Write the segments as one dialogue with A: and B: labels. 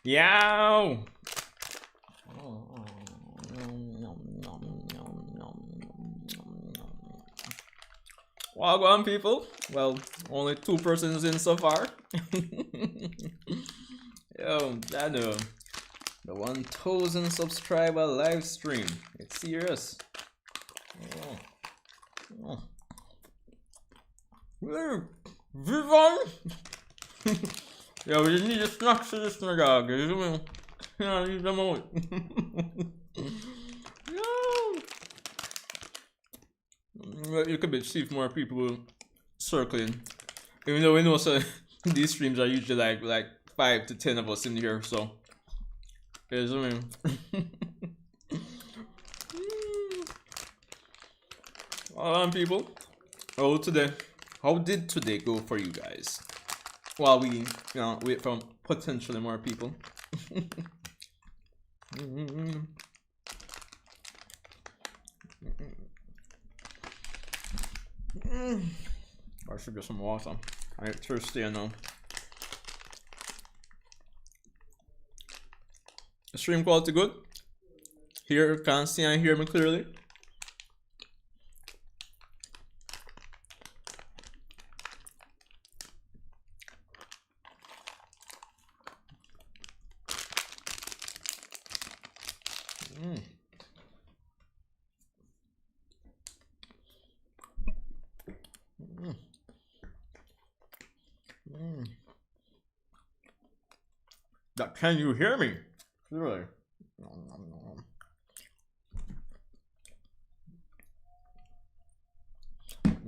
A: Yow! Well, go on, people. Well, only 2 persons in so far. Yo, I know. The 1,000 subscriber live stream. It's serious. Oh. Vivon! Yo, we just need a snack for this nigga. You know, leave them out. You could see if more people circling. Even though we know so these streams are usually like 5 to 10 of us in here, so yes, I mean. Hold on, people. How did today go for you guys? While we wait for potentially more people. I should get some water. I'm thirsty now. The stream quality good? Here, can't see and hear me clearly. Can you hear me? Clearly.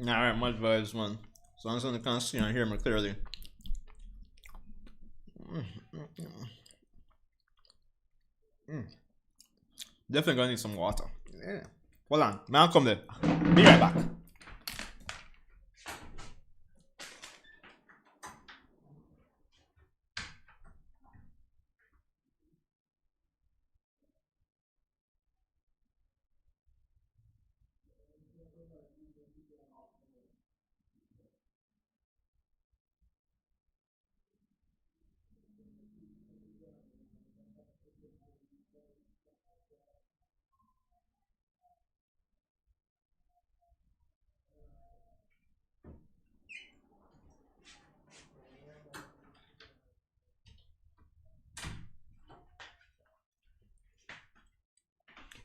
A: Alright, much vibes, man. As long as I can see and hear me clearly. Definitely gonna need some water. Yeah. Hold on, man, I'll come there. Be right back.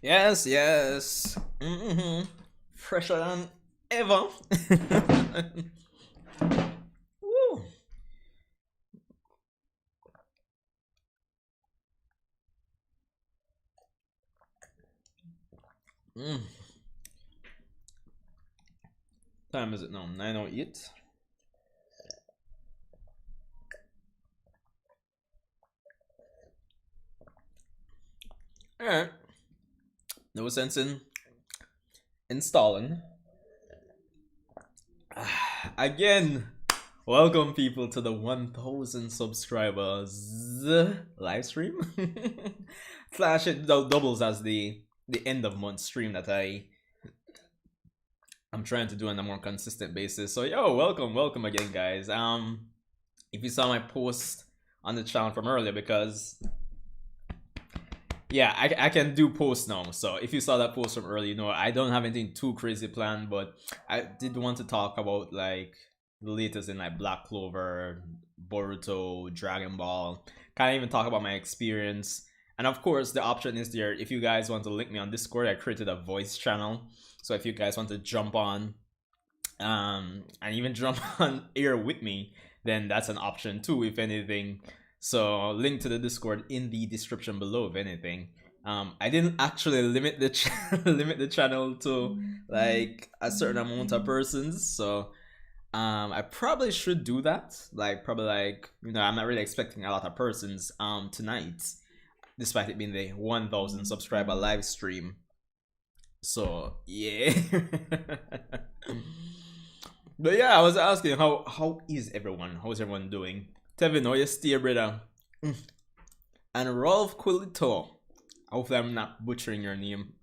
A: Yes, yes. Fresher than ever. Woo. Time is it now? 9:08. Alright. No sense in installing. Again, welcome people to the 1,000 subscribers live stream. Slash it doubles as the end of month stream that I'm trying to do on a more consistent basis. So yo, welcome again, guys. If you saw my post on the channel from earlier, because yeah, I can do posts now. So if you saw that post from earlier, you know I don't have anything too crazy planned, but I did want to talk about like the latest in like Black Clover, Boruto, Dragon Ball. Can't even talk about my experience. And of course, the option is there if you guys want to link me on Discord. I created a voice channel, so if you guys want to jump on, and even jump on air with me, then that's an option too. If anything. So link to the Discord in the description below if anything. I didn't actually limit the channel to like a certain amount of persons, so I probably should do that. Like probably like, you know, I'm not really expecting a lot of persons tonight, despite it being the 1,000 subscriber live stream. So yeah. But yeah, I was asking how is everyone? How's everyone doing? Tevin, how you stay, brother? And Rolf Quilito. Hopefully I'm not butchering your name.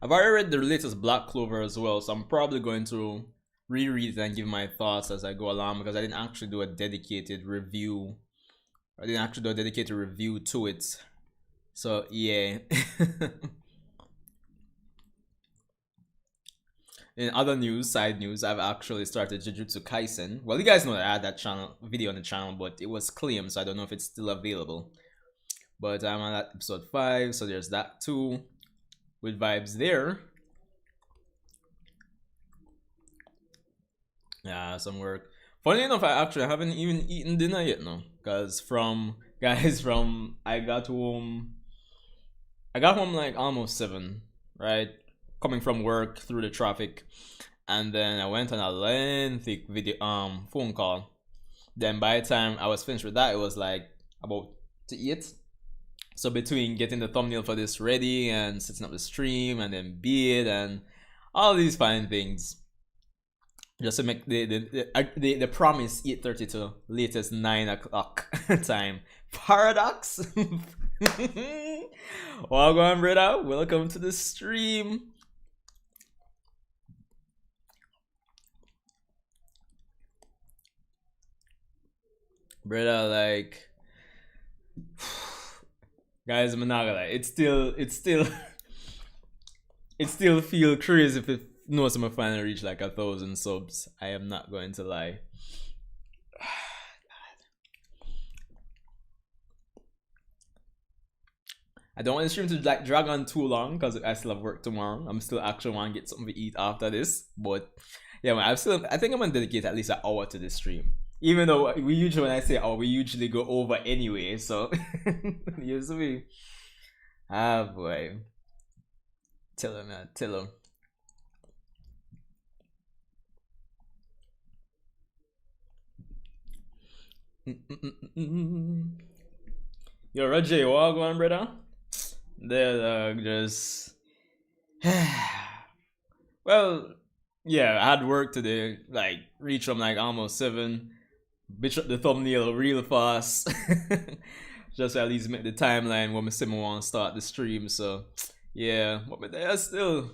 A: I've already read the latest Black Clover as well, so I'm probably going to reread it and give my thoughts as I go along, because I didn't actually do a dedicated review. I didn't actually do a dedicated review to it. So yeah. In other news, side news, I've actually started Jujutsu Kaisen. Well, you guys know that I had that channel video on the channel, but it was claimed, so I don't know if it's still available. But I'm on episode 5, so there's that too. With vibes there. Yeah, some work. Funny enough, I actually haven't even eaten dinner yet now. Cause I got home like almost 7, right? Coming from work through the traffic. And then I went on a lengthy phone call. Then by the time I was finished with that, it was like about to eat. So between getting the thumbnail for this ready and setting up the stream and then beat and all these fine things, just to make the promise 8:30 to latest 9 o'clock time. Paradox. Welcome, brother. Welcome to the stream. Brother, like, guys, I'm not gonna lie. It still feel crazy if it knows I'm finally reach like 1,000 subs. I am not going to lie. I don't want the stream to like drag on too long because I still have work tomorrow. I'm still actually want to get something to eat after this. But yeah, man, I think I'm gonna dedicate at least an hour to this stream. Even though we usually, when I say hour, we usually go over anyway. So you see me? Ah boy. Tell him, man. Tell him. Yo, Roger, what going, brother? They're just well, yeah, I had work today, like reach from like almost 7, bitch up the thumbnail real fast. Just at least make the timeline when I want to start the stream. So yeah, but they are still,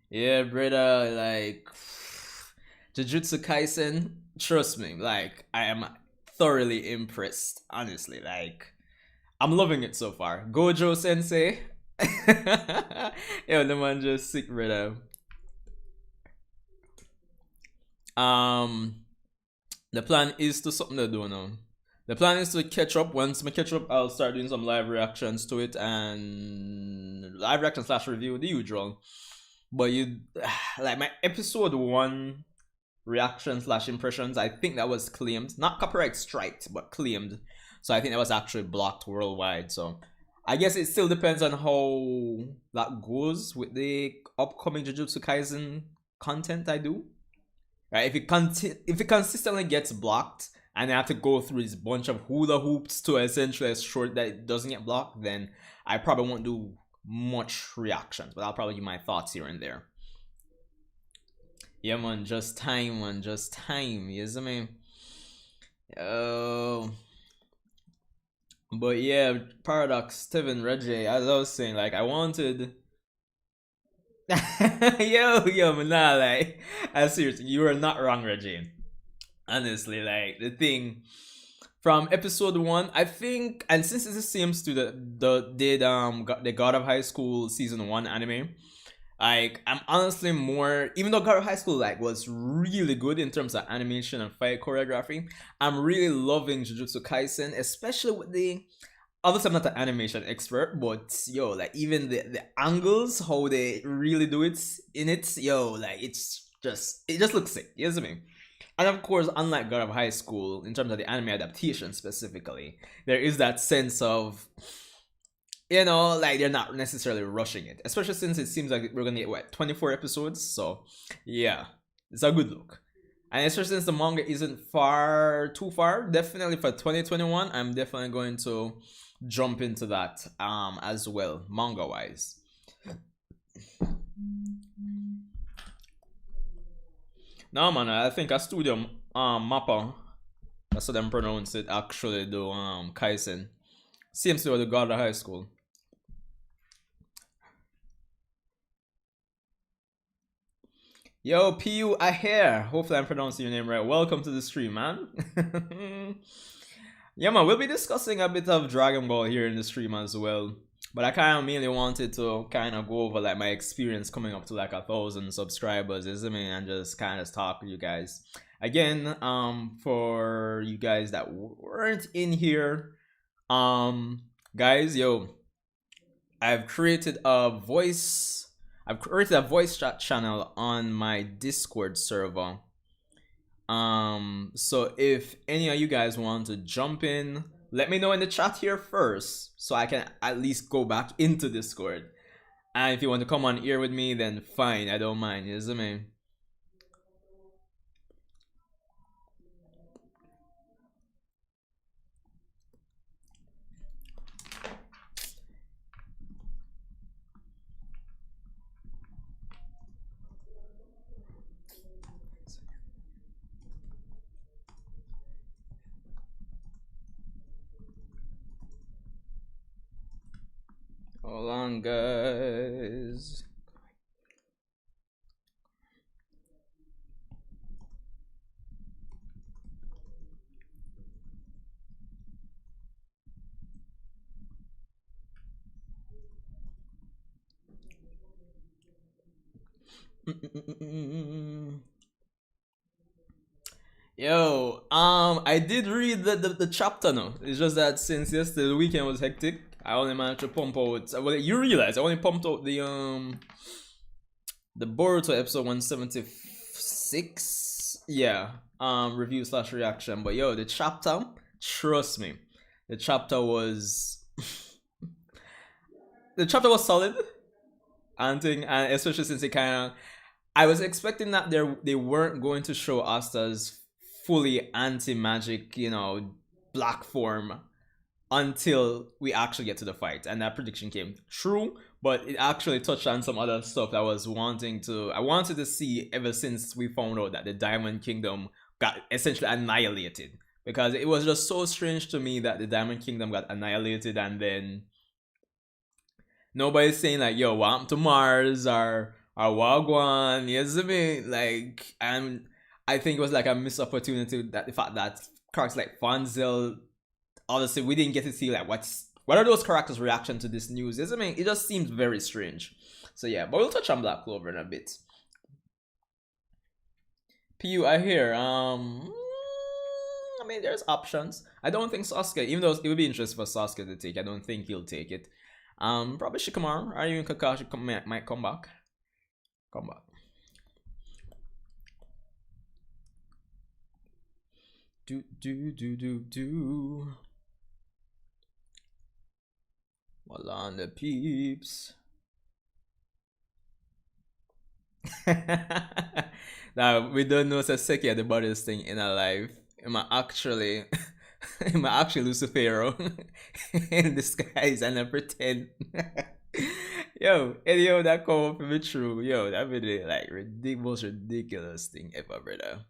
A: yeah, brother, like Jujutsu Kaisen, trust me, like I am thoroughly impressed, honestly. Like, I'm loving it so far. Gojo Sensei. Yo, the man just sick, brother. The plan is to something to do now. The plan is to catch up. Once I catch up, I'll start doing some live reactions to it and live reaction slash review, the usual. But you like my episode 1 reaction slash impressions, I think that was claimed, not copyright striked, but claimed. So I think that was actually blocked worldwide. So I guess it still depends on how that goes with the upcoming Jujutsu Kaisen content I do. Right? If it consistently gets blocked and I have to go through this bunch of hula hoops to essentially ensure that it doesn't get blocked, then I probably won't do much reactions, but I'll probably give my thoughts here and there. Yeah, man, just time, man, just time. You see me? Oh. But yeah, Paradox, Steven, Reggie, as I was saying, like, I wanted. yo, man, nah, like, seriously, you are not wrong, Reggie. Honestly, like, the thing from episode 1, I think, and since it's the same studio that did the God of High School season 1 anime, like, I'm honestly more, even though God of High School like was really good in terms of animation and fight choreography, I'm really loving Jujutsu Kaisen, especially with the, obviously I'm not an animation expert, but yo, like even the angles, how they really do it in it, yo, like it just looks sick, you know what I mean? And of course, unlike God of High School, in terms of the anime adaptation specifically, there is that sense of, you know, like they're not necessarily rushing it, especially since it seems like we're gonna get what, 24 episodes. So yeah, it's a good look. And especially since the manga isn't too far, definitely for 2021, I'm definitely going to jump into that as well, manga wise. No, man, I think a studio Mappa, that's how them pronounce it, actually do Kaisen. Same studio with the God of High School. Yo, PU Aher. Hopefully I'm pronouncing your name right. Welcome to the stream, man. Yeah, man, we'll be discussing a bit of Dragon Ball here in the stream as well. But I kind of mainly wanted to kind of go over like my experience coming up to like 1,000 subscribers, isn't it? And just kind of talk with you guys. Again, for you guys that weren't in here, guys, yo, I've created a voice chat channel on my Discord server. So if any of you guys want to jump in, let me know in the chat here first so I can at least go back into Discord. And if you want to come on here with me, then fine, I don't mind, isn't it? Hold on, guys. Yo, I did read the chapter now. It's just that since yesterday the weekend was hectic, I only managed to pump out. Well, you realize I only pumped out the Boruto episode 176. Yeah, review slash reaction. But yo, the chapter, trust me, the chapter was the chapter was solid. And especially since it kind of, I was expecting that they weren't going to show Asta's fully anti-magic, you know, black form until we actually get to the fight, and that prediction came true. But it actually touched on some other stuff that I wanted to see ever since we found out that the Diamond Kingdom got essentially annihilated, because it was just so strange to me that the Diamond Kingdom got annihilated and then nobody's saying like, yo, what happened to Mars or Wagwan, you see me? Like, and I think it was like a missed opportunity, that the fact that characters like Fonzel, honestly, we didn't get to see like what are those characters' reaction to this news. I mean, it just seems very strange. So yeah, but we'll touch on Black Clover in a bit. PU, I hear. I mean, there's options. I don't think Sasuke, even though it would be interesting for Sasuke to take, I don't think he'll take it. Probably Shikamaru or even Kakashi might come back. Come back. Do. Well, on the peeps. Now we don't know Saseki the baddest thing in our life. Am I actually Lucifero in disguise and I pretend? Yo, any of that come up be true. Yo, that be the like most ridiculous thing ever, brother.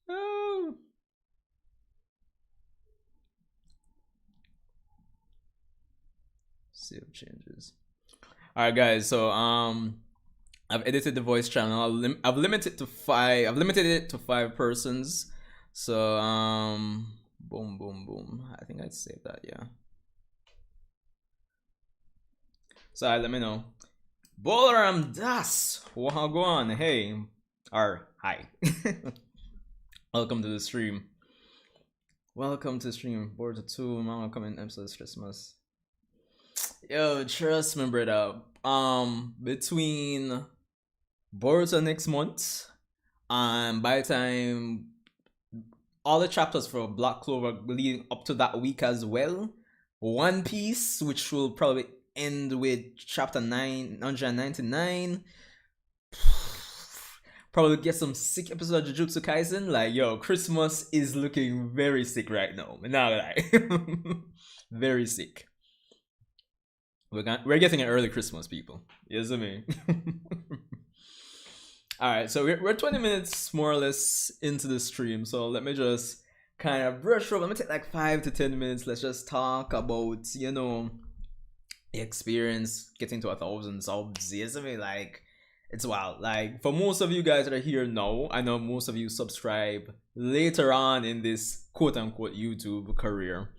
A: Oh. Save changes. All right, guys. So I've edited the voice channel. I've limited it to 5. I've limited it to 5 persons. So boom. I think I'd save that. Yeah. So let me know. Bolaram Das, wagwan. Hey, or hi. Welcome to the stream. Welcome to the stream. Boruto 2, Mama coming episodes Christmas. Yo, trust me, brother. Between Boruto next month, and by the time all the chapters for Black Clover leading up to that week as well, One Piece, which will probably end with chapter 999. Probably get some sick episode of Jujutsu Kaisen. Like, yo, Christmas is looking very sick right now. I'm not gonna lie. Very sick. We're getting an early Christmas, people. Yes, I mean. Alright, so we're 20 minutes more or less into the stream. So let me just kind of brush over. Let me take like 5 to 10 minutes. Let's just talk about, you know, experience getting to 1,000 subs. Yes, I mean, like, it's wild. Like, for most of you guys that are here now, I know most of you subscribe later on in this quote unquote YouTube career.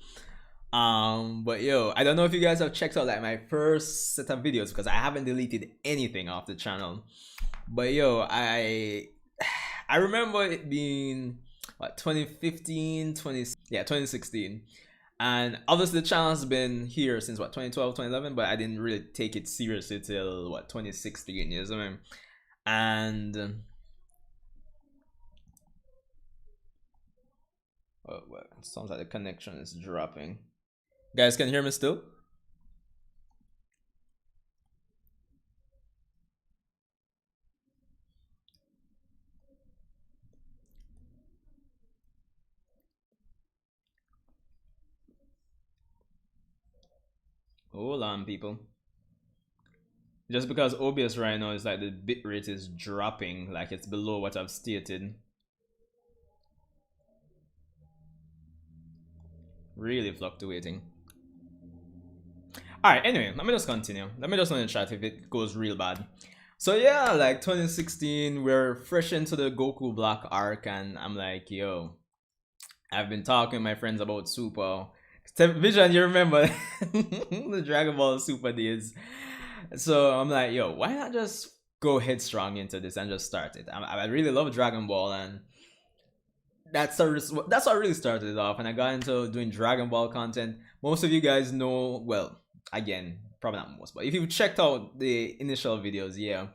A: But yo, I don't know if you guys have checked out like my first set of videos, because I haven't deleted anything off the channel. But yo, I remember it being what, 2015, 2016. And obviously the channel has been here since what, 2012, 2011, but I didn't really take it seriously till what, 2016, you know what I mean? And oh, well, it sounds like the connection is dropping. Guys, can you hear me still? Hold on, people. Just because OBS right now is like the bitrate is dropping, like it's below what I've stated. Really fluctuating. Alright, anyway, let me just continue. Let me just know in the chat if it goes real bad. So yeah, like 2016, we're fresh into the Goku Black arc, and I'm like, yo, I've been talking to my friends about Super. Vision, you remember the Dragon Ball Super days. So I'm like, yo, why not just go headstrong into this and just start it? I really love Dragon Ball, and that's what really started it off. And I got into doing Dragon Ball content. Most of you guys know, well, again, probably not most, but if you checked out the initial videos, yeah,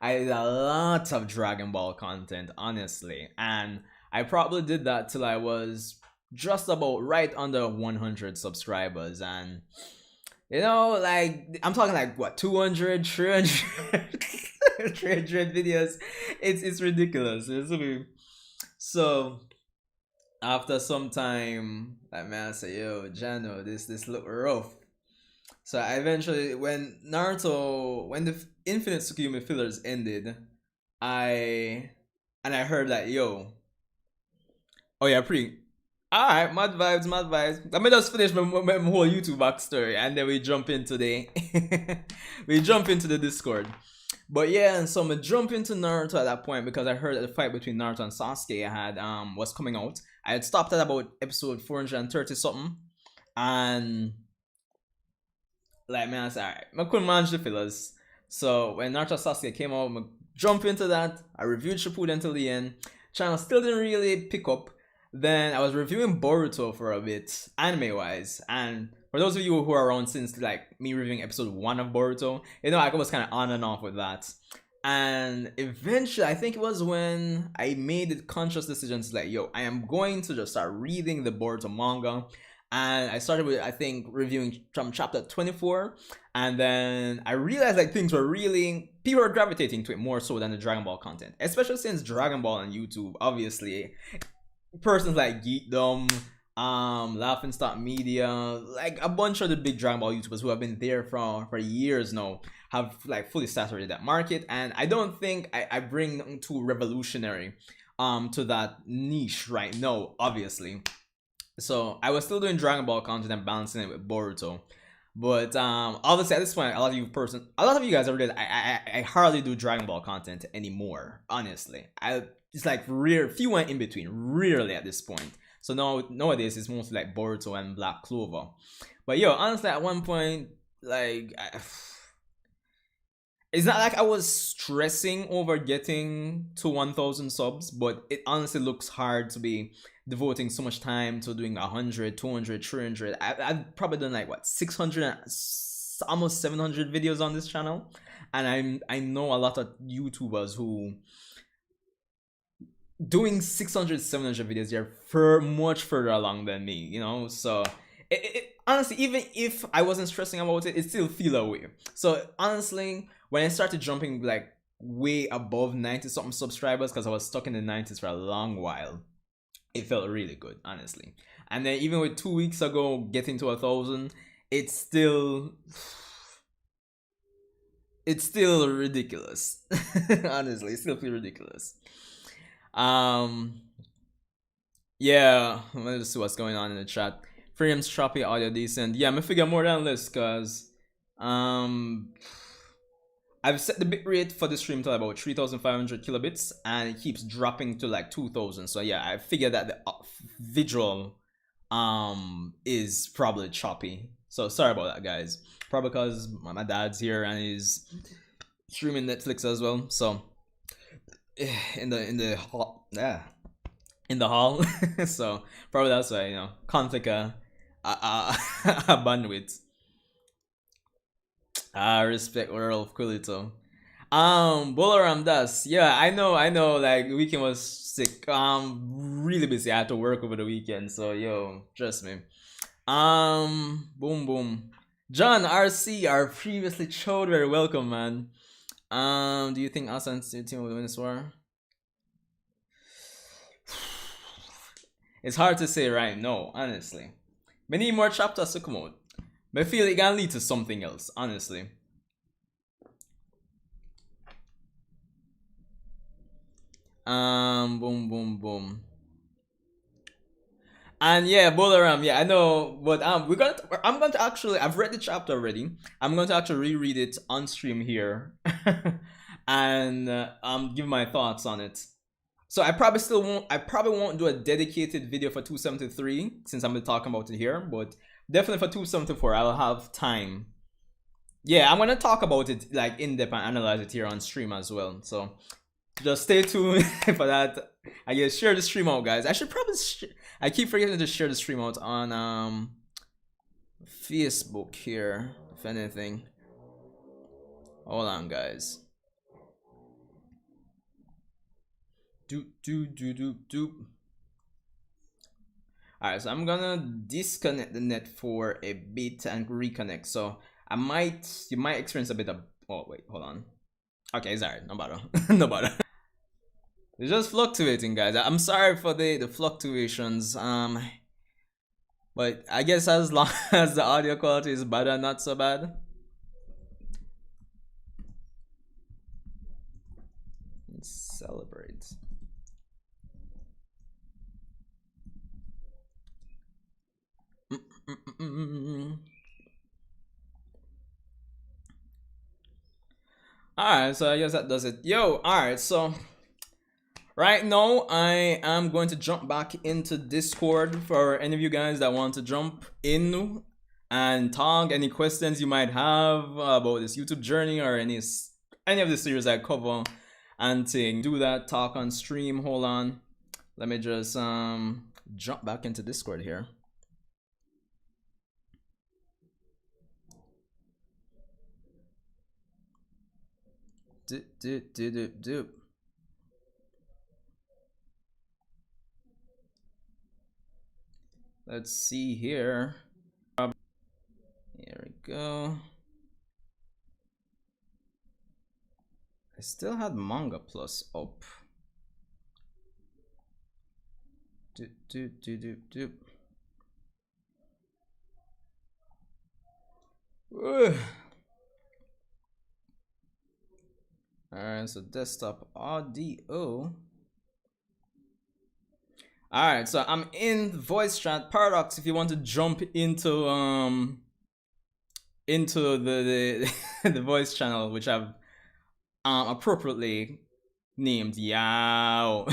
A: I did a lot of Dragon Ball content, honestly, and I probably did that till I was just about right under 100 subscribers. And you know, like, I'm talking like what, 200, 300 300 videos. It's ridiculous. So after some time, like, man, I say, yo, Jano, this look rough. So I eventually, when the Infinite Tsukiyumi fillers ended, I heard that, yo, oh yeah, pretty. Alright, mad vibes, mad vibes. Let me just finish my whole YouTube backstory, and then we jump into the Discord. But yeah, and so I jump into Naruto at that point because I heard that the fight between Naruto and Sasuke had was coming out. I had stopped at about episode 430 something, and like, man, I said, alright, I couldn't manage the fillers. So when Naruto Sasuke came out, I jump into that. I reviewed Shippuden until the end. Channel still didn't really pick up. Then I was reviewing Boruto for a bit, anime wise, and for those of you who are around since like me reviewing episode 1 of Boruto, you know, I was kind of on and off with that. And eventually, I think it was when I made the conscious decision to like, yo, I am going to just start reading the Boruto manga. And I started with, I think, reviewing from chapter 24, and then I realized like things were really, people were gravitating to it more so than the Dragon Ball content, especially since Dragon Ball on YouTube, obviously, persons like Geekdom, Laughing Stock Media, like a bunch of the big Dragon Ball YouTubers who have been there for years now, have like fully saturated that market. And I don't think I bring nothing too revolutionary to that niche right now, obviously. So I was still doing Dragon Ball content and balancing it with Boruto. But obviously at this point, a lot of you guys are really, I hardly do Dragon Ball content anymore, honestly. It's like rare, few and in between, rarely at this point. So nowadays it's mostly like Boruto and Black Clover. But yo, honestly, at one point, like, it's not like I was stressing over getting to 1,000 subs, but it honestly looks hard to be devoting so much time to doing 100, 200, 300. I've probably done like what, 600, almost 700 videos on this channel, and I know a lot of YouTubers who doing 600, 700 videos. They're much further along than me, you know. So honestly, even if I wasn't stressing about it, it still feel away. So honestly, when I started jumping like way above 90 something subscribers, because I was stuck in the 90s for a long while, it felt really good, honestly. And then even with 2 weeks ago getting to 1,000, it's still ridiculous. Honestly, it still feels ridiculous. Yeah, let's see what's going on in the chat. Frames choppy, audio decent. Yeah, I'm gonna figure more than this, cause Um, I've set the bitrate for the stream to about 3,500 kilobits, and it keeps dropping to like 2,000. So yeah, I figured that the visual is probably choppy. So sorry about that, guys. Probably because my dad's here and he's streaming Netflix as well. So in the hall, yeah, in the hall. So probably that's why, you know, conflict bandwidth. Respect Earl Quilito. Bolaram Das. Yeah, I know, like the weekend was sick. Really busy. I had to work over the weekend, so yo, trust me. Boom boom. John RC, our previously showed, very welcome, man. Do you think us and team will win this war? It's hard to say right now, honestly. We need more chapters to come out. But I feel it can lead to something else, honestly. Boom, boom, boom. And yeah, Bolaram, yeah, I know, but I'm going to actually, I've read the chapter already. I'm going to actually reread it on stream here, and give my thoughts on it. So I probably won't do a dedicated video for 273 since I'm talking about it here, but definitely for 274 I'll have time. Yeah, I'm gonna talk about it like in depth and analyze it here on stream as well. So just stay tuned for that. I guess share the stream out, guys. I should probably I keep forgetting to share the stream out on Facebook here, if anything. Hold on, guys. Alright, so I'm gonna disconnect the net for a bit and reconnect. So you might experience a bit of, oh wait, hold on. Okay, it's alright, no bother. No bother. It's just fluctuating, guys. I'm sorry for the fluctuations. But I guess as long as the audio quality is better, not so bad. Let's celebrate. Alright, so I guess that does it. Yo, alright, so right now I am going to jump back into Discord for any of you guys that want to jump in and talk. Any questions you might have about this YouTube journey or any of the series I cover, and to do that, talk on stream. Hold on, let me just jump back into Discord here. Let's see here. Here we go. I still had Manga Plus up. Alright, so desktop audio. Alright, so I'm in voice chat. Paradox, if you want to jump into the the voice channel, which I've appropriately named Yow.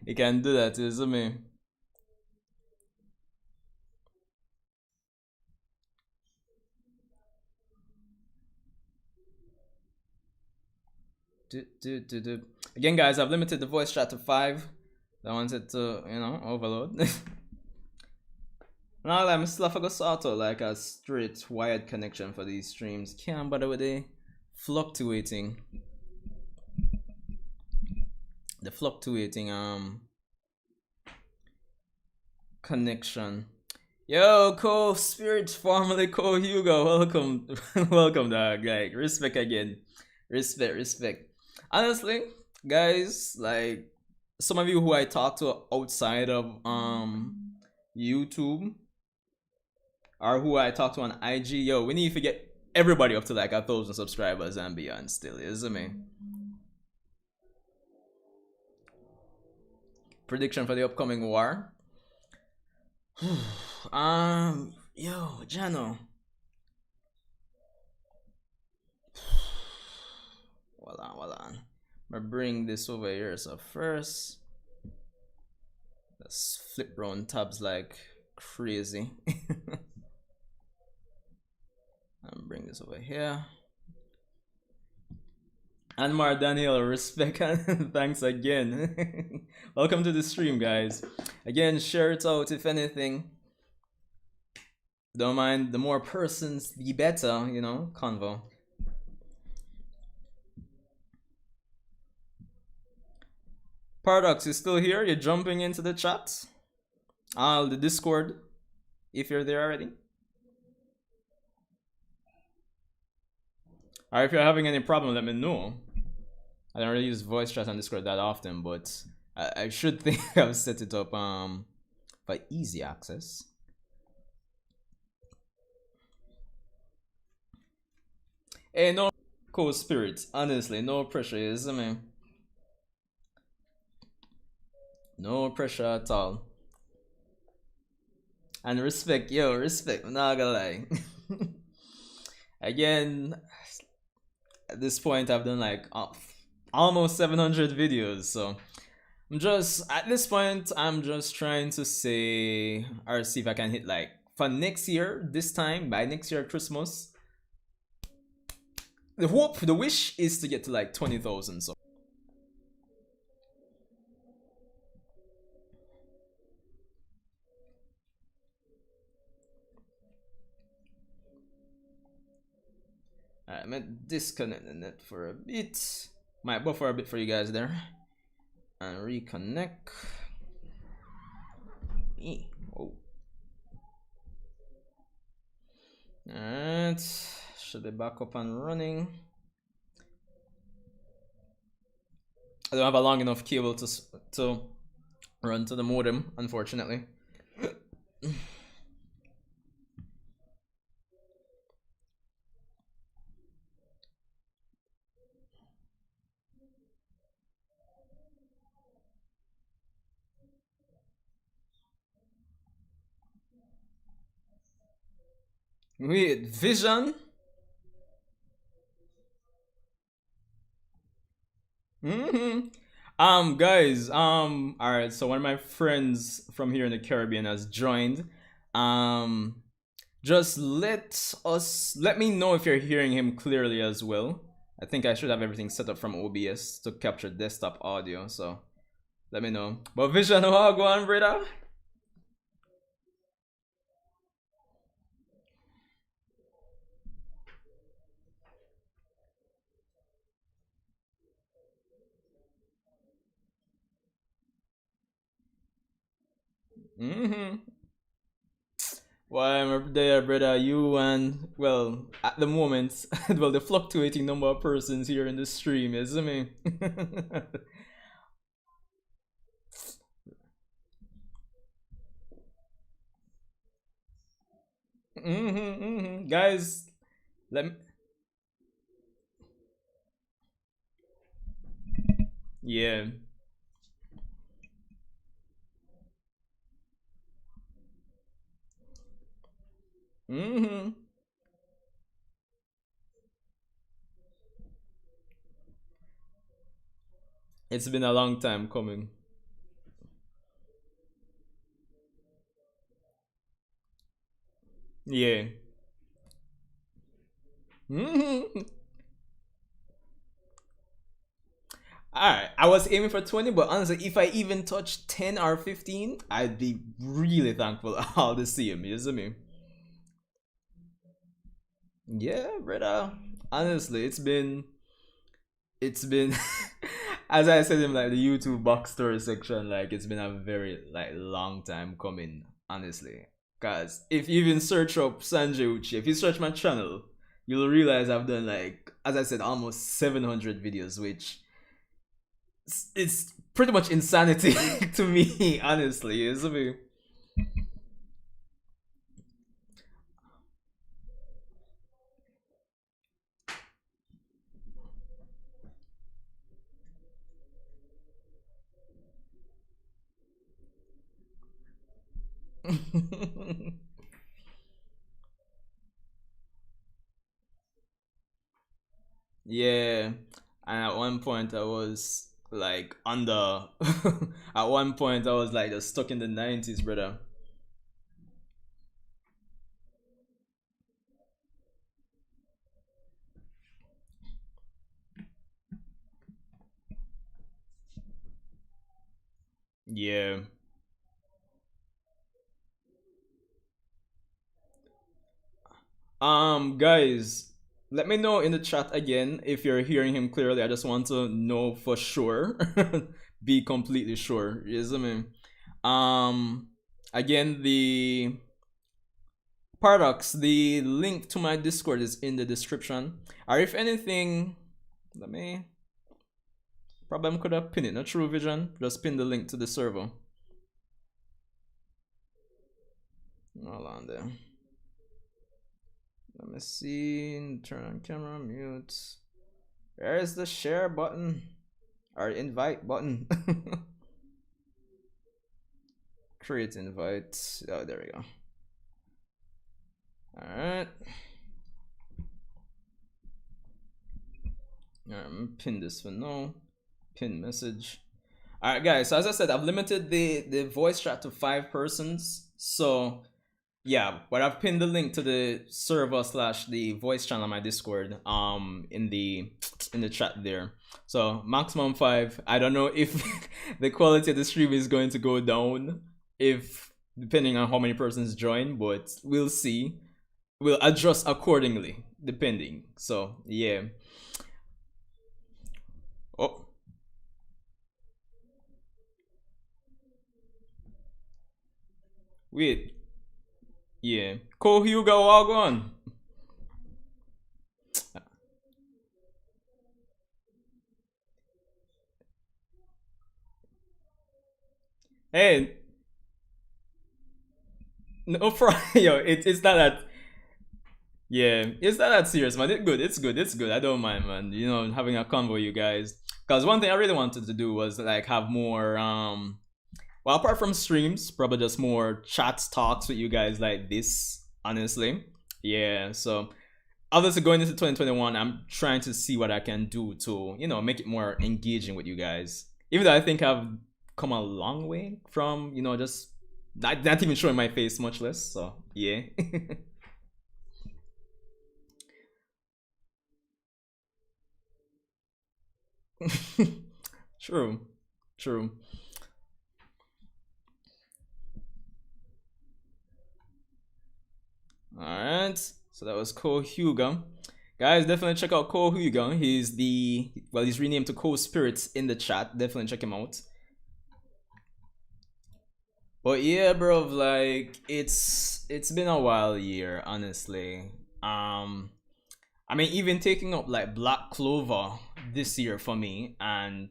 A: You can do that, isn't me? Again, guys, I've limited the voice chat to 5. I wanted to, you know, overload. Now I'm Slafagosauto, like a straight wired connection for these streams. Can't bother with the fluctuating. The fluctuating connection. Yo, Co Spirit, formerly Co Hugo, welcome. Welcome, dog. Like, respect again. Respect. Honestly, guys, like some of you who I talk to outside of YouTube or who I talk to on IG, yo, we need to get everybody up to like 1,000 subscribers and beyond still, isn't me? Prediction for the upcoming war. Yo, Jano. Or bring this over here. So first, let's flip around tabs like crazy. And bring this over here. Anmar Daniel, respect and thanks again. Welcome to the stream, guys. Again, share it out if anything. Don't mind, the more persons, the better, you know, convo. Paradox, you still here? You're jumping into the chat? The Discord, if you're there already. Or if you're having any problem, let me know. I don't really use voice chat on Discord that often, but I should think I've set it up for easy access. Hey, no cool spirits, honestly, no pressure, is me. No pressure at all. And respect, yo, respect, I'm not gonna lie. Again, at this point I've done like almost 700 videos, so I'm just, at this point, I'm just trying to say, or see if I can hit like, for next year, this time, by next year Christmas, the hope, the wish is to get to like 20,000, so. Alright, I'm gonna disconnect the net for a bit. Might buffer a bit for you guys there. And reconnect. Oh. Alright. Should be back up and running. I don't have a long enough cable to run to the modem, unfortunately. Wait, Vision? Guys, alright, so one of my friends from here in the Caribbean has joined. Just let me know if you're hearing him clearly as well. I think I should have everything set up from OBS to capture desktop audio, so let me know. But Vision, how go on, brother? Why I'm there, brother? You and, well, at the moment, well, the fluctuating number of persons here in the stream, isn't me? Guys, let me. Yeah. It's been a long time coming. Yeah. Alright, I was aiming for 20, but honestly, if I even touch 10 or 15, I'd be really thankful all the same, you see me? Yeah, brother. Honestly, it's been as I said in like the YouTube box story section, like it's been a very like long time coming, honestly. Cause if you even search up Sanjay Uchi, if you search my channel, you'll realize I've done like, as I said, almost 700 videos, which it's pretty much insanity to me, honestly, isn't it? Yeah, And at one point I was like on the at one point I was like just stuck in the 90s, brother. Yeah. Guys, let me know in the chat again if you're hearing him clearly. I just want to know for sure. Be completely sure. Yes, I mean. Um, Again, the Paradox, the link to my Discord is in the description. Or if anything, let me. Probably could have pinned it. Not True Vision. Just pin the link to the server. Hold on there. Let me see. Turn on camera, mute. Where is the share button? Or invite button? Create invite. Oh, there we go. Alright. Alright, pin this for now. Pin message. Alright, guys. So as I said, I've limited the voice chat to 5 persons. So yeah, but I've pinned the link to the server slash the voice channel on my Discord in the chat there. So maximum 5. I don't know if the quality of the stream is going to go down if depending on how many persons join, but we'll see. We'll adjust accordingly depending. So yeah. Oh. Wait. Yeah. Ko Hyuga Wagwan. Hey. No, for yo, it's not that. Yeah, it's not that serious, man. It's good. It's good. It's good. I don't mind, man. You know, having a convo with you guys. Because one thing I really wanted to do was like have more. Well, apart from streams, probably just more chats, talks with you guys like this. Honestly, yeah. So obviously going into 2021, I'm trying to see what I can do to make it more engaging with you guys. Even though I think I've come a long way from just not even showing my face, much less. So yeah. True, true. All right, so that was Ko Hyuga. Guys, definitely check out Ko Hyuga. He's renamed to Ko Spirits in the chat. Definitely check him out. But yeah, bro, like it's been a while here, honestly. I mean, even taking up like Black Clover this year for me, and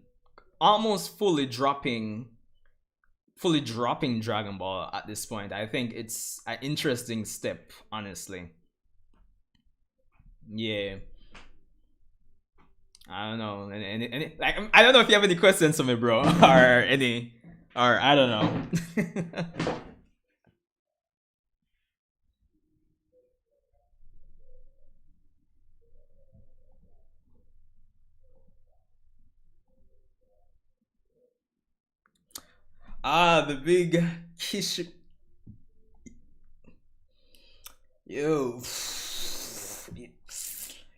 A: almost fully dropping Dragon Ball at this point. I think it's an interesting step, honestly. Yeah. I don't know. Like I don't know if you have any questions for me, bro, or I don't know. The big Kish. Yo.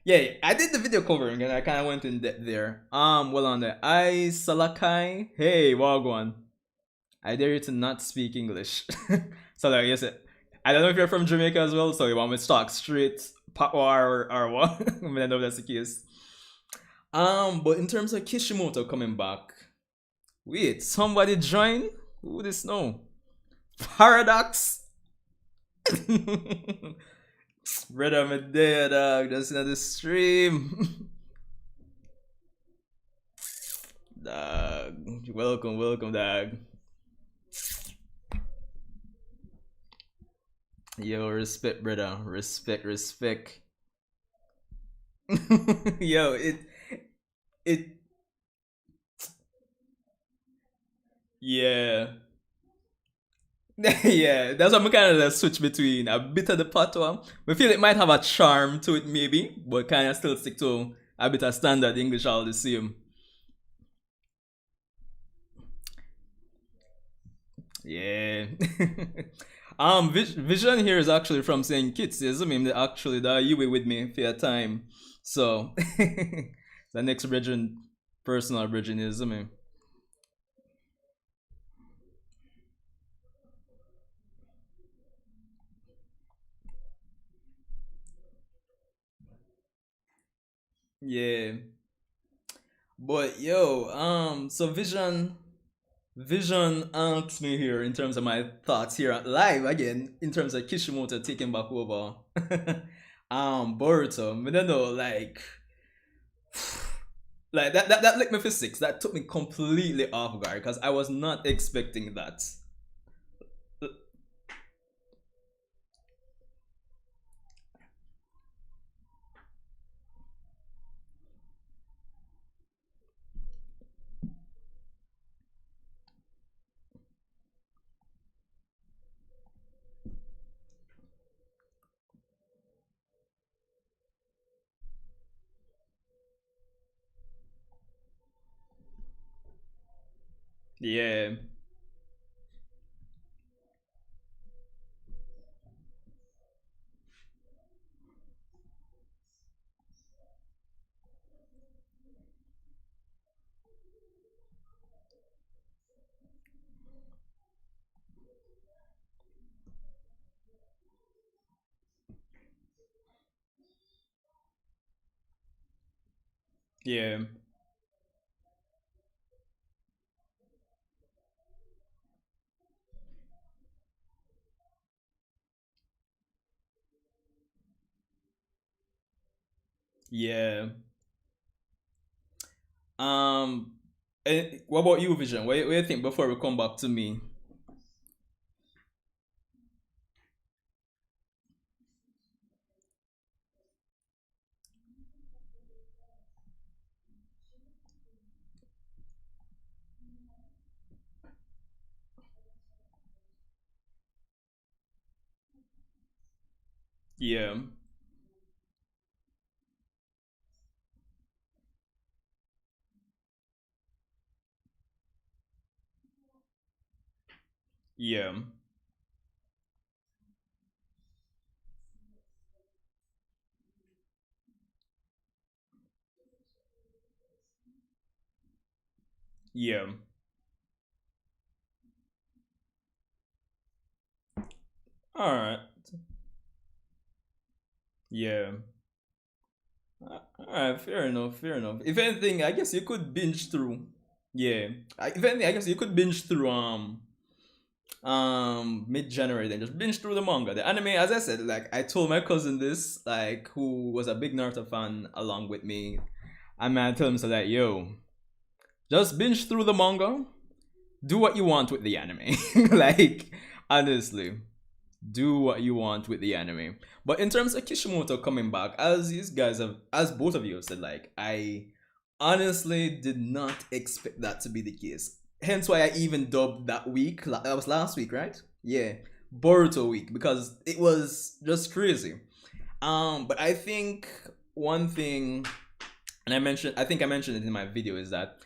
A: Yeah, I did the video covering and I kind of went in depth there. Well on there. I Salakai. Hey, Wagwan. I dare you to not speak English. So like, yes, I don't know if you're from Jamaica as well, so you want me to talk straight patois or what? I mean, I know if that's the case. But in terms of Kishimoto coming back, wait, somebody join? Who this know? Paradox. Brother, I'm a dead dog. Just another stream. Dog. Welcome, welcome, dog. Yo, respect, brother. Respect, respect. Yo, it, yeah. Yeah, that's what I'm kind of switch between a bit of the patois. I feel it might have a charm to it, maybe, but kind of still stick to A bit of standard English all the same. Yeah. Vision here is actually from Saint Kitts. Yes, I mean, they actually that you were with me for a time. So the next region, personal region is I mean. Yeah. But yo, so Vision asks me here in terms of my thoughts here at live again in terms of Kishimoto taking back over Boruto. I don't know, like that licked me for six. That took me completely off guard because I was not expecting that. Yeah, yeah, yeah. Um, what about you, Vision? What do you think before we come back to me? Yeah, yeah, yeah, all right, yeah. Alright, fair enough, fair enough. If anything, I guess you could binge through. Yeah. If anything, I guess you could binge through mid-January then just binge through the manga. The anime, as I said, like I told my cousin this, like who was a big Naruto fan along with me. I man I told him so like, yo, just binge through the manga, do what you want with the anime. Like, honestly. Do what you want with the anime. But in terms of Kishimoto coming back, as these guys have, as both of you have said, like I honestly did not expect that to be the case. Hence why I even dubbed that week. That was last week, right? Yeah, Boruto week because it was just crazy. But I think one thing, and I think I mentioned it in my video, is that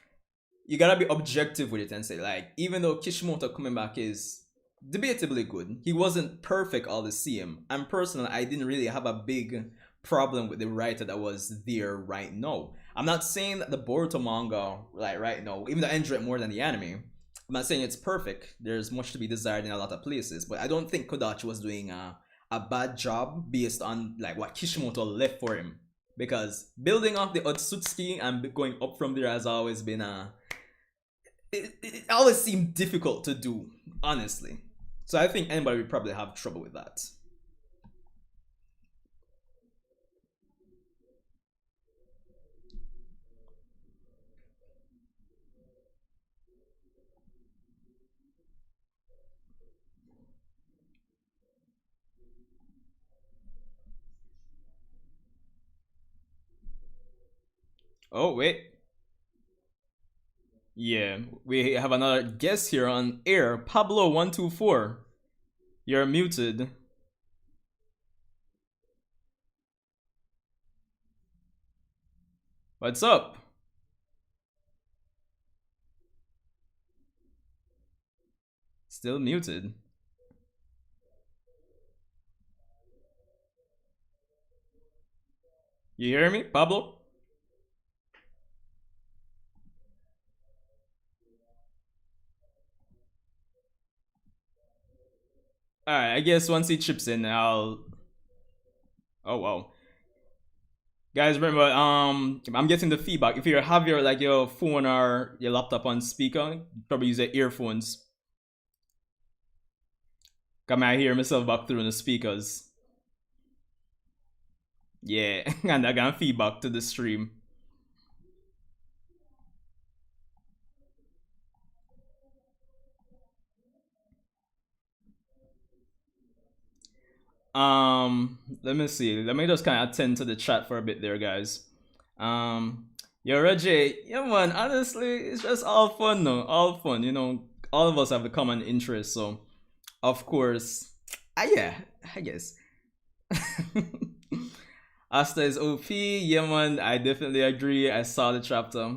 A: you gotta be objective with it and say like even though Kishimoto coming back is debatably good, he wasn't perfect all the same. And personally, I didn't really have a big problem with the writer that was there right now. I'm not saying that the Boruto manga like right now, even though I enjoy it more than the anime, I'm not saying it's perfect. There's much to be desired in a lot of places, but I don't think Kodachi was doing a bad job based on like what Kishimoto left for him. Because building off the Otsutsuki and going up from there has always been a it always seemed difficult to do, honestly. So I think anybody would probably have trouble with that. Oh wait, yeah, we have another guest here on air, Pablo124. You're muted. What's up? Still muted. You hear me, Pablo? Alright, I guess once he chips in, I'll. Oh wow. Guys, remember, I'm getting the feedback. If you have your like your phone or your laptop on speaker, probably use your earphones. Come I hear myself back through the speakers. Yeah, and I got feedback to the stream. Let me see. Let me just kind of attend to the chat for a bit there, guys. Yo, Reggie. Yeah, man. Honestly, it's just all fun, though. All fun. All of us have the common interest, so of course. Yeah, I guess. Asta is OP. Yeah, man. I definitely agree. I saw the chapter.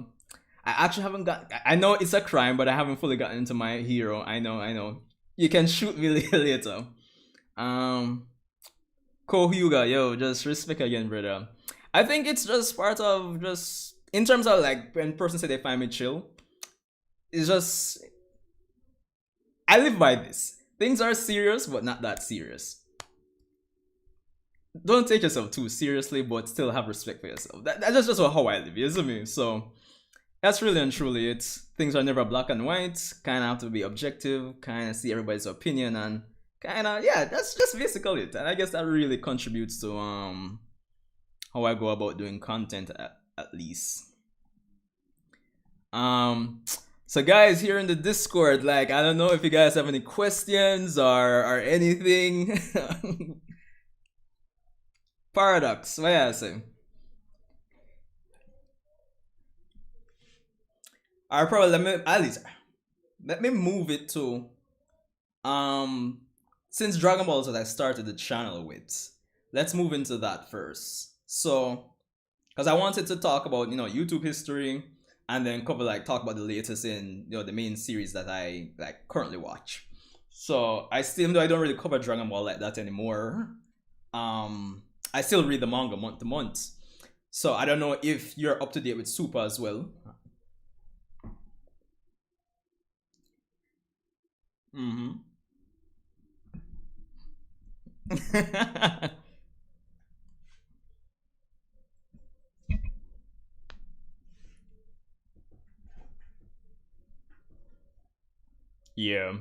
A: I actually haven't got. I know it's a crime, but I haven't fully gotten into my hero. I know. I know. You can shoot me later. Um, Kohyuga, yo, just respect again, brother. I think it's just part of just in terms of like when person say they find me chill. It's just I live by this. Things are serious, but not that serious. Don't take yourself too seriously, but still have respect for yourself. That's just how I live, isn't it? So that's really and truly it. Things are never black and white. Kind of have to be objective. Kind of see everybody's opinion and kind of yeah. That's just basically it. And I guess that really contributes to how I go about doing content at least. So guys here in the Discord, like I don't know if you guys have any questions or anything. Paradox, what I say? I probably let me move it to um since Dragon Ball is what I started the channel with. Let's move into that first. So because I wanted to talk about YouTube history and then cover like talk about the latest in the main series that I like currently watch. So I still though I don't really cover Dragon Ball like that anymore. I still read the manga month to month. So I don't know if you're up to date with Super as well. Mm-hmm. Yeah.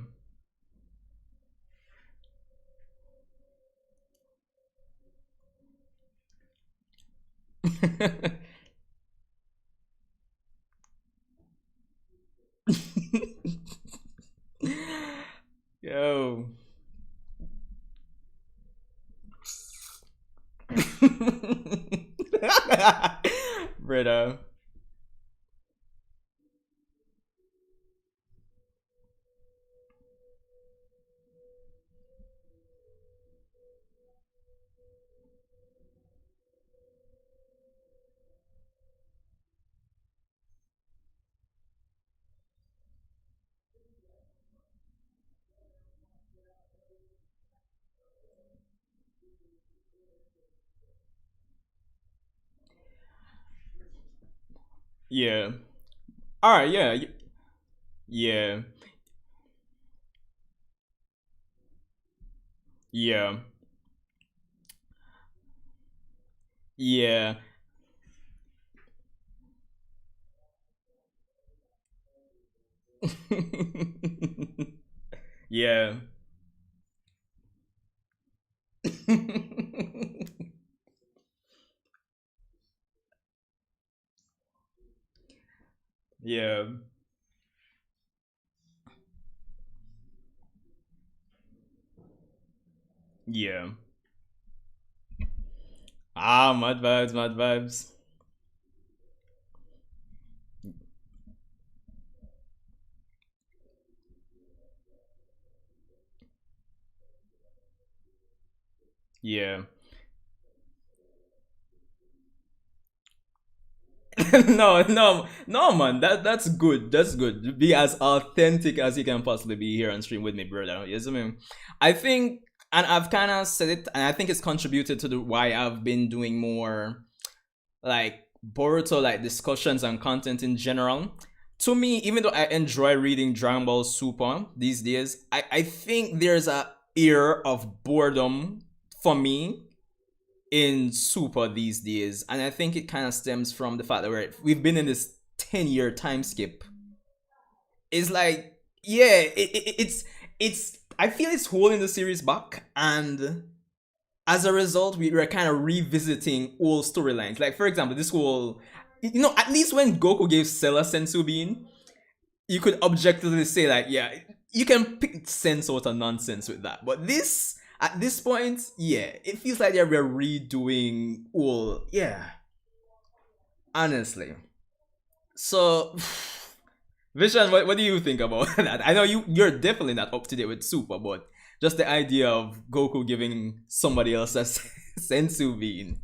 A: Yo. Britta. Yeah. All right. Yeah. Yeah. Yeah. Yeah. Yeah. Yeah. Yeah. Ah, mad vibes, mad vibes. Yeah. no, man. That's good. That's good. Be as authentic as you can possibly be here on stream with me, brother. Yes, I mean, I think, and I've kind of said it, and I think it's contributed to the why I've been doing more like Boruto like discussions and content in general. To me, even though I enjoy reading Dragon Ball Super these days, I think there's a air of boredom for me in Super these days, and I think it kind of stems from the fact that we've been in this 10-year time skip. It's like, yeah, it's I feel it's holding the series back, and as a result, we were kind of revisiting old storylines. Like, for example, this whole, at least when Goku gave Cell a sensu bean, you could objectively say, like, yeah, you can pick sense out of nonsense with that. But this, at this point, yeah, it feels like they're redoing all, yeah, honestly. So, Vision, what do you think about that? I know you're definitely not up to date with Super, but just the idea of Goku giving somebody else a sensu bean.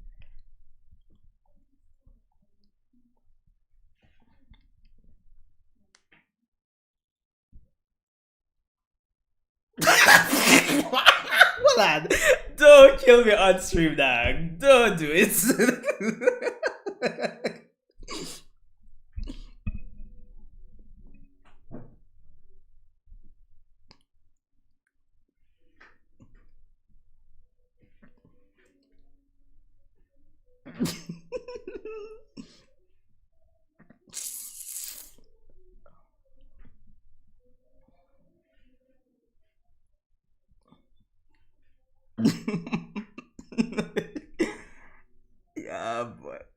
A: Hold on. Don't kill me on stream, dog. Don't do it. Yeah, but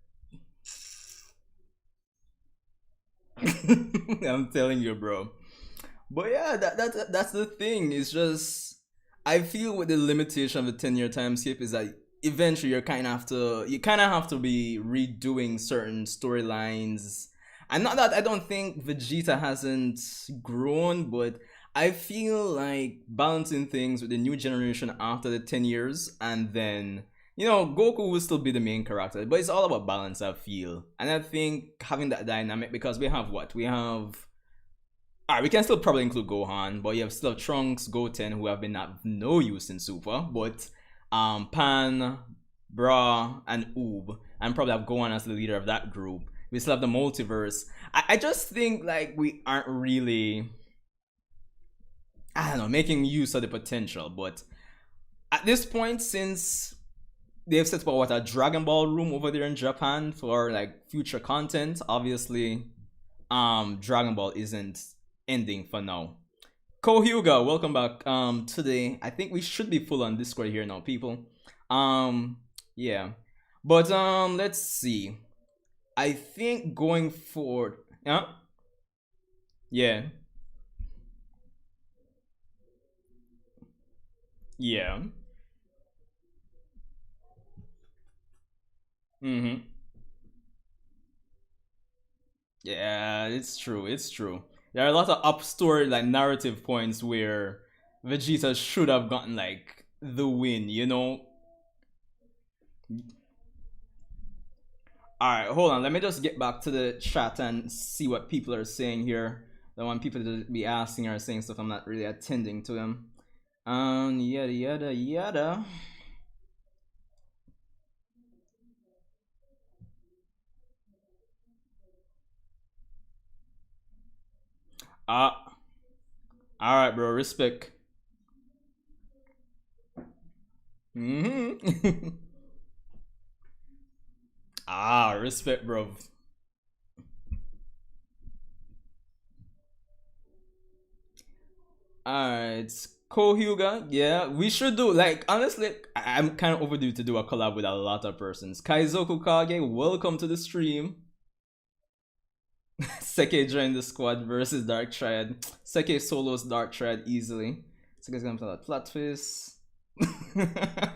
A: I'm telling you, bro. But yeah, that's the thing. It's just, I feel with the limitation of the 10-year time skip is that eventually you kind of have to be redoing certain storylines. And not that I don't think Vegeta hasn't grown, but I feel like balancing things with the new generation after the 10 years, and then Goku will still be the main character, but it's all about balance, I feel. And I think having that dynamic, because we have what? We have. Alright, we can still probably include Gohan, but you have still Trunks, Goten, who have been of no use in Super, but Pan, Bra, and Oob, and probably have Gohan as the leader of that group. We still have the multiverse. I just think like we aren't really, I don't know, making use of the potential. But at this point, since they've set up what, a Dragon Ball room over there in Japan for like future content, obviously Dragon Ball isn't ending for now. Kohyuga, welcome back. Today I think we should be full on Discord here now, people. Yeah, but let's see. I think going forward, yeah, yeah, mm-hmm. Yeah, it's true. It's true. There are a lot of up story like narrative points where Vegeta should have gotten like the win. Alright, hold on. Let me just get back to the chat and see what people are saying here. I don't want people to be asking or saying stuff I'm not really attending to them. Yada yada yada. Ah, alright, bro. Respect. Mm-hmm. Ah, respect, bro. Alright, Kohyuga. Yeah, we should do, like, honestly, I'm kind of overdue to do a collab with a lot of persons. Kaizoku Kage, welcome to the stream. Seke joined the squad versus Dark Triad. Seke solos Dark Triad easily. Seke's gonna play that flat face.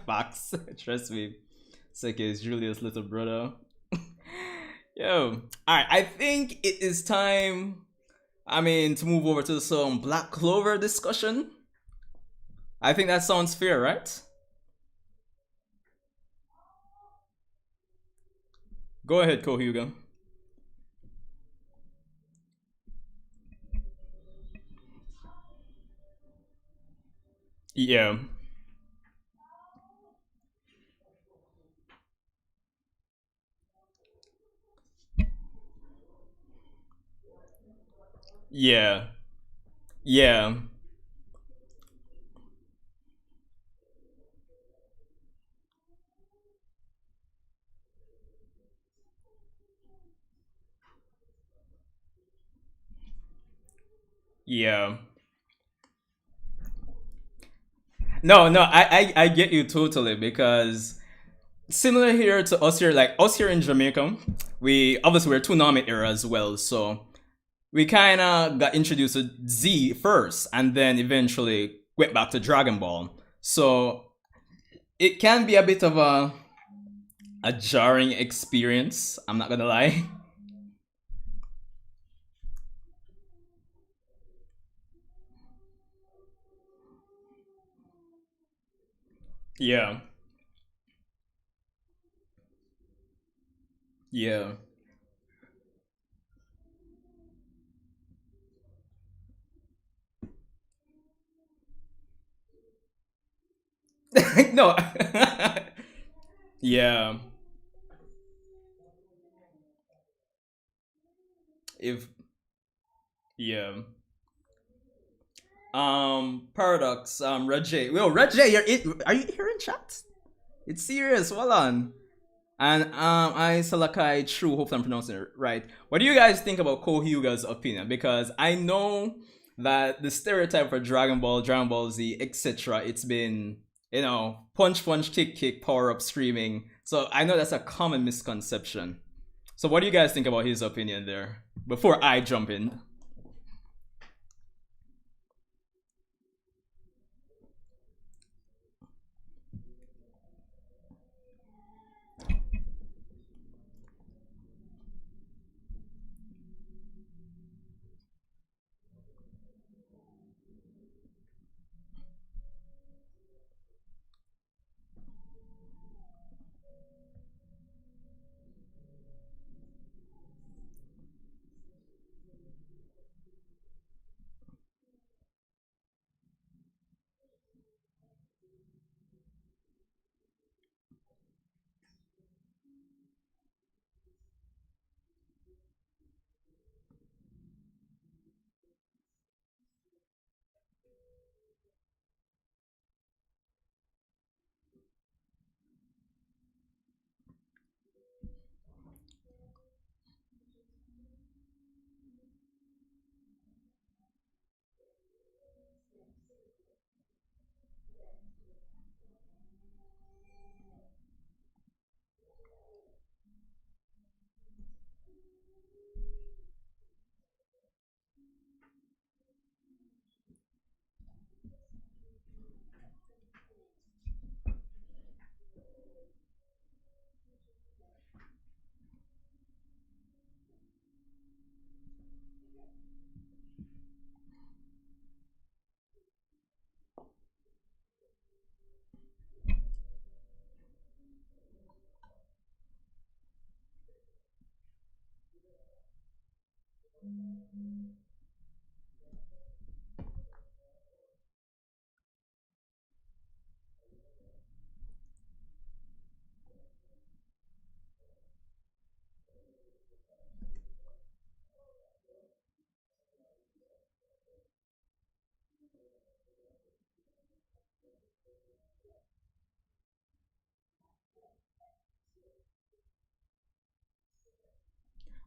A: Facts. Trust me. Seke is Julius' little brother. Yo. Alright, I think it is time, to move over to some Black Clover discussion. I think that sounds fair, right? Go ahead, Kohyuga.
B: Yeah. Yeah. Yeah. Yeah. No, no, I get you totally because similar here to us here, like us here in Jamaica, we obviously we're Toonami era as well, so we kind of got introduced to Z first, and then eventually went back to Dragon Ball. So it can be a bit of a jarring experience. I'm not gonna lie. Yeah, yeah. No. Yeah. If yeah. Paradox. Rajay. Yo, Rajay, are you here in chat? It's serious. Hold on. And I Salakai True, hope I'm pronouncing it right. What do you guys think about Kohyuga's opinion? Because I know that the stereotype for Dragon Ball Z, etc., it's been, punch punch kick kick power up streaming. So I know that's a common misconception. So what do you guys think about his opinion there? Before I jump in.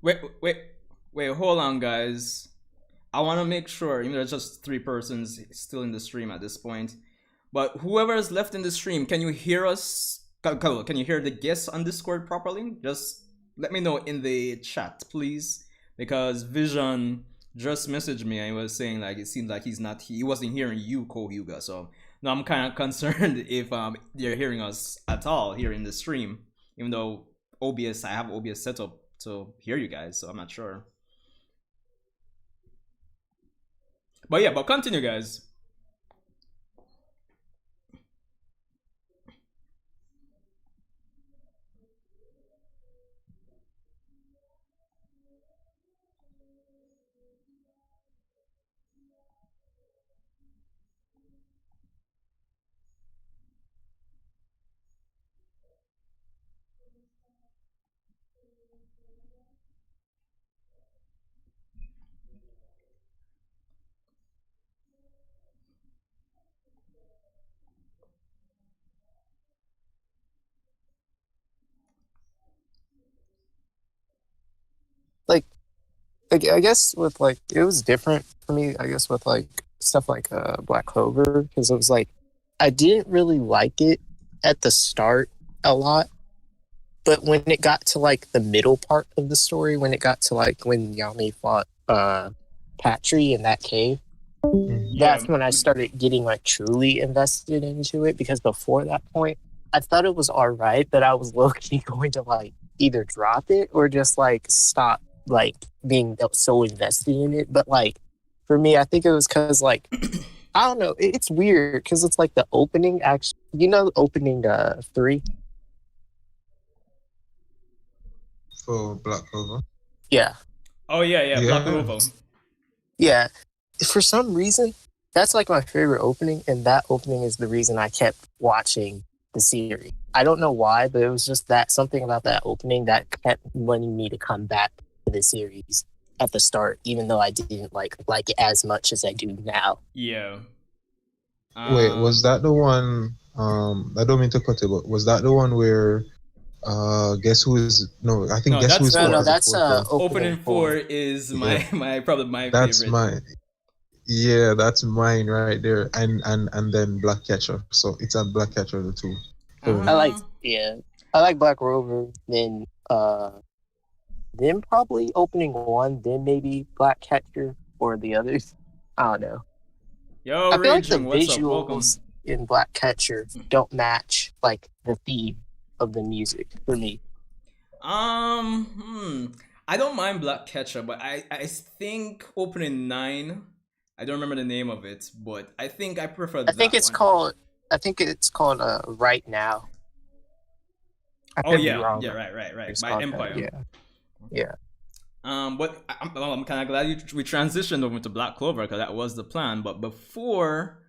B: Wait, wait, wait, hold on, guys. I want to make sure, there's just three persons still in the stream at this point. But whoever is left in the stream, can you hear us? Can you hear the guests on Discord properly? Just let me know in the chat, please. Because Vision just messaged me and he was saying like it seems like he wasn't hearing you, Kohyuga. So now I'm kind of concerned if they're hearing us at all here in the stream. Even though I have OBS set up to hear you guys, so I'm not sure. But yeah, but continue, guys.
C: I guess with like it was different for me. I guess with like stuff like Black Clover because it was like I didn't really like it at the start a lot, but when it got to like the middle part of the story, when it got to like when Yami fought Patry in that cave,
B: Yeah.
C: that's when I started getting like truly invested into it because before that point, I thought it was all right, but I was low-key going to like either drop it or just like stop like being so invested in it. But like for me, I think it was because like I don't know, it's weird because it's like the opening actually, opening 3.
D: For Black Clover.
C: Yeah,
B: Oh yeah, Black
D: Yeah.
B: Clover.
C: yeah. For some reason, that's like my favorite opening, and that opening is the reason I kept watching the series. I don't know why, but it was just that something about that opening that kept wanting me to come back to the series at the start, even though I didn't like it as much as I do now.
B: Yeah.
D: Wait, was that the one? I don't mean to cut it, but was that the one where? Guess who is? No, I think
B: No,
D: guess who is.
C: No,
D: Four?
C: that's
B: Opening 4 is
D: Yeah.
B: my probably my
D: That's
B: favorite.
D: mine. Yeah, that's mine right there, and then Black Catcher. So it's a Black Catcher the two.
C: I like Black Rover, then probably opening 1, then maybe Black Catcher or the others. I don't know.
B: Yo,
C: I feel like the
B: Raging, what's up? Welcome.
C: visuals in Black Catcher don't match like the theme of the music for me.
B: I don't mind Black Catcher, but I think opening 9. I don't remember the name of it, but I think I prefer that
C: I think it's
B: one.
C: called Right Now. I
B: Oh
C: could be
B: yeah,
C: wrong.
B: yeah, right.
C: It's
B: By
C: called that,
B: Empire.
C: Yeah.
B: But I'm kind of glad we transitioned over to Black Clover because that was the plan. But before,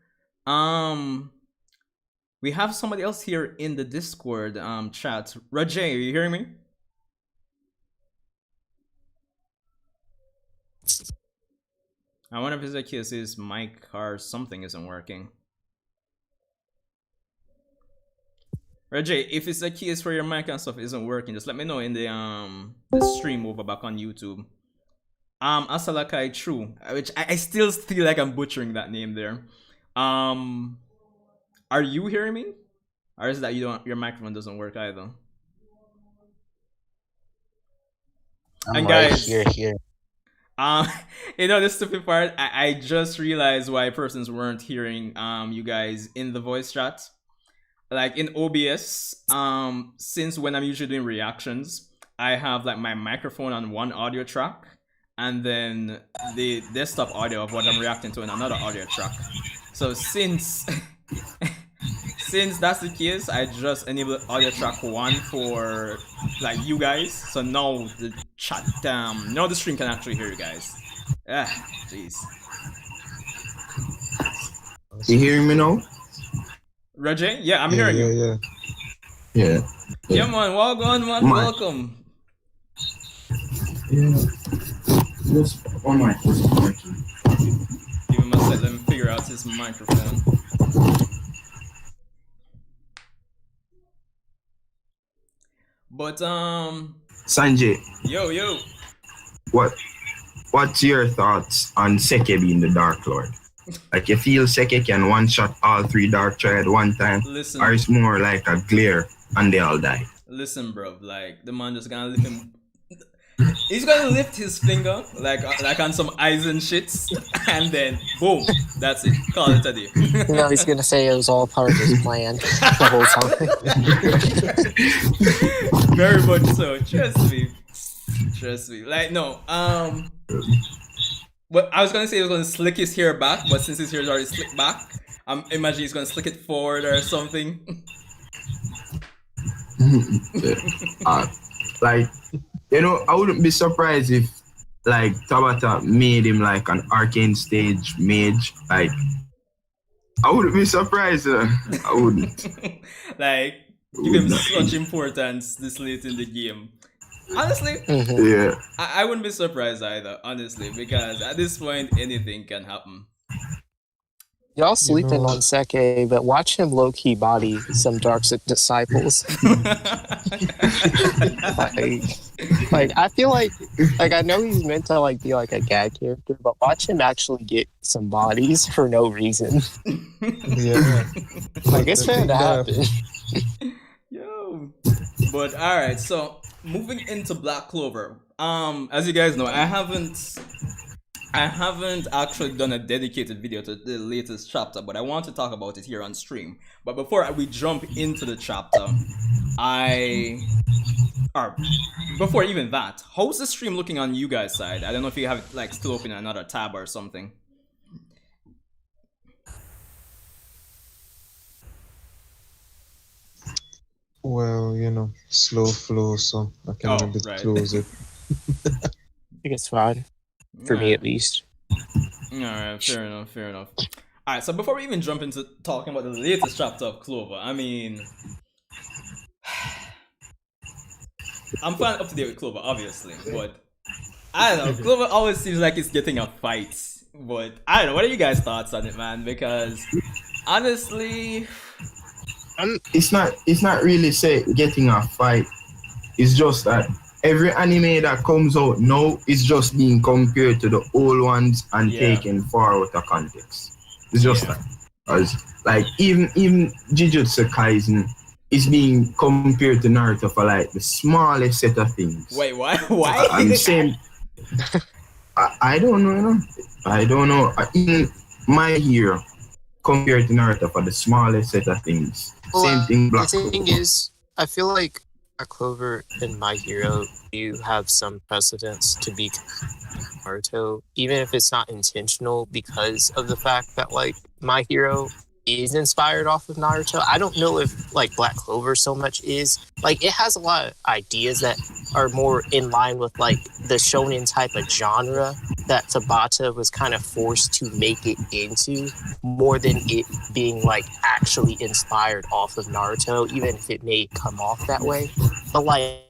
B: we have somebody else here in the Discord chat. Rajay, are you hearing me? I wonder if it's the case his mic or something isn't working. Rajay, if it's the case for your mic and stuff isn't working, just let me know in the stream over back on YouTube. Asalakai True, which I still feel like I'm butchering that name there. Are you hearing me? Or is it that your microphone doesn't work either? And guys,
C: here.
B: the stupid part, I just realized why persons weren't hearing you guys in the voice chat. Like in OBS, since when I'm usually doing reactions, I have like my microphone on one audio track and then the desktop audio of what I'm reacting to in another audio track. So since that's the case, I just enabled audio track 1 for like you guys. So now the chat now the stream can actually hear you guys. Jeez.
E: You hearing me now?
B: Rajay? Yeah, I'm hearing you.
E: Yeah.
B: Yeah, man. Welcome, man. Welcome.
E: Yeah. Just on my working.
B: Give him a sec. Let me figure out his microphone. But
E: Sanjay.
B: Yo.
E: What's your thoughts on Seke being the Dark Lord? Like you feel Seke can one shot all 3 Dark Triad one time,
B: listen,
E: or it's more like a glare and they all die?
B: Listen, bro. Like the man just gonna lift him. He's gonna lift his finger like on some Eisen shits, and then boom, that's it. Call it a day.
C: He's gonna say it was all part of his plan the whole time.
B: Very much so. Trust me. Like no. But I was gonna say he was gonna slick his hair back, but since his hair is already slicked back, I'm imagining he's gonna slick it forward or something.
E: Like, I wouldn't be surprised if like Tabata made him like an arcane stage mage. Like, I wouldn't be surprised. I wouldn't.
B: Like, give him such importance this late in the game. Honestly,
E: Yeah.
B: I wouldn't be surprised either, honestly, because at this point, anything can happen.
C: Y'all sleeping on Seke, but watch him low-key body some Dark Disciples. Like I feel like I know he's meant to like be like a gag character, but watch him actually get some bodies for no reason.
D: Yeah.
C: Like it's
D: The
C: bound to
D: thing
C: happen.
B: Yo. But all right, so moving into Black Clover. As you guys know, I haven't actually done a dedicated video to the latest chapter, but I want to talk about it here on stream. But before we jump into the chapter, or before even that, how's the stream looking on you guys' side? I don't know if you have it like still open another tab or something.
D: Well, slow flow, so I can
B: Oh,
D: a bit
B: right.
D: close it.
C: I think it's fine for me at least.
B: Alright, fair enough. Alright, so before we even jump into talking about the latest chapter of Clover, I mean, I'm fine up to date with Clover, obviously, but I don't know, Clover always seems like it's getting a fight, but I don't know, what are you guys' thoughts on it, man? Because honestly,
E: It's not really say getting a fight. It's just that every anime that comes out now is just being compared to the old ones and taken far out of context. It's just that. As like even Jujutsu Kaisen is being compared to Naruto for like the smallest set of things.
B: wait, why? Why?
E: I'm saying I don't know. I don't know. Even My Hero compared to Naruto for the smallest set of things. Same thing. Black
C: The thing
E: Clover.
C: is, I feel like Black Clover and My Hero do have some precedence to be Naruto, even if it's not intentional, because of the fact that like My Hero is inspired off of Naruto. I don't know if like Black Clover so much is. Like it has a lot of ideas that are more in line with like the shonen type of genre that Tabata was kind of forced to make it into, more than it being like actually inspired off of Naruto, even if it may come off that way. But like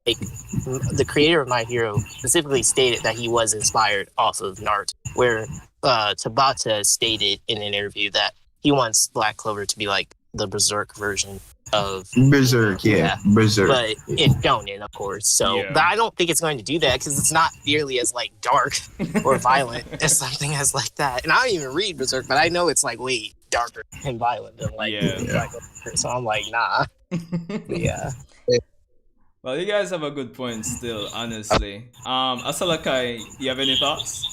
C: the creator of My Hero specifically stated that he was inspired off of Naruto, where Tabata stated in an interview that he wants Black Clover to be like the Berserk version of
E: Berserk, Berserk.
C: but in shonen, of course. So, but I don't think it's going to do that because it's not nearly as like dark or violent as something as like that. And I don't even read Berserk, but I know it's like way darker and violent than like Black Clover. So I'm like, nah. Yeah.
B: Well, you guys have a good point still, honestly. Asalakai, you have any thoughts?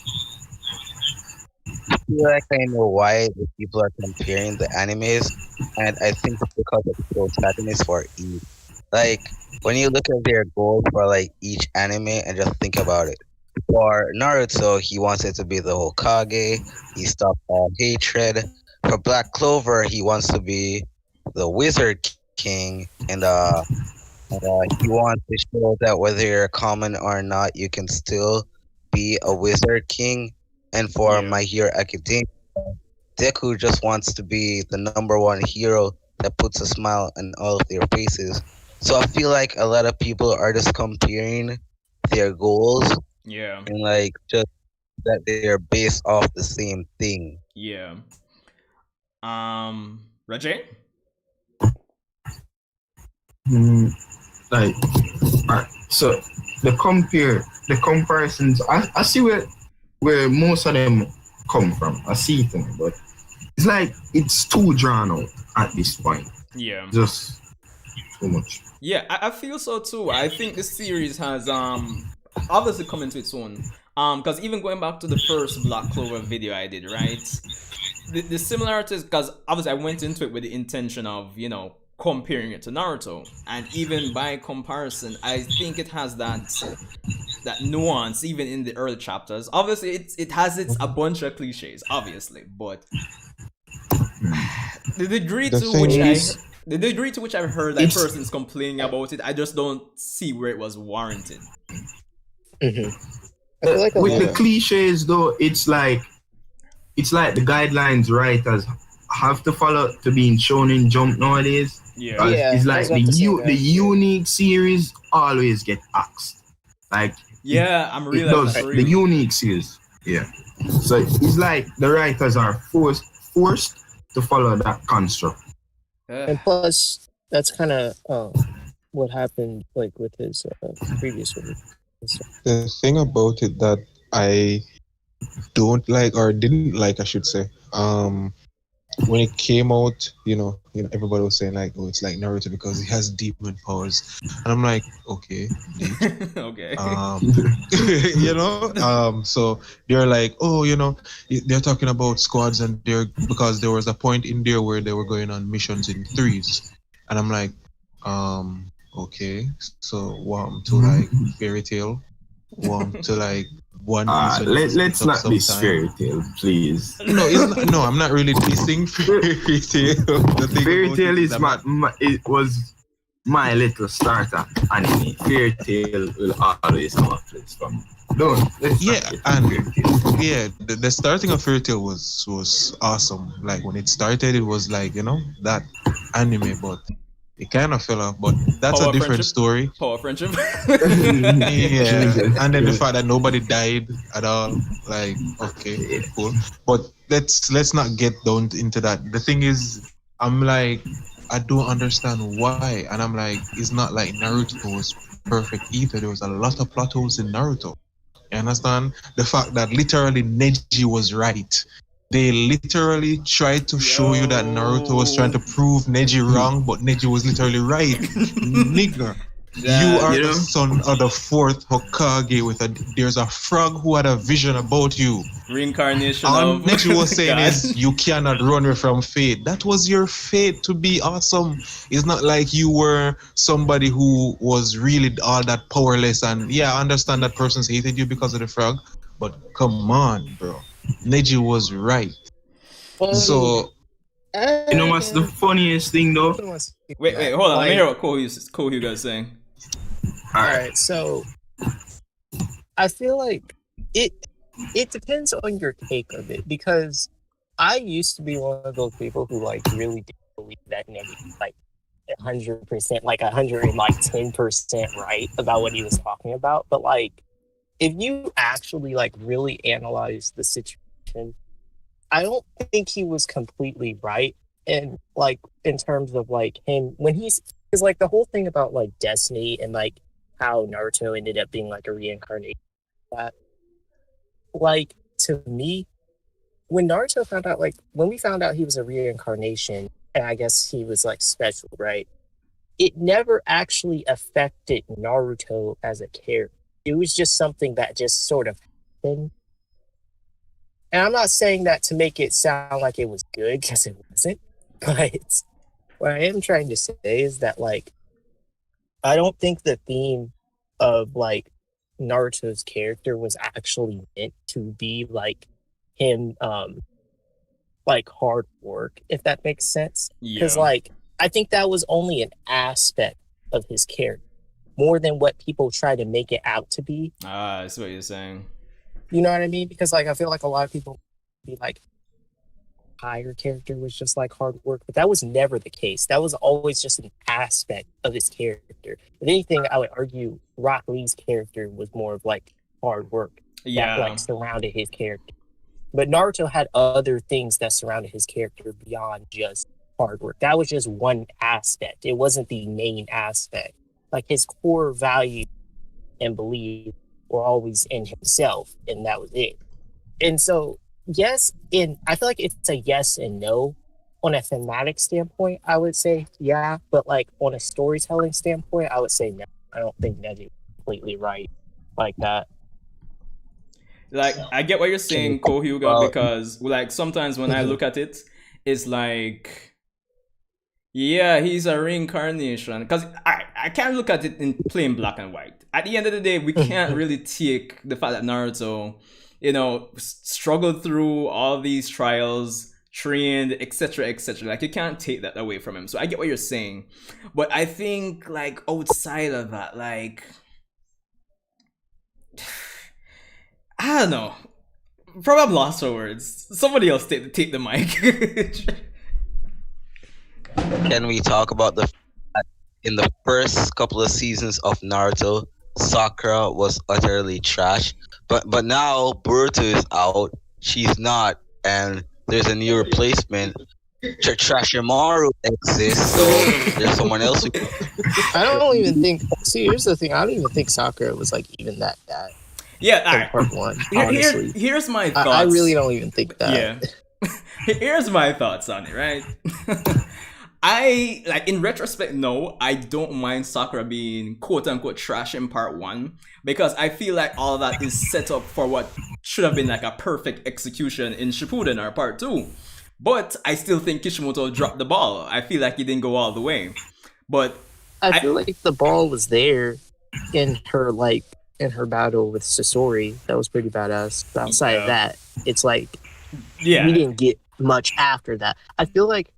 F: I feel like I know why the people are comparing the animes, and I think it's because of the protagonist for each. Like, when you look at their goals for like each anime and just think about it. For Naruto, he wants it to be the Hokage, he stopped all hatred. For Black Clover, he wants to be the Wizard King, and he wants to show that whether you're common or not, you can still be a Wizard King. And for My Hero Academia, Deku just wants to be the #1 hero that puts a smile on all of their faces. So I feel like a lot of people are just comparing their goals.
B: Yeah.
F: And like just that they're based off the same thing.
B: Yeah. Rajay?
E: Like, alright, so the comparisons, I see where most of them come from. I see it, but it's like it's too drawn out at this point.
B: Yeah.
E: Just too much.
B: Yeah, I feel so too. I think the series has obviously come into its own. Because even going back to the first Black Clover video I did, right? The similarities, because obviously I went into it with the intention of, comparing it to Naruto, and even by comparison, I think it has that nuance even in the early chapters. Obviously, it has a bunch of cliches, obviously, but the degree to which I've heard that person's complaining about it, I just don't see where it was warranted.
C: Mm-hmm. I feel like
E: with the cliches though, it's like the guidelines writers have to follow to being shown in Jump nowadays. It's like the unique series always get axed. Like
B: I'm realizing
E: the unique series. Yeah. So it's like the writers are forced to follow that construct.
C: And plus, that's kind of what happened like with his previous release.
D: The thing about it that I don't like or didn't like, I should say, when it came out, everybody was saying like, oh, it's like Naruto because he has demon powers, and I'm like, okay, deep.
B: Okay.
D: So they're like, oh, they're talking about squads, and because there was a point in there where they were going on missions in threes, and I'm like, okay, so to like fairy tale, to like one mission.
E: Let's not be fairy tale, please.
D: No, it's not, no, I'm not really dissing fairy tale.
E: Fairy tale is it was my little starter anime. Fairy tale will always have a place from.
D: The starting of fairy tale was awesome. Like when it started, it was like that anime, but it kind of fell off. But that's
B: Power
D: a different
B: friendship.
D: story.
B: Power friendship.
D: Yeah, and then the fact that nobody died at all, like, okay, cool. But let's not get down into that. The thing is, I'm like, I don't understand why, and I'm like, it's not like Naruto was perfect either. There was a lot of plot holes in Naruto. You understand? The fact that literally Neji was right. They literally tried to show you that Naruto was trying to prove Neji wrong, but Neji was literally right. Nigga. You are the son of the fourth Hokage there's a frog who had a vision about you.
B: Reincarnation
D: All
B: of
D: Neji was saying
B: God.
D: is you cannot run away from fate. That was your fate to be awesome. It's not like you were somebody who was really all that powerless, and I understand that persons hated you because of the frog, but come on, bro. Neji was right. So
E: you know what's the funniest thing though?
B: Wait, hold on. Let me hear what Kohyu guys saying.
C: Alright, so I feel like it depends on your take of it, because I used to be one of those people who like really did believe that Neji was like 100%, like 110% right about what he was talking about. But like, if you actually like really analyze the situation, I don't think he was completely right. And like in terms of like him when because like the whole thing about like destiny and like how Naruto ended up being like a reincarnation, that like to me, when Naruto found out, like when we found out he was a reincarnation, and I guess he was like special, right? It never actually affected Naruto as a character. It was just something that just sort of happened. And I'm not saying that to make it sound like it was good, because it wasn't. But what I am trying to say is that, like, I don't think the theme of, like, Naruto's character was actually meant to be, like, him, like, hard work, if that makes sense. Because, like, I think that was only an aspect of his character, more than what people try to make it out to be.
B: I see what you're saying.
C: You know what I mean? Because like I feel like a lot of people be like, higher character was just like hard work, but that was never the case. That was always just an aspect of his character. If anything, I would argue Rock Lee's character was more of like hard work that like surrounded his character. But Naruto had other things that surrounded his character beyond just hard work. That was just one aspect. It wasn't the main aspect. Like his core value and belief were always in himself, and that was it. And so, yes, I feel like it's a yes and no. On a thematic standpoint, I would say yeah, but like on a storytelling standpoint, I would say no. I don't think Neji was completely right like that.
B: Like, I get what you're saying, Kohyuga, because like sometimes when I look at it, it's like, yeah, he's a reincarnation. Because I can't look at it in plain black and white. At the end of the day, we can't really take the fact that Naruto, struggled through all these trials, trained, etc., etc. Like, you can't take that away from him. So I get what you're saying. But I think, like, outside of that, like, I don't know. Probably I'm lost for words. Somebody else take the mic.
F: Can we talk about in the first couple of seasons of Naruto, Sakura was utterly trash. But now Boruto is out, she's not, and there's a new replacement. Trashimaru exists, so there's someone else who can.
C: I don't even think. See, here's the thing. I don't even think Sakura was like even that bad
B: Yeah,
C: in
B: alright.
C: part one. Honestly,
B: Here's my thoughts.
C: I really don't even think that.
B: Yeah. Here's my thoughts on it, right? I like in retrospect, no, I don't mind Sakura being quote unquote trash in part one because I feel like all that is set up for what should have been like a perfect execution in Shippuden or part two. But I still think Kishimoto dropped the ball. I feel like he didn't go all the way. But
C: I feel like the ball was there in her battle with Sasori. That was pretty badass. But outside of that, it's like we didn't get much after that. I feel like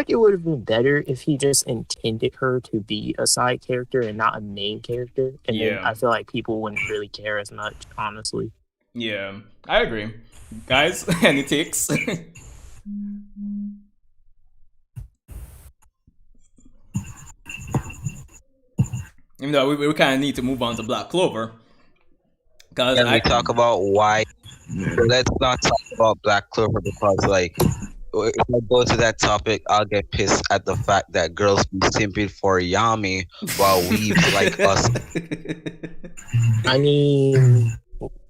C: it would have been better if he just intended her to be a side character and not a main character. And then I feel like people wouldn't really care as much, honestly.
B: Yeah, I agree. Guys, any takes? Even though we kind of need to move on to Black Clover. Because
F: Can we talk about why? So let's not talk about Black Clover because, like, if I go to that topic, I'll get pissed at the fact that girls be simping for Yami while weebs like us.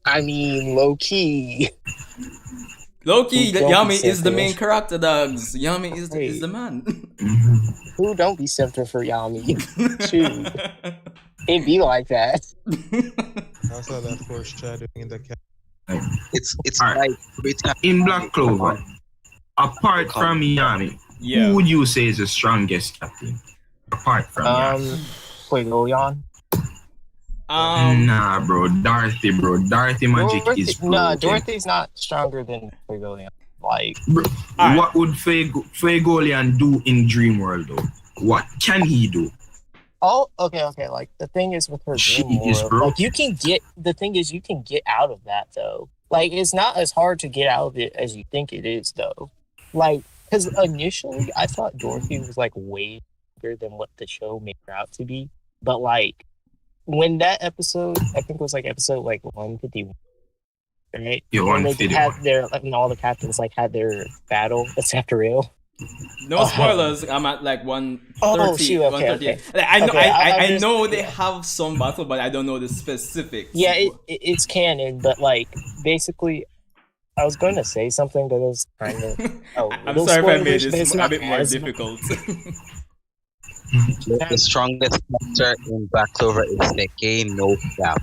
C: I mean, low key.
B: Low-key,
C: Don't be
B: Yami is the
C: simping.
B: main character, dogs. Yami is the man.
C: Who don't be simping for Yami? Shoot, it be like that.
D: I saw that foreshadowing in the cat.
F: It's
E: Alright.
F: like every time
E: In Black Clover, apart from Yami, who would you say is the strongest captain? Apart from Yami.
C: Fuegoleon.
E: Nah, bro. Dorothy magic is broken.
C: No, Dorothy's not stronger than Fuegoleon. Like,
E: Bro, what would Fuegoleon do in Dream World though? What can he do?
C: oh, okay. Like, the thing is with her
E: She
C: dream
E: is
C: world,
E: broken.
C: like, you can get out of that though. Like, it's not as hard to get out of it as you think it is though. Like, because initially I thought Dorothy was like way bigger than what the show made her out to be, but like when that episode, I think it was like episode like 151, right?
E: Yeah,
C: When they
E: 151.
C: had their, like, when all the captains like had their battle, that's after real.
B: No spoilers. I'm at like 130.
C: Oh, shoot, okay,
B: 138.
C: okay.
B: Like, I know,
C: Okay,
B: I
C: just-
B: know they have some battle, but I don't know the specifics.
C: Yeah, it's canon, but like basically, I was going to say something, but it was kind of. Oh,
B: I'm
C: little
B: sorry if I made
C: spoilers, but
B: this
C: it's
B: a
C: not
B: bit more
C: as-
B: difficult.
F: the strongest character in Black Clover is Seke, no cap.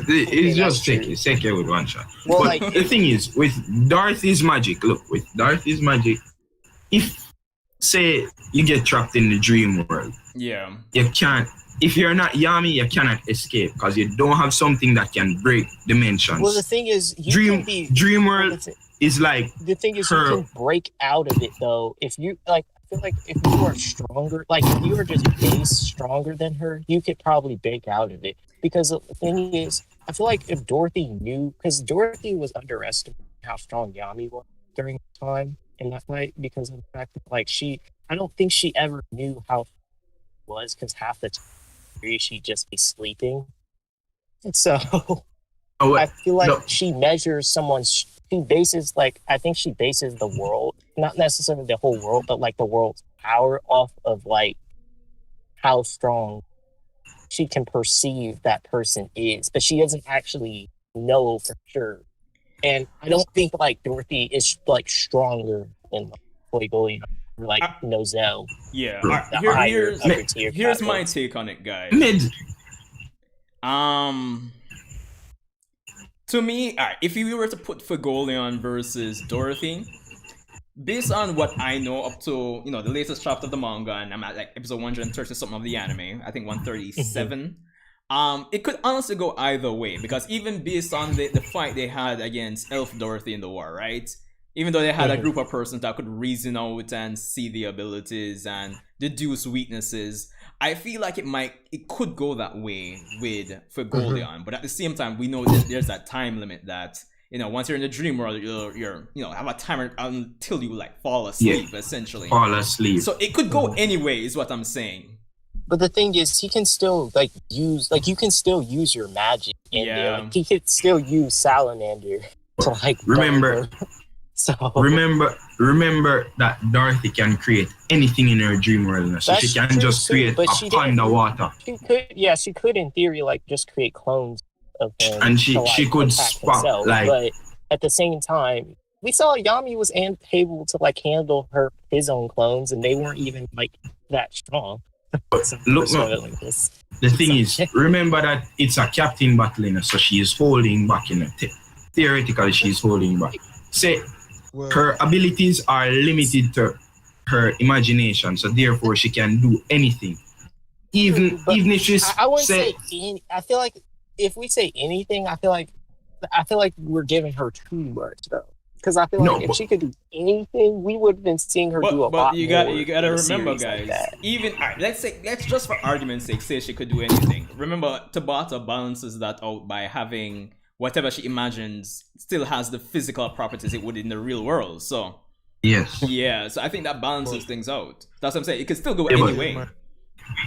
E: It's just
C: that's
E: Seke. Seke with one shot.
C: Well,
E: But
C: like,
E: the thing is, with Dorothy's magic, if say you get trapped in the dream world,
B: Yeah.
E: you can't. If you're not Yami, you cannot escape because you don't have something that can break dimensions.
C: well, the thing is, you can be.
E: Dream world is like
C: The thing is,
E: her-
C: you can break out of it though. If you like, I feel like if you are stronger, like if you are just base stronger than her, you could probably break out of it. Because the thing is, I feel like if Dorothy knew, because Dorothy was underestimating how strong Yami was during the time in that fight, because of the fact that like I don't think she ever knew how it was, because half the time she'd just be sleeping. And so
E: Oh,
C: I feel like
E: no.
C: she measures someone's. She bases I think she bases the world, not necessarily the whole world, but like the world's power off of like how strong she can perceive that person is, but she doesn't actually know for sure. And I don't think like Dorothy is like stronger than like Fuegoleon or like Nozel.
B: Yeah.
E: Bro.
B: Alright,
C: The higher
B: here's
C: upper tier
B: here's my
C: captains.
B: take on it, guys.
E: mid.
B: To me, alright, if we were to put Fuegoleon versus Dorothy, based on what I know up to, the latest chapter of the manga, and I'm at like episode 130 something of the anime, I think 137. It could honestly go either way, because even based on the fight they had against Elf Dorothy in the war, right? Even though they had a group of persons that could reason out and see the abilities and deduce weaknesses, I feel like it could go that way with Fuegoleon, but at the same time, we know that there's that time limit that once you're in the dream world, you're have a timer until you like fall asleep, essentially.
E: Fall asleep.
B: So it could go anyway, is what I'm saying.
C: But the thing is, he can still use you can still use your magic in there.
B: Yeah.
C: Like, he could still use Salamander to like
E: Remember-
C: burn her. So
E: remember that Dorothy can create anything in her dream world. So she
C: That's
E: can
C: true
E: just
C: too,
E: create
C: but
E: a
C: she
E: pond
C: didn't.
E: of water.
C: She could in theory like just create clones of him
E: And
C: to like
E: she could
C: attack
E: spot
C: himself.
E: like
C: But at the same time, we saw Yami was able to like handle his own clones, and they weren't even like that strong. So
E: look,
C: so,
E: no,
C: like this.
E: the thing is, remember that it's a captain battling, so she is holding back. Theoretically, she's holding back. Say
D: Well,
E: her abilities are limited to her imagination, so therefore she can do anything. Even
C: But
E: if she's
C: I wouldn't say I feel like if we say anything, I feel like we're giving her too much though. Because I feel like if she could do anything, we would have been seeing her do a lot
A: But you
C: more.
A: gotta
C: in a
A: remember,
C: series like
A: guys.
C: that.
A: Even let's just for argument's sake say she could do anything. Remember, Tabata balances that out by having whatever she imagines still has the physical properties it would in the real world. So
E: yes,
A: yeah, so I think that balances things out. That's what I'm saying. It could still go
E: Yeah, but-
A: anyway.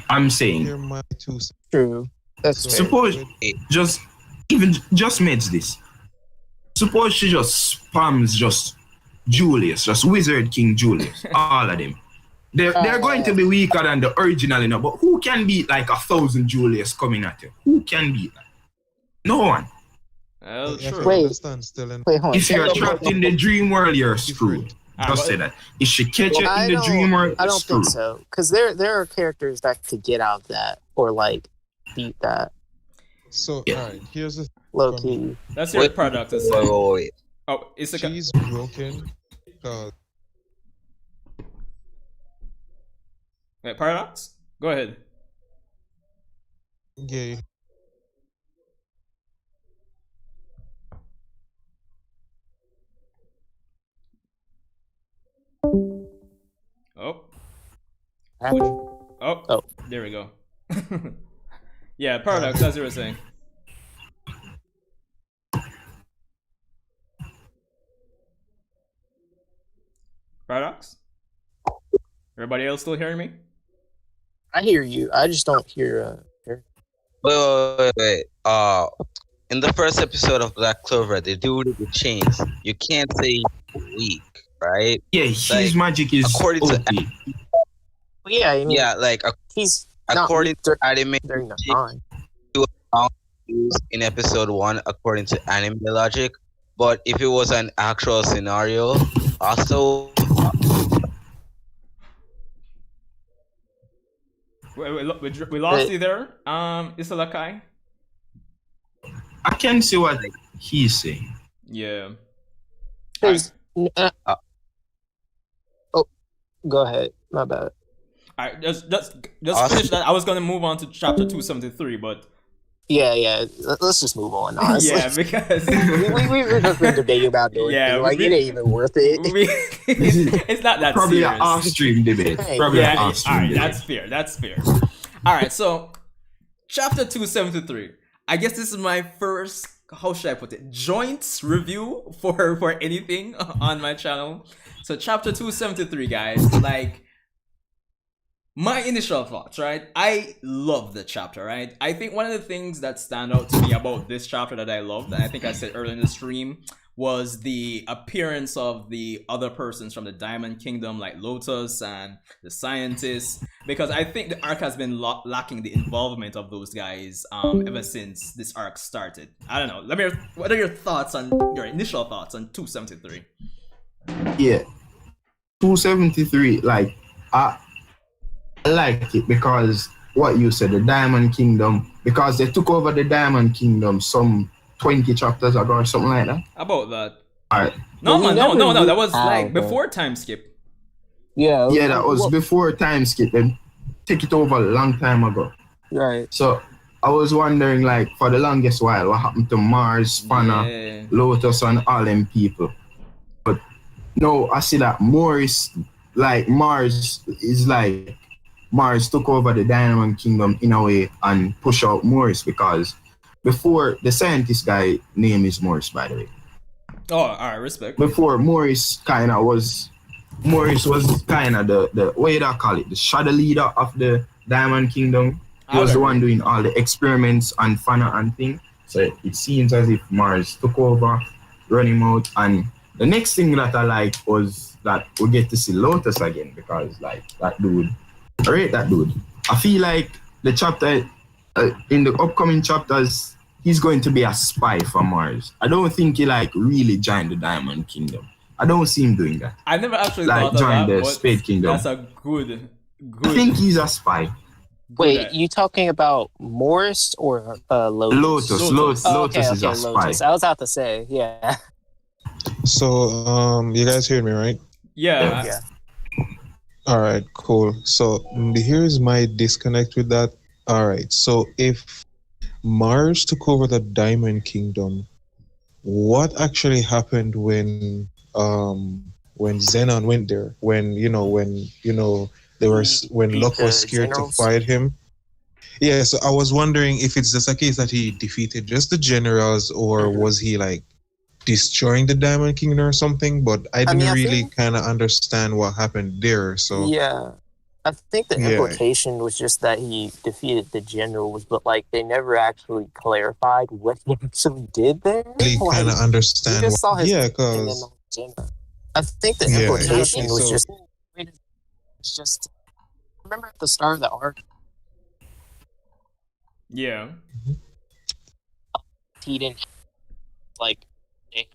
E: I'm saying.
D: here my two cents.
C: True. That's
D: So,
C: fair.
E: Suppose
D: with-
E: just makes this. Suppose she just spams just Julius, just Wizard King Julius, all of them. They're going to be weaker than the original, you know. But who can beat like 1,000 Julius coming at you? Who can beat that? No one.
A: Well,
D: if
A: true.
D: you
C: Wait.
D: understand still in
C: Wait, hold on.
E: If you're trapped in the dream world, you're screwed. Just say that. If she catch you in the dream world,
C: I
E: you're
C: don't
E: screwed.
C: think so. Because there are characters that could get out of that or like beat that
D: so
E: Yeah.
D: alright, here's the
C: low key.
A: That's your product to say.
F: Wait.
A: Oh, it's a
D: she's broken because
A: wait, Paradox? Go ahead.
D: gay.
A: Oh.
C: Happening.
A: Oh, there we go. Yeah, Paradox, as you were saying. Paradox? Everybody else still hearing me?
C: I hear you. I just don't hear.
F: Wait. In the first episode of Black Clover, the dude with the chains, you can't say weak, right?
E: Yeah, his
F: Like,
E: magic is
F: according to
E: OP.
C: Well, yeah, I mean,
F: Yeah, like
C: he's not
F: according
C: weak
F: to anime
C: during the
F: logic,
C: time.
F: used in episode 1, according to anime logic. But if it was an actual scenario, also
A: We lost you there, Isalakai?
E: I can see what he's saying.
A: Yeah.
C: 'Cause, go ahead. My bad.
A: Alright, just
F: Awesome.
A: finish that. I was gonna move on to chapter 273, but
C: Yeah. Let's just move on. Honestly.
A: yeah, because
C: we've just been debating about doing
A: Yeah,
C: like it ain't even worth it.
A: it's not that
E: Probably
A: serious.
E: an off-stream debate.
C: Hey,
E: Probably an
A: Yeah,
E: off-stream
A: alright,
E: debate.
A: that's fair. That's fair. Alright, so chapter 273. I guess this is my first, how should I put it, joint review for anything on my channel. So chapter 273, guys, like my initial thoughts, right? I love the chapter, right? I think one of the things that stand out to me about this chapter that I loved, and I think I said earlier in the stream, was the appearance of the other persons from the Diamond Kingdom, like Lotus and the scientists, because I think the arc has been lacking the involvement of those guys ever since this arc started. I don't know. What are your thoughts on your initial thoughts on 273?
E: Yeah. 273, like, I like it because what you said, the Diamond Kingdom, because they took over the Diamond Kingdom some 20 chapters ago or something like that.
A: About that?
E: Alright.
A: No,
C: But we
A: man, no.
C: never
A: That was
C: knew
A: like
C: how, though.
A: before time skip.
C: Yeah.
E: Yeah, that was
C: well,
E: before time skip. They take it over a long time ago.
C: right.
E: So I was wondering, like, for the longest while, what happened to Mars, Spanner,
A: Yeah.
E: Lotus, and all them people. But no, I see that Mars took over the Diamond Kingdom in a way and push out Morris, because before, the scientist guy name is Morris, by the way.
A: Oh, alright, respect.
E: Before, Morris was kind of the what do I call it, the shadow leader of the Diamond Kingdom. He was the one doing all the experiments on Fana and thing. So it seems as if Mars took over, run him out, and The next thing that I liked was that we get to see Lotus again because like that dude, I rate that dude. I feel like the chapter in the upcoming chapters, he's going to be a spy for Mars. I don't think he like really joined the Diamond Kingdom. I don't see him doing that.
A: I never actually
E: Like
A: thought of
E: join
A: that,
E: the
A: but
E: Spade Kingdom.
A: that's a good.
E: I think he's a spy.
C: Wait, you talking about Morris or Lotus?
E: Lotus
C: Oh,
E: Lotus
C: okay,
E: is a spy.
C: Lotus. I was about to say, yeah.
D: So, you guys hear me, right?
A: Yeah.
C: Yeah.
D: All right, cool. So here's my disconnect with that. All right, so if Mars took over the Diamond Kingdom, what actually happened when Xenon went there? When they were when
C: beat
D: Locke was
C: the
D: scared
C: generals?
D: to fight him. Yeah, so I was wondering if it's just a case that he defeated just the generals, or was he like destroying the Diamond Kingdom or something? But I didn't
C: I
D: really
C: think-
D: kind of understand what happened there. So
C: Yeah. I think the
D: Yeah.
C: implication was just that he defeated the generals, but like they never actually clarified what he actually did there.
D: really
C: Like,
D: kind of
C: you
D: understand
C: just saw
D: what,
C: his
D: yeah,
C: and then
D: because
C: the general. I think the
D: Yeah,
C: implication
D: exactly.
C: was
D: So-
C: just it's just remember at the start of the arc
A: Yeah.
C: he didn't like they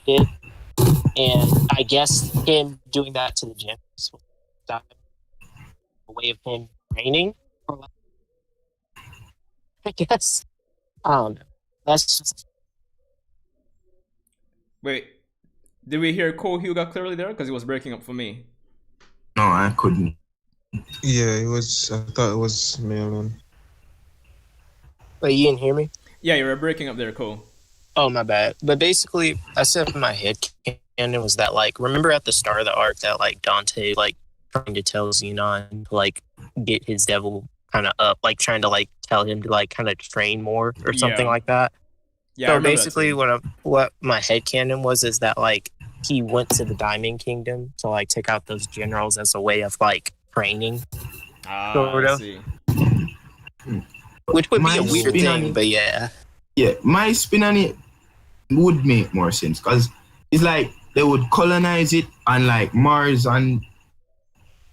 C: did, and I guess him doing that to the generals was a way of him training, or like, I guess I don't know. That's just
A: Wait. Did we hear Cole Huga clearly there? Because he was breaking up for me.
E: No, I couldn't.
D: yeah, it was. I thought it was me alone.
C: wait, you didn't hear me?
A: Yeah, you were breaking up there, Cole.
C: Oh, my bad. But basically, I said in my head canon was that, like, remember at the start of the arc that, like, Dante, like, trying to tell Xenon to, like, get his devil kind of up, like, trying to, like, tell him to, like, kind of train more or something
A: Yeah.
C: like that.
A: Yeah. I
C: So
A: remember that
C: basically,
A: too.
C: what my head canon was is that, like, he went to the Diamond Kingdom to, like, take out those generals as a way of, like, training, sort
A: I
C: of.
A: see.
C: which would be
E: My
C: a weird
E: spin on
C: thing,
E: it-
C: but yeah.
E: Yeah, my spin on it would make more sense because it's like they would colonize it and like Mars and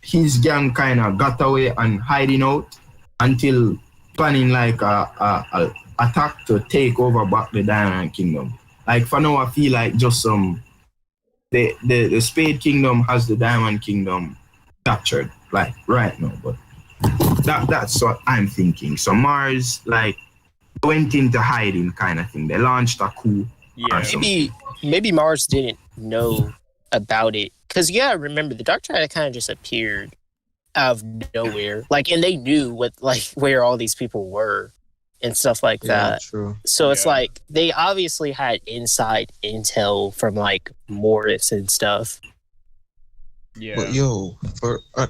E: his gang kind of got away and hiding out until planning like a attack to take over back the Diamond Kingdom. Like for now, I feel like just the Spade Kingdom has the Diamond Kingdom captured like right now, but that's what I'm thinking. So Mars like went into hiding kind of thing. They launched a coup.
A: Yeah.
C: Maybe Mars didn't know about it because remember the Dark Triad kind of just appeared out of nowhere, like, and they knew what like where all these people were and stuff like
D: Yeah,
C: that.
D: true.
C: So it's
A: Yeah.
C: like they obviously had inside intel from like Morris and stuff.
A: Yeah.
D: But yo,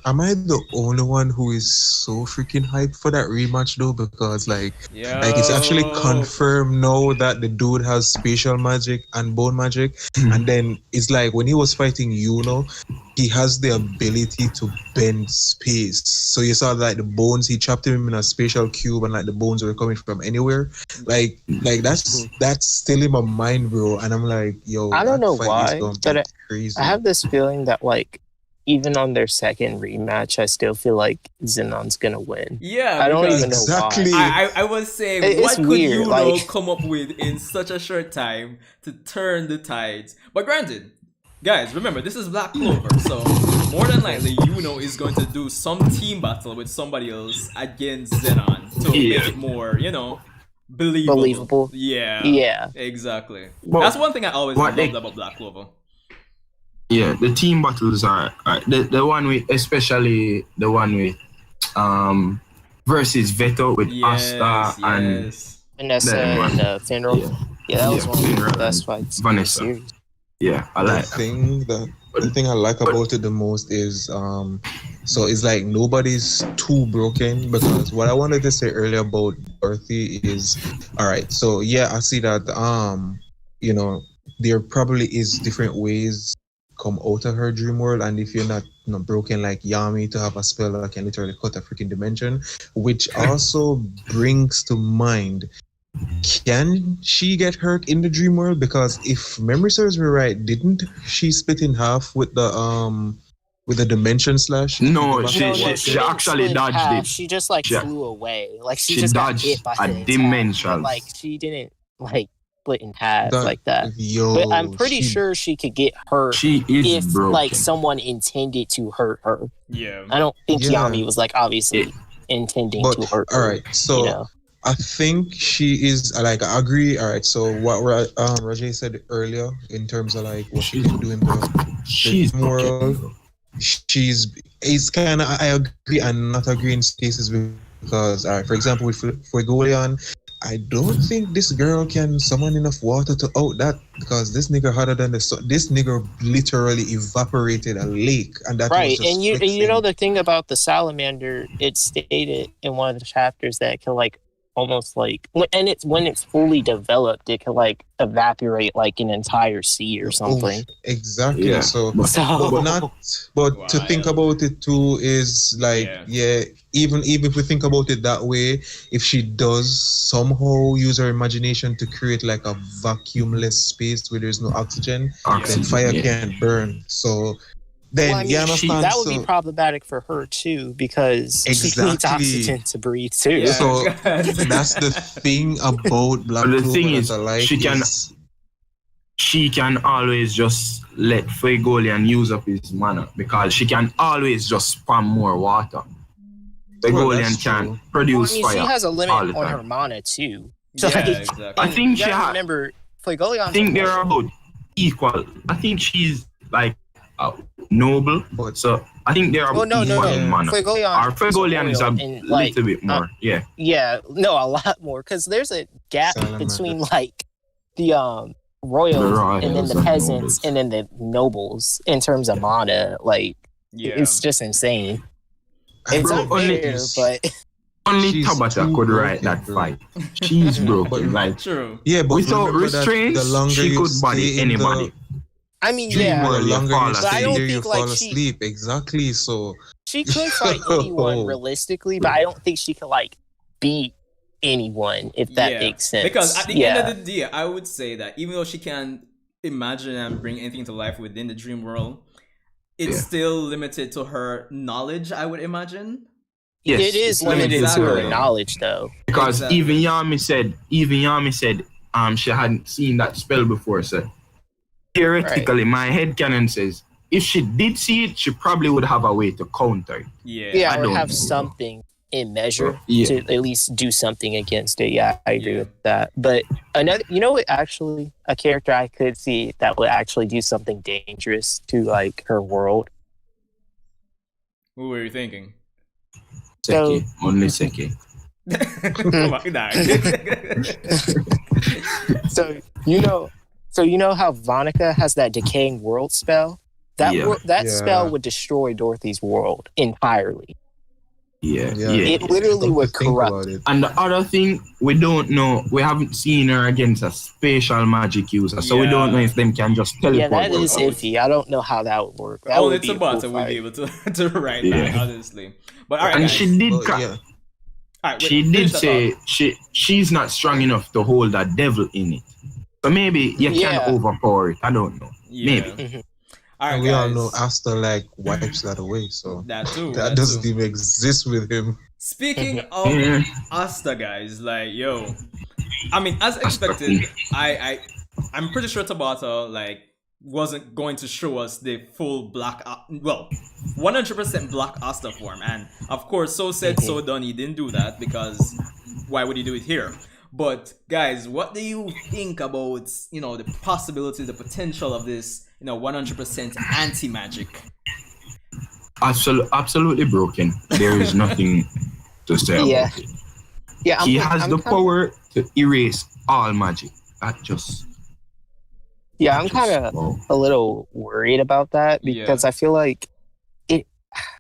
D: am I the only one who is so freaking hyped for that rematch though? Because like it's actually confirmed now that the dude has spatial magic and bone magic, and then it's like when he was fighting he has the ability to bend space. So you saw like the bones, he chopped him in a spatial cube, and like the bones were coming from anywhere. Like that's still in my mind, bro. And I'm like, yo,
C: I don't
D: that
C: know
D: fight
C: why,
D: is gonna
C: but
D: be crazy.
C: I have this feeling that like even on their second rematch, I still feel like Xenon's gonna win.
A: Yeah.
C: I don't
A: because
C: even know
D: Exactly.
C: why.
A: I was saying,
C: It's
A: what could
C: weird,
A: you
C: like-
A: come up with in such a short time to turn the tides? But granted, guys, remember this is Black Clover, so more than likely Yuno is going to do some team battle with somebody else against Xenon to make it more, believable. Yeah.
C: Yeah.
A: Exactly.
E: Well,
A: That's one thing I always
E: what
A: loved
E: they-
A: about Black Clover.
E: Yeah, the team battles are the one with, especially the one with versus Veto with
A: Yes.
E: Asta and
A: Yes.
C: Vanessa
E: That one.
C: and Finral.
E: Yeah.
C: Yeah, that was
E: Yeah,
C: one of
E: Finral
C: the best
E: and
C: fights
E: Vanessa.
C: in the series.
E: yeah, I like that.
D: The thing I like about it the most is so it's like nobody's too broken, because what I wanted to say earlier about Dorothy is, all right, so yeah, I see that there probably is different ways come out of her dream world, and if you're not broken like Yami to have a spell that can literally cut a freaking dimension, which also brings to mind can she get hurt in the dream world? Because if memory serves me right, didn't she split in half with the dimension slash?
E: No,
D: Back
E: she
C: No,
D: to
C: no,
E: she,
D: what
C: she
E: she
D: they-
C: didn't
E: actually
C: split in
E: dodged
C: half.
E: it.
C: She just like
E: She,
C: flew away. Like she
E: she
C: just got
E: dodged
C: hit by
E: a
C: the attack,
E: dimensional.
C: but like she didn't like split in half
D: that
C: like that. But I'm
D: yo,
C: pretty sure she could get hurt
E: She is
C: if like
E: broken.
C: someone intended to hurt her.
A: Yeah.
C: I don't think
D: Yeah.
C: Yami was like obviously intending
D: but
C: to hurt
D: all
C: her.
D: right. So
C: You know?
D: I think she is like I agree. All right. So what Rajay said earlier in terms of like what she can do in
E: She's
D: the world,
E: broken.
D: she's it's kind of I agree and not agree in cases because all right, for example with Fuegoleon, I don't think this girl can summon enough water to out that because this nigga hotter than the sun. This nigga literally evaporated a lake and that was
C: Right,
D: just
C: and you know
D: flexing.
C: the thing about the salamander, it stated in one of the chapters that it can like almost like when it's fully developed, it can like evaporate like an entire sea or something.
D: Exactly.
E: Yeah.
D: So
E: But,
C: So
D: but not but to think
A: Wild.
D: about it too is like
A: Yeah.
D: even if we think about it that way, if she does somehow use her imagination to create like a vacuumless space where there's no oxygen, then
E: oxygen,
D: fire
E: yeah.
D: can't burn. So then
C: well, I mean,
D: you understand.
C: that would be
D: So
C: problematic for her too because she needs
D: Exactly.
C: oxygen to breathe too.
A: Yeah.
D: So that's the thing about Black
E: But the
D: Clover
E: thing
D: that
E: is,
D: I like
E: she can always just let Fuegoleon use up his mana because she can always just spam more water. Fuegoleon
D: that's
E: can
D: true.
C: Well, I
E: produce
C: mean,
E: fire.
C: she has a
E: all
C: limit
E: the
C: on
E: time.
C: her mana too.
A: Yeah,
C: Like,
A: exactly.
E: I
C: and
E: think
C: you
E: she
C: gotta
E: had.
C: remember Fuegoleon's
E: I think they're
C: immortal.
E: about equal. I think she's like noble,
D: But
E: so I think they're
C: Well,
E: about
C: no,
E: equal
C: no,
E: in
C: no.
E: mana.
C: Fuegoleon
E: Our Fuegoleon is a
C: and, like,
E: little bit more, yeah.
C: yeah, no, a lot more because there's a gap
D: Salamander.
C: between like the royals and then
E: royals
C: the
E: and
C: peasants
E: nobles.
C: and then the nobles in terms of mana. Like
A: Yeah.
C: it's just insane. It's
E: Bro,
C: unfair, but
E: Only
D: She's
E: Tabata
D: too
E: could write
D: broken,
E: that
D: bro.
E: fight. She's broken. Like
A: True.
D: yeah, but
E: without
D: remember that
E: restraints,
D: the longer
E: she
D: you
E: could body
D: stay in
E: anybody.
C: I mean,
E: Dream
C: yeah,
D: the
E: world, you
D: longer
E: fall
D: you
C: But I
D: stay
C: don't
D: there, you
C: think, like,
D: fall
C: she-
D: asleep. Exactly. So
C: she could fight anyone realistically, but I don't think she could like beat anyone if that
A: Yeah.
C: makes sense.
A: Because at the
C: yeah.
A: end of the day, I would say that even though she can imagine and bring anything to life within the dream world, it's
E: Yeah.
A: still limited to her knowledge, I would imagine.
E: Yes,
C: it is
E: it's
C: limited to her
A: exactly.
C: knowledge, though.
E: Because
A: Exactly.
E: even Yami said she hadn't seen that spell before. So theoretically, my headcanon says if she did see it, she probably would have a way to counter it.
A: Yeah.
C: Yeah,
E: I
C: or
E: don't
C: have
E: know.
C: something in measure
E: Yeah.
C: to at least do something against it. Yeah, I agree
A: Yeah.
C: with that. But another, you know what? Actually, a character I could see that would actually do something dangerous to like her world.
A: Who were you thinking?
E: Seki, only Seki.
A: Come on, nah.
C: So you know how Vonica has that decaying world spell. That
E: Yeah.
C: that
D: Yeah.
C: spell would destroy Dorothy's world entirely.
E: Yeah,
D: Yeah.
E: yeah.
C: It literally
D: Come to
C: would
D: think
C: corrupt.
D: about it.
E: And the other thing, we don't know. We haven't seen her against a spatial magic user, so we
A: Yeah.
E: don't know if them can just teleport.
C: Yeah, that
E: her
C: is
E: out.
C: iffy. I don't know how that would work. That
A: Only
C: would be a cool
A: Tabata would be
C: fight.
A: able to write
E: Yeah.
A: that, honestly. But alright,
E: And
A: guys.
E: she did.
D: Well, yeah.
A: Alright, wait,
E: She
A: finish
E: did
A: that
E: say
A: thought.
E: she's not strong enough to hold that devil in it. So maybe you
C: Yeah.
E: can overpower it. I don't know.
A: Yeah.
E: Maybe.
A: Alright,
D: And we all
A: guys.
D: know Asta like wipes that away, so
A: That too.
D: that doesn't even exist with him.
A: Speaking of
E: Yeah.
A: Asta, guys, like yo, I mean, as expected, I'm pretty sure Tabata like wasn't going to show us the full black, 100% black Asta form, and of course, so said, so done. He didn't do that because why would he do it here? But guys, what do you think about the possibility, the potential of this 100% anti-magic?
E: Absolutely broken. There is nothing to say
C: Yeah.
E: about it.
C: Yeah,
E: He has the power to erase all magic. That just.
C: Yeah, I'm kind of
E: Wow.
C: a little worried about that because I feel like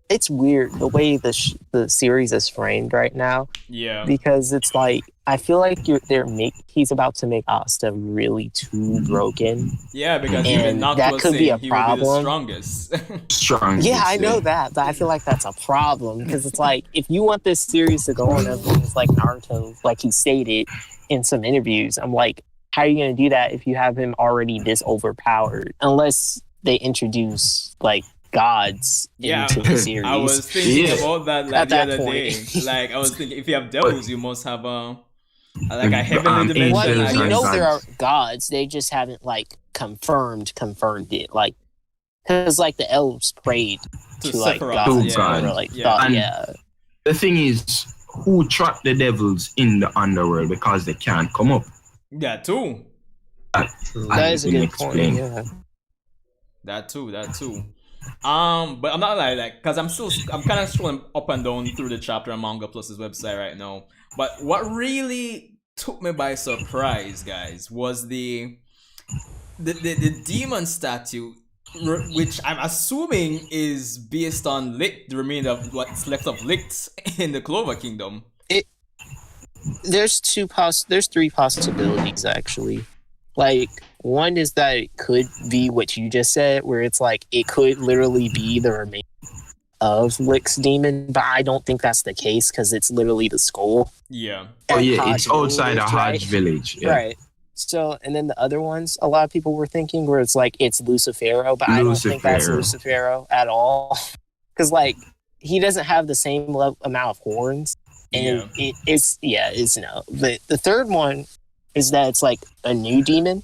C: it's weird the way the series is framed right now
A: Yeah.
C: because it's like I feel like he's about to make Asta really too broken.
A: Yeah, because
C: And
A: even Naruto
C: that
A: was
C: could be
A: saying
C: a
A: he will be the
C: problem.
A: strongest.
E: Strong.
C: Yeah, I know that, but I feel like that's a problem because it's like if you want this series to go on as long as like Naruto, like he stated, in some interviews. I'm like, how are you going to do that if you have him already this overpowered? Unless they introduce like gods
A: Yeah,
C: into the series.
A: I was thinking
E: Yeah.
A: about that like
C: At
A: the
C: that
A: other
C: point.
A: day. Like I was thinking, if you have devils, you must have like a heavenly dimension.
C: Well, I mean,
A: I
C: we
E: and
C: know
A: guess.
C: there are
E: gods.
C: gods. They just haven't like confirmed it. Like, because like the elves prayed
A: To
C: to like
A: Sephiroth,
C: gods,
E: yeah.
C: or like
A: Yeah.
C: thought,
E: And-
C: yeah.
E: The thing is, who trapped the devils in the underworld because they can't come up?
A: Yeah, too.
C: That is a
E: been
C: good point.
E: explained.
C: Yeah.
A: That too. But I'm not like, cause I'm kind of scrolling up and down through the chapter on Manga Plus's website right now. But what really took me by surprise, guys, was the demon statue, which I'm assuming is based on Licht, the remainder of what's left of Licht in the Clover Kingdom.
C: There's three possibilities actually. Like, one is that it could be what you just said, where it's like it could literally be the remainder of Lick's demon, but I don't think that's the case because it's literally the skull.
A: Yeah.
E: Oh
C: at
E: yeah,
C: Hodge
E: it's outside of
C: Village,
E: Hodge
C: right?
E: Village. Yeah.
C: Right. So, and then the other ones, a lot of people were thinking where it's like it's Lucifero, but I don't think that's
E: Lucifero.
C: Lucifero at all. Because like he doesn't have the same amount of horns, and it's no. But the third one is that it's like a new demon,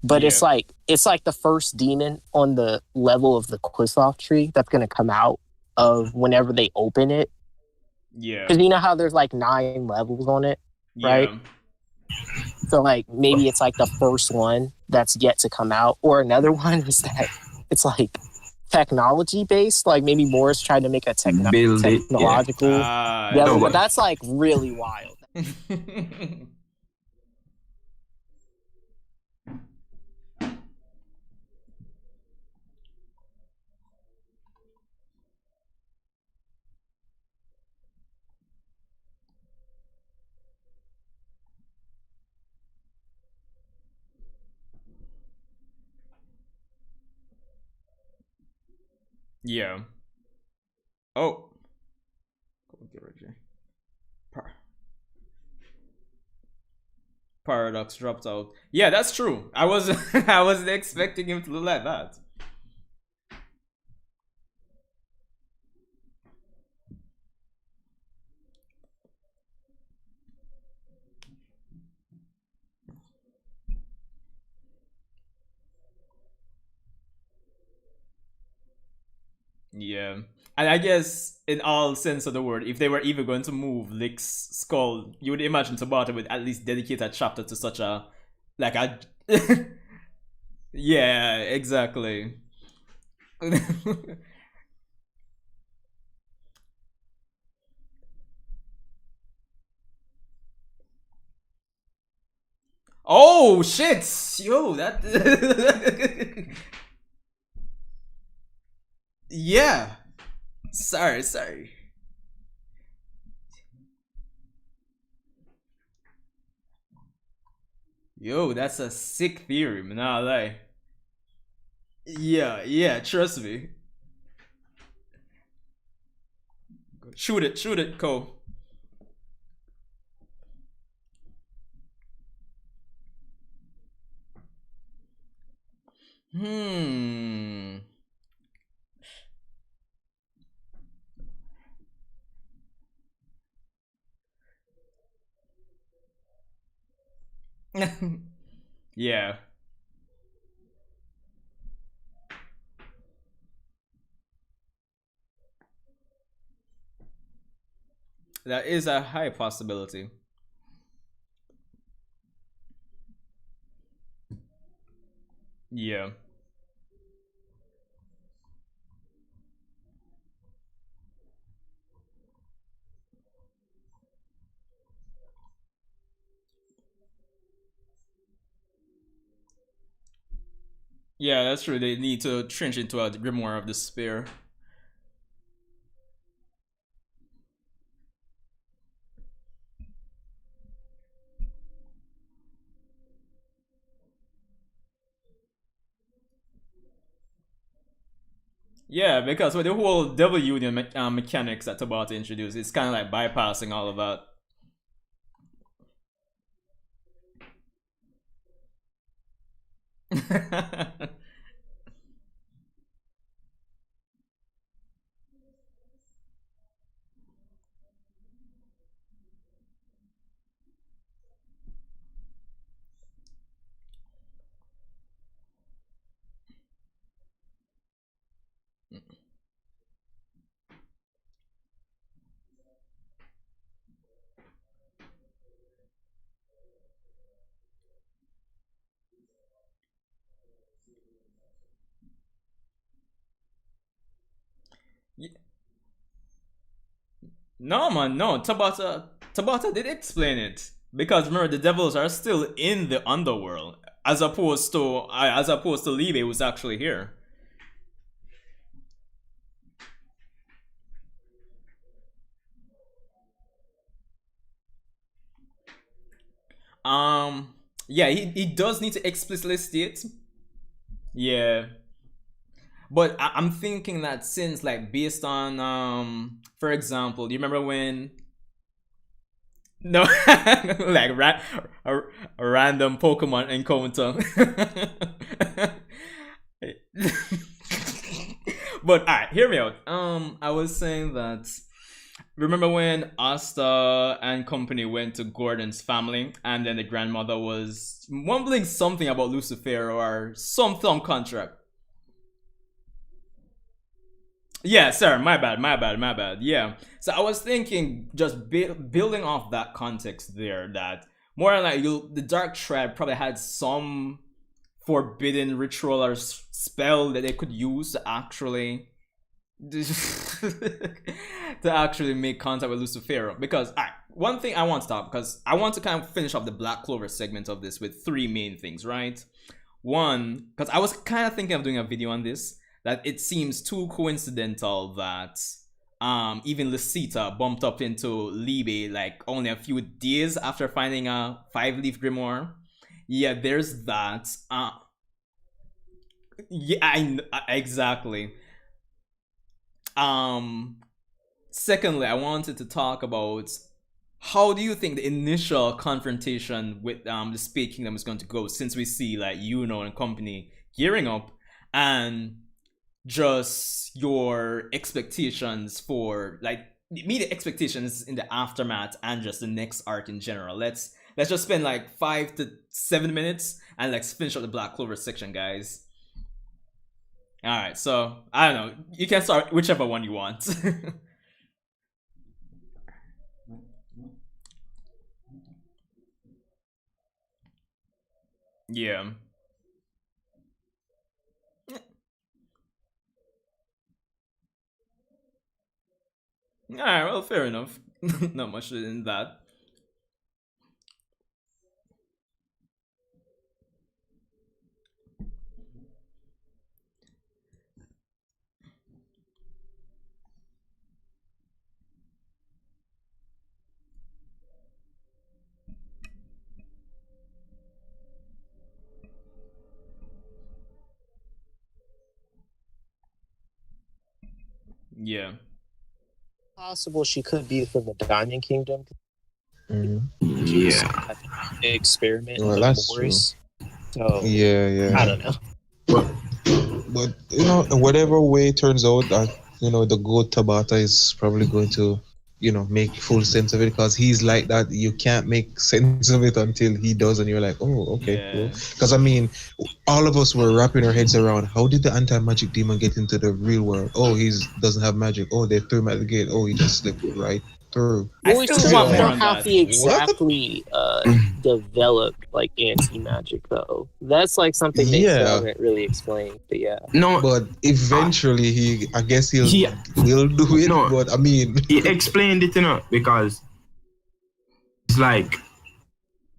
C: but it's like the first demon on the level of the Quizzoff tree that's gonna come out of whenever they open it.
A: Yeah.
C: Because you know how there's like 9 levels on it, right?
A: Yeah.
C: So like maybe it's like the first one that's yet to come out, or another one is that it's like technology based. Like maybe Morris tried to make a
E: Build it, yeah.
C: technological
A: Ah,
C: devil,
E: No,
C: but
E: but-
C: that's like really wild.
A: Yeah. Oh. Paradox dropped out. Yeah, that's true. I wasn't expecting him to look like that. Yeah. And I guess in all sense of the word, if they were even going to move Lick's skull, you would imagine Tabata would at least dedicate a chapter to such a like a yeah, exactly. Oh shit! Yo, that yeah. Sorry. Yo, that's a sick theory, man. Nah, lie. Yeah, trust me. Shoot it, Cole. Hmm. Yeah. That is a high possibility. Yeah. Yeah, that's true. They need to trench into a grimoire of despair. Yeah, because with the whole Devil Union mechanics that Tabata introduced, it's kind of like bypassing all of that. No, man, no. Tabata did explain it because remember the devils are still in the underworld, as opposed to Libe, who's actually here. Yeah, he does need to explicitly state. Yeah. But I'm thinking that since, like, based on for example, do you remember when no like a random Pokemon encounter. But alright, hear me out. I was saying that remember when Asta and company went to Gordon's family and then the grandmother was mumbling something about Lucifer or some film contract. Yeah, sir, my bad. Yeah. So I was thinking, just building off that context there, that more than like the Dark Shred probably had some forbidden ritual or spell that they could use to actually make contact with Lucifer. Because one thing I want to talk, because I want to kind of finish off the Black Clover segment of this with three main things, right? One, because I was kind of thinking of doing a video on this, that it seems too coincidental that even Lucita bumped up into Libe like only a few days after finding a 5-leaf grimoire. Yeah, there's that. Yeah, exactly. Secondly, I wanted to talk about how do you think the initial confrontation with the Spade Kingdom is going to go, since we see like Yuno and company gearing up, and just your expectations for like immediate expectations in the aftermath and just the next arc in general. Let's just spend like 5 to 7 minutes and let's finish up the Black Clover section, guys. All right, so I don't know, you can start whichever one you want. Yeah. Alright, well, fair enough. Not much in that. Yeah.
C: Possible she could be from the Diamond Kingdom.
E: Yeah.
C: Experiment
D: Well,
C: with
D: that's
C: Morris. So
D: Yeah.
C: I don't know.
D: But you know, whatever way it turns out, that the goat Tabata is probably going to make full sense of it, because he's like that. You can't make sense of it until he does, and you're like, oh, okay, cool. Because I mean, all of us were wrapping our heads around, how did the anti-magic demon get into the real world? Oh, he doesn't have magic. Oh, they threw him at the gate. Oh, he just slipped right through.
C: Well, we still
A: want
C: don't
A: more
C: know
A: on
C: how
A: that.
C: he exactly developed like anti-magic though. That's like something they still haven't really explained. But yeah.
E: No,
D: But eventually I guess he'll do it.
E: No.
D: But I mean,
E: he explained it, because it's like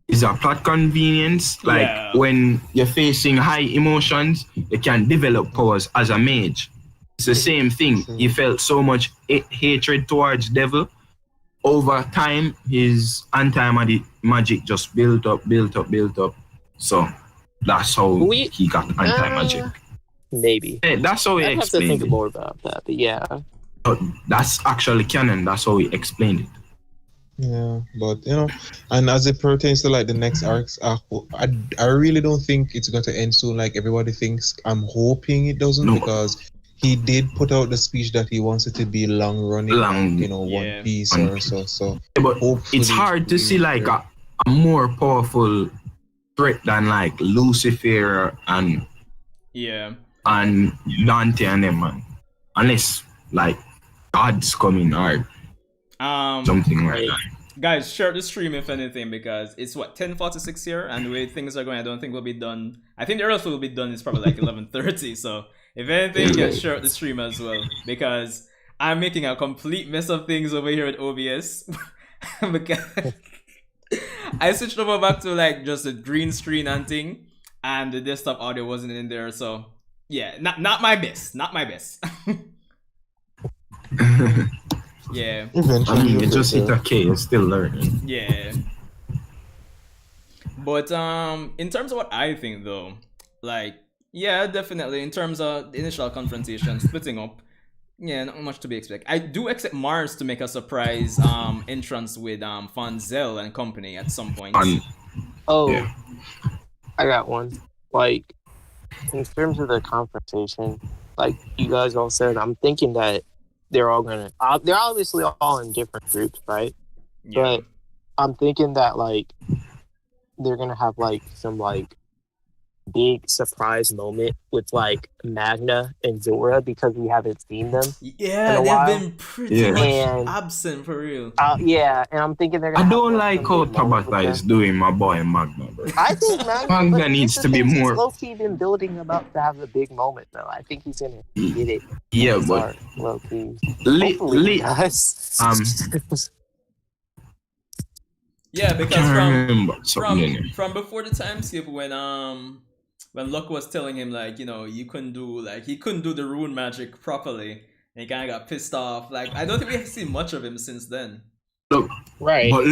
E: it's a plot convenience. Like when you're facing high emotions, you can develop powers as a mage. It's the same thing. He felt so much hatred towards devil. Over time, his anti-magic just built up. So that's how he got anti-magic.
C: Maybe.
E: Yeah, that's how he
C: I'd have to
E: explained
C: think
E: it.
C: more about that. But yeah.
E: But that's actually canon. That's how he explained it.
D: Yeah, but and as it pertains to like the next arcs, I really don't think it's going to end soon. Like everybody thinks. I'm hoping it doesn't,
E: No,
D: because he did put out the speech that he wants it to be long running,
E: Long,
D: like One
A: Yeah.
D: Piece
E: One
D: or so. So
E: but
D: hopefully,
E: it's hard to
D: we
E: see like
D: hear-
E: a more powerful threat than like Lucifer
A: Yeah.
E: and Dante and them, man. Unless like God's coming or something like
C: Right.
E: that.
A: Guys, share the stream if anything, because it's what 10:46 here, and the way things are going, I don't think we'll be done. I think the earliest we'll be done is probably like 11:30. So if anything, yeah, share the stream as well, because I'm making a complete mess of things over here at OBS. Because I switched over back to like just a green screen and thing, and the desktop audio wasn't in there. So yeah, not my best, not my best. Yeah.
D: eventually
E: I mean,
D: you'll
E: it
D: get
E: just hit
D: there.
E: a K. It's still learning.
A: Yeah. But in terms of what I think though, like yeah, definitely in terms of the initial confrontation, splitting up, yeah, not much to be expected. I do expect Mars to make a surprise entrance with Fonzel and company at some point.
C: Oh,
E: Yeah.
C: I got one. Like, in terms of the confrontation, like you guys all said, I'm thinking that they're all gonna. They're obviously all in different groups, right?
A: Yeah.
C: But I'm thinking that like they're gonna have like some like big surprise moment with like Magna and Zora, because we haven't seen them.
A: Yeah,
C: in a
A: they've
C: while.
A: been pretty
E: Yeah.
A: much
C: And-
A: absent for real.
C: Yeah, and I'm thinking they're gonna.
E: I
C: have,
E: don't like
C: some
E: how
C: big moment with
E: Tabata
C: them.
E: is doing my boy Magna, bro.
C: I think Magna
E: Magna needs to be more.
C: Low key been building about to have a big moment though. I think he's gonna get it.
E: Yeah, but
C: Low key.
E: lit,
C: Hopefully he
E: lit.
C: does.
A: Yeah,
E: I
A: because
E: can't
A: from
E: remember something.
A: from before the time skip when Luck was telling him like, he couldn't do the rune magic properly, and he kind of got pissed off. Like, I don't think we have seen much of him since then.
E: Look,
C: Right.
E: but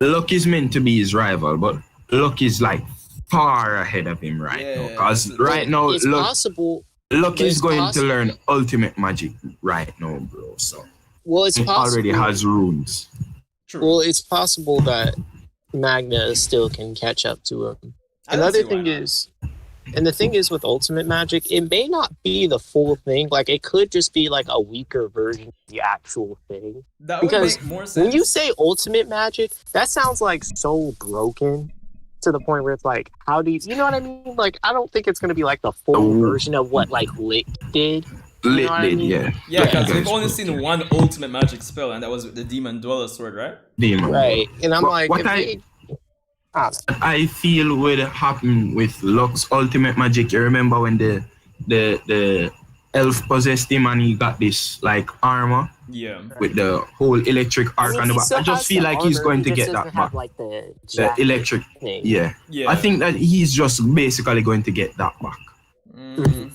E: Luck is meant to be his rival, but Luck is like far ahead of him right now.
A: Yeah,
E: Because
A: that's-
E: right now,
C: It's possible.
E: Luck
C: but
E: is
C: it's
E: going
C: possible.
E: to learn ultimate magic right now, bro. So
C: Well, it's
E: he
C: possible.
E: already has runes.
A: True.
C: Well, it's possible that Magna still can catch up to him.
A: I don't
C: Another
A: see why
C: thing
A: not.
C: is, and the thing is with ultimate magic, it may not be the full thing. Like, it could just be like a weaker version of the actual thing.
A: That would
C: because
A: make more sense.
C: When you say ultimate magic, that sounds like so broken to the point where it's like, how do you know what I mean? Like, I don't think it's going to be like the full
E: Oh.
C: version of what like Lick did.
E: Lit,
C: know what I
E: lit,
C: mean?
E: yeah.
A: yeah, because
E: Guys,
A: we've only
E: bro.
A: seen one ultimate magic spell, and that was the Demon Dweller Sword, right?
E: Demon.
C: Right. And I'm
E: What-
C: like,
E: what
C: if
E: I-
C: they- I don't know.
E: I feel would happen with Luck's ultimate magic. You remember when the elf possessed him and he got this like armor
A: Yeah.
E: with the whole electric arc
C: mean,
E: on the
C: he
E: back.
C: still
E: I just
C: has
E: feel
C: the
E: like he's
C: armor,
E: going
C: he
E: to
C: just
E: get that
C: doesn't
E: back.
C: have, like, the
E: The
C: jacket
E: electric,
C: thing.
E: yeah.
A: Yeah.
E: I think that he's just basically going to get that back.
A: Mm,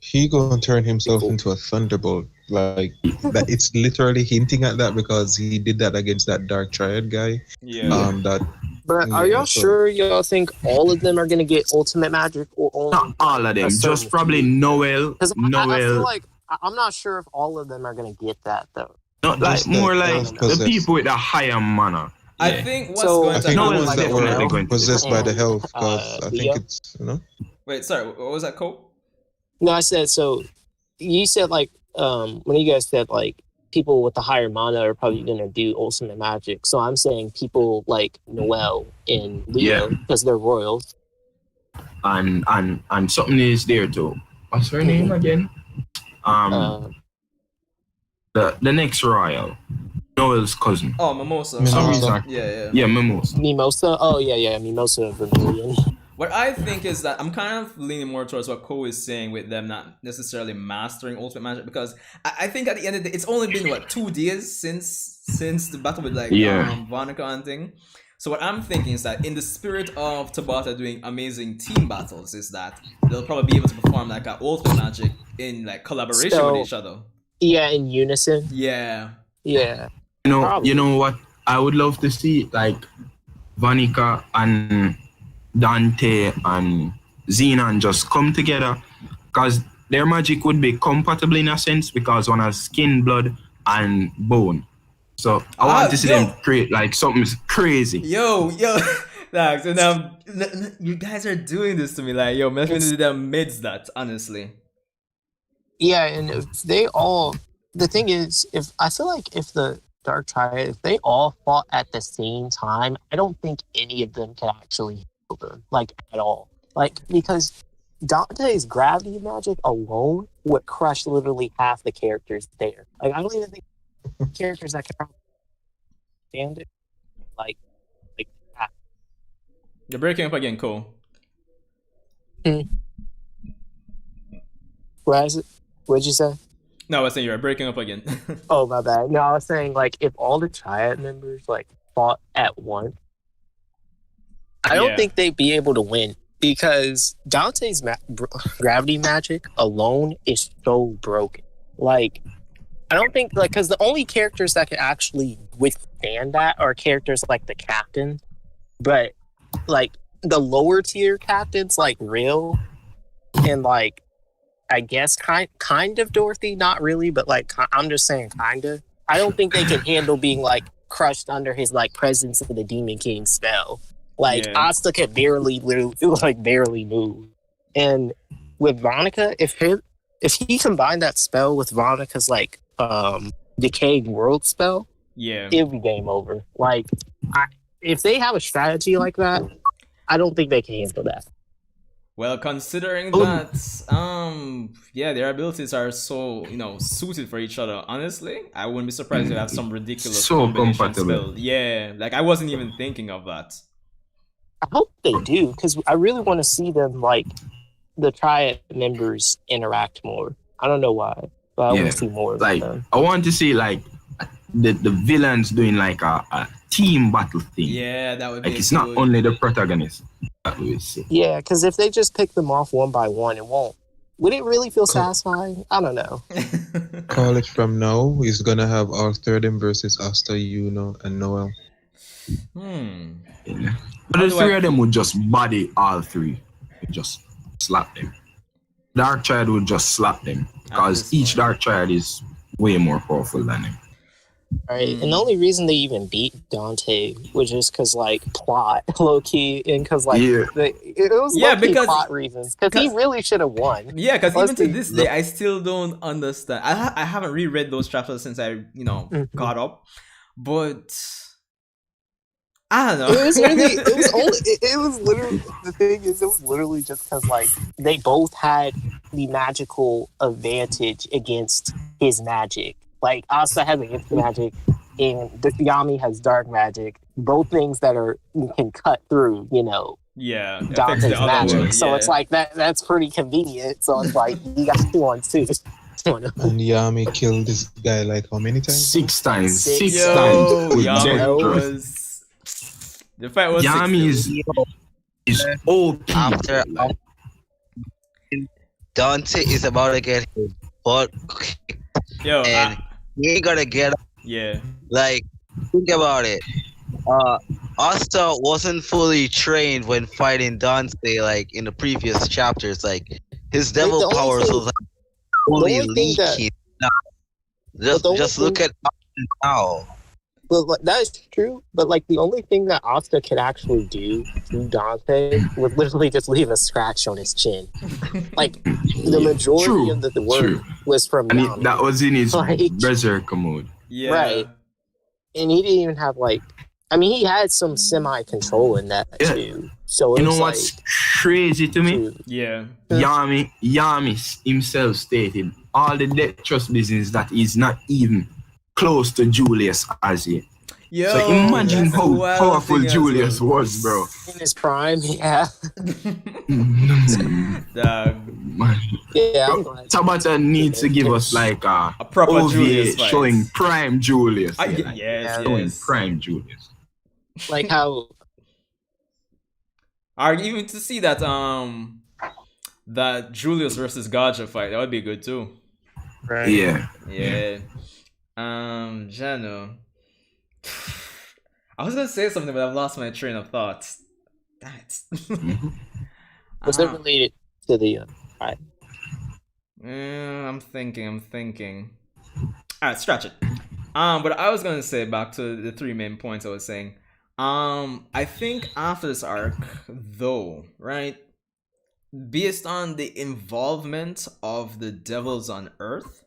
D: He gonna turn himself into a thunderbolt. Like that, it's literally hinting at that, because he did that against that Dark Triad guy.
A: yeah.
D: That
C: But are
D: Yeah,
C: y'all
D: so-
C: sure y'all think all of them are gonna get ultimate magic, or only?
E: Not all of them,
C: a certain
E: just probably
C: few?
E: Noel.
C: Because I feel
E: Noel.
C: like I'm not sure if all of them are gonna get that though.
E: Not like
D: Just
E: more
D: the
E: like
C: elf
E: the
D: possessed.
E: people with a higher mana.
A: I
E: Yeah.
A: think what's
C: So-
A: going
D: I
A: to
D: think
E: No,
D: the
A: happen.
E: it's
D: ones that
E: definitely
D: were
E: going to
D: possessed by the
C: And,
D: health, because I think
C: Leo?
D: it's
A: Wait, sorry. What was that, Cole?
C: No, I said so. You said like when you guys said like people with the higher mana are probably gonna do ultimate magic. So I'm saying people like Noel and Leo
E: Yeah.
C: because they're royals.
E: And something is there too. What's her name again?
C: Uh,
E: The next royal, Noel's cousin.
A: Oh, Mimosa.
D: Mimosa.
E: Some reason.
A: Yeah.
E: Yeah, Mimosa.
C: Mimosa. Oh yeah, Mimosa Vermilion.
A: What I think is that I'm kind of leaning more towards what Cole is saying with them not necessarily mastering ultimate magic, because I think at the end of the day, it's only been what 2 days since the battle with like
E: Yeah.
A: Vonica and thing. So what I'm thinking is that in the spirit of Tabata doing amazing team battles, is that they'll probably be able to perform like a ultimate magic in like collaboration
C: So-
A: with each other.
C: Yeah, in unison.
A: Yeah.
C: Yeah.
E: You know what? I would love to see like Vanica and Dante and Xenon just come together, because their magic would be compatible in a sense, because one has skin, blood, and bone. So I want to see
A: yo.
E: them create like something crazy.
A: Yo, like, so now you guys are doing this to me. Like, yo, Melvin did amidst that, honestly.
C: Yeah, and if they all, the thing is, if I feel like if the Dark Triad, if they all fought at the same time, I don't think any of them can actually handle them, like at all. Like because Dante's gravity magic alone would crush literally half the characters there. Like I don't even think characters that can probably stand it, like that.
A: You're breaking up again, Cole.
C: What'd you say?
A: No, I was saying you're breaking up again.
C: Oh, my bad. No, I was saying, like, if all the Triad members, like, fought at once, I don't
A: Yeah.
C: think they'd be able to win because Dante's gravity magic alone is so broken. Like, I don't think, like, because the only characters that can actually withstand that are characters like the captain, but, like, the lower tier captains, like Real and, like, I guess kind of Dorothy, not really, but like I'm just saying kind of. I don't think they can handle being like crushed under his like presence of the Demon King spell. Like
A: Yeah.
C: Asta could barely move. And with Vonica, if he combined that spell with Vonica's like decayed world spell,
A: Yeah.
C: it'll be game over. Like if they have a strategy like that, I don't think they can handle that.
A: Well, considering
E: Oh.
A: that, yeah, their abilities are so, suited for each other. Honestly, I wouldn't be surprised if they have some ridiculous
E: So
A: combination
E: compatible.
A: spell. Yeah, like I wasn't even thinking of that.
C: I hope they do, because I really want to see them, like, the Triad members interact more. I don't know why, but I want
E: Yeah,
C: to see more of
E: like
C: them.
E: I want to see like the villains doing like a team battle thing.
A: Yeah, that would be
E: Like it's not
A: good.
E: only the protagonist that we see.
C: Yeah, because if they just pick them off one by one, it won't. Would it really feel
D: Cool.
C: satisfying? I don't know.
D: Call it from now. He's gonna have all third versus Asta, Yuno, and Noel.
E: Yeah. But
A: How
E: the
A: do
E: three
A: I-
E: of them would just body all three. Would just slap them. Dark Triad would just slap them because
A: this
E: each
A: point.
E: Dark Triad is way more powerful than him.
C: Right? And the only reason they even beat Dante was just because, like, plot, low key, and because, like,
E: Yeah.
C: it was
A: Yeah,
C: low-key
A: because-
C: plot reasons. Because he really should have won.
A: Yeah, because even
C: Let's
A: to
C: be-
A: this day, I still don't understand. I haven't reread those chapters since I,
C: Mhm.
A: got up. But I don't know.
C: It was literally the thing is, it was literally just because like they both had the magical advantage against his magic. Like Asta has against magic, and Yami has dark magic. Both things that can cut through,
A: Yeah, it affects
C: Dante's
A: the other
C: magic.
A: one,
C: So
A: yeah.
C: it's like that's pretty convenient. So it's like you got 2 on 2.
D: And Yami killed this guy like how many times?
E: 6 times.
C: Six
E: 6
A: Yo,
E: times. With
A: Yami
E: Jet
A: was the fight was
E: Yami
A: 60.
E: is OP.
F: After Dante is about to get his butt kicked,
A: Yo,
F: and he ain't gonna get up.
A: yeah,
F: Like, think about it. Asta wasn't fully trained when fighting Dante, like in the previous chapters. Like his devil
C: the only
F: powers
C: thing-
F: was like fully
C: only thing that-
F: leaking.
C: the only
F: Just look
C: thing-
F: at Asta now.
C: Well, like, that is true, but like the only thing that Asta could actually do to Dante would literally just leave a scratch on his chin. Like the majority
E: True,
C: of the work
E: true.
C: was from
E: And
C: Yami,
E: that was in his
C: Like-
E: berserker mode.
A: yeah,
C: Right. and he didn't even have like. I mean, he had some semi-control in that
E: Yeah.
C: too. So it
E: You know
C: was
E: what's
C: like,
E: crazy to me?
C: dude,
A: yeah.
E: Yami himself stated all the death trust business that is not even close to Julius as yet.
A: Yo,
E: So imagine
A: that's
E: how
A: the wild
E: powerful
A: thing as
E: Julius
A: well.
E: was, bro.
C: in his prime, yeah,
A: Dog,
C: yeah. I'm glad.
E: Tabata needs to give us like a
A: a proper
E: OVA
A: Julius fight.
E: showing prime Julius.
A: I,
E: yeah, like,
A: yes,
E: showing
A: yes.
E: prime Julius.
C: Like how
A: Or even to see that that Julius versus Gacha fight, that would be good too.
E: Yeah.
A: Yeah. Jano. I was gonna say something, but I've lost my train of thought. Damn it.
C: was it related to the?
A: I'm thinking. Alright, scratch it.
B: But I was gonna say back to the three main points I was saying. I think after this arc, though, right, based on the involvement of the devils on Earth,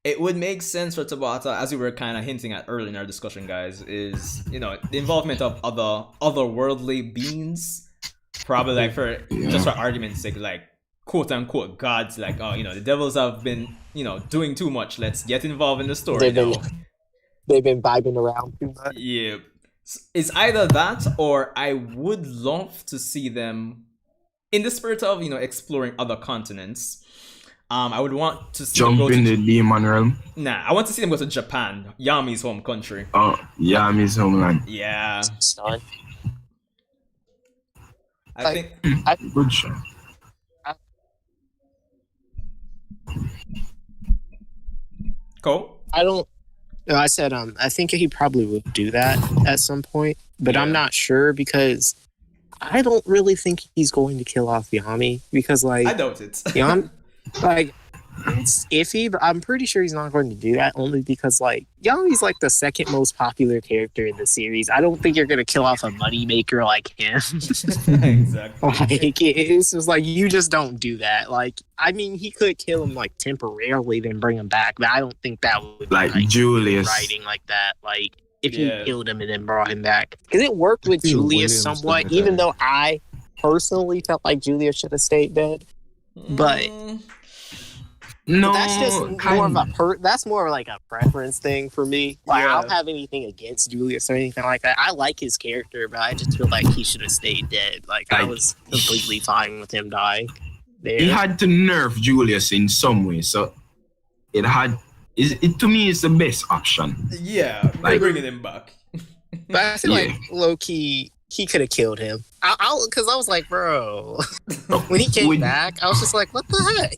B: it would make sense for Tabata, as we were kind of hinting at earlier in our discussion, guys, is, you know, the involvement of otherworldly beings, probably like for just for argument's sake, like quote unquote gods, like, oh, you know, the devils have been, you know, doing too much. Let's get involved in the story now.
C: They've been vibing around too much.
B: Yeah, it's either that or I would love to see them in the spirit of, you know, exploring other continents. I would want to see them
E: Jump
B: go
E: in
B: to
E: the demon realm.
B: Nah, I want to see them go to Japan, Yami's home country.
E: Oh, Yami's homeland.
B: Yeah,
C: Son.
B: I think.
E: Good shot.
B: Cool.
C: I don't. No, I said I think he probably would do that at some point, but I'm
B: Yeah.
C: not sure because I don't really think he's going to kill off Yami because like
B: I doubt it.
C: Yami, like it's iffy, but I'm pretty sure he's not going to do that only because like Yami's like the second most popular character in the series. I don't think you're gonna kill off a moneymaker like him.
B: Exactly.
C: Like it's just like you just don't do that. Like I mean, he could kill him like temporarily, then bring him back, but I don't think that would
E: Like
C: be,
E: Julius.
C: writing like that. Like if
B: Yeah.
C: you killed him and then brought him back, because it worked with
D: I feel
C: Julius
D: Williams
C: somewhat,
D: did that.
C: even though I personally felt like Julius should have stayed dead. But
E: No,
C: that's just more of a that's more like a preference thing for me. Like I don't
B: Yeah.
C: have anything against Julius or anything like that. I like his character, but I just feel like he should have stayed dead. Like I
E: Like,
C: was completely fine with him dying. There.
E: he had to nerf Julius in some way, so it had. It to me is the best option.
B: Yeah, they're
E: Like-
B: bringing him back.
C: But I feel
E: Yeah.
C: like low key he could have killed him. Because I was like, bro, when he came
E: Would-
C: back, I was just like, what the heck?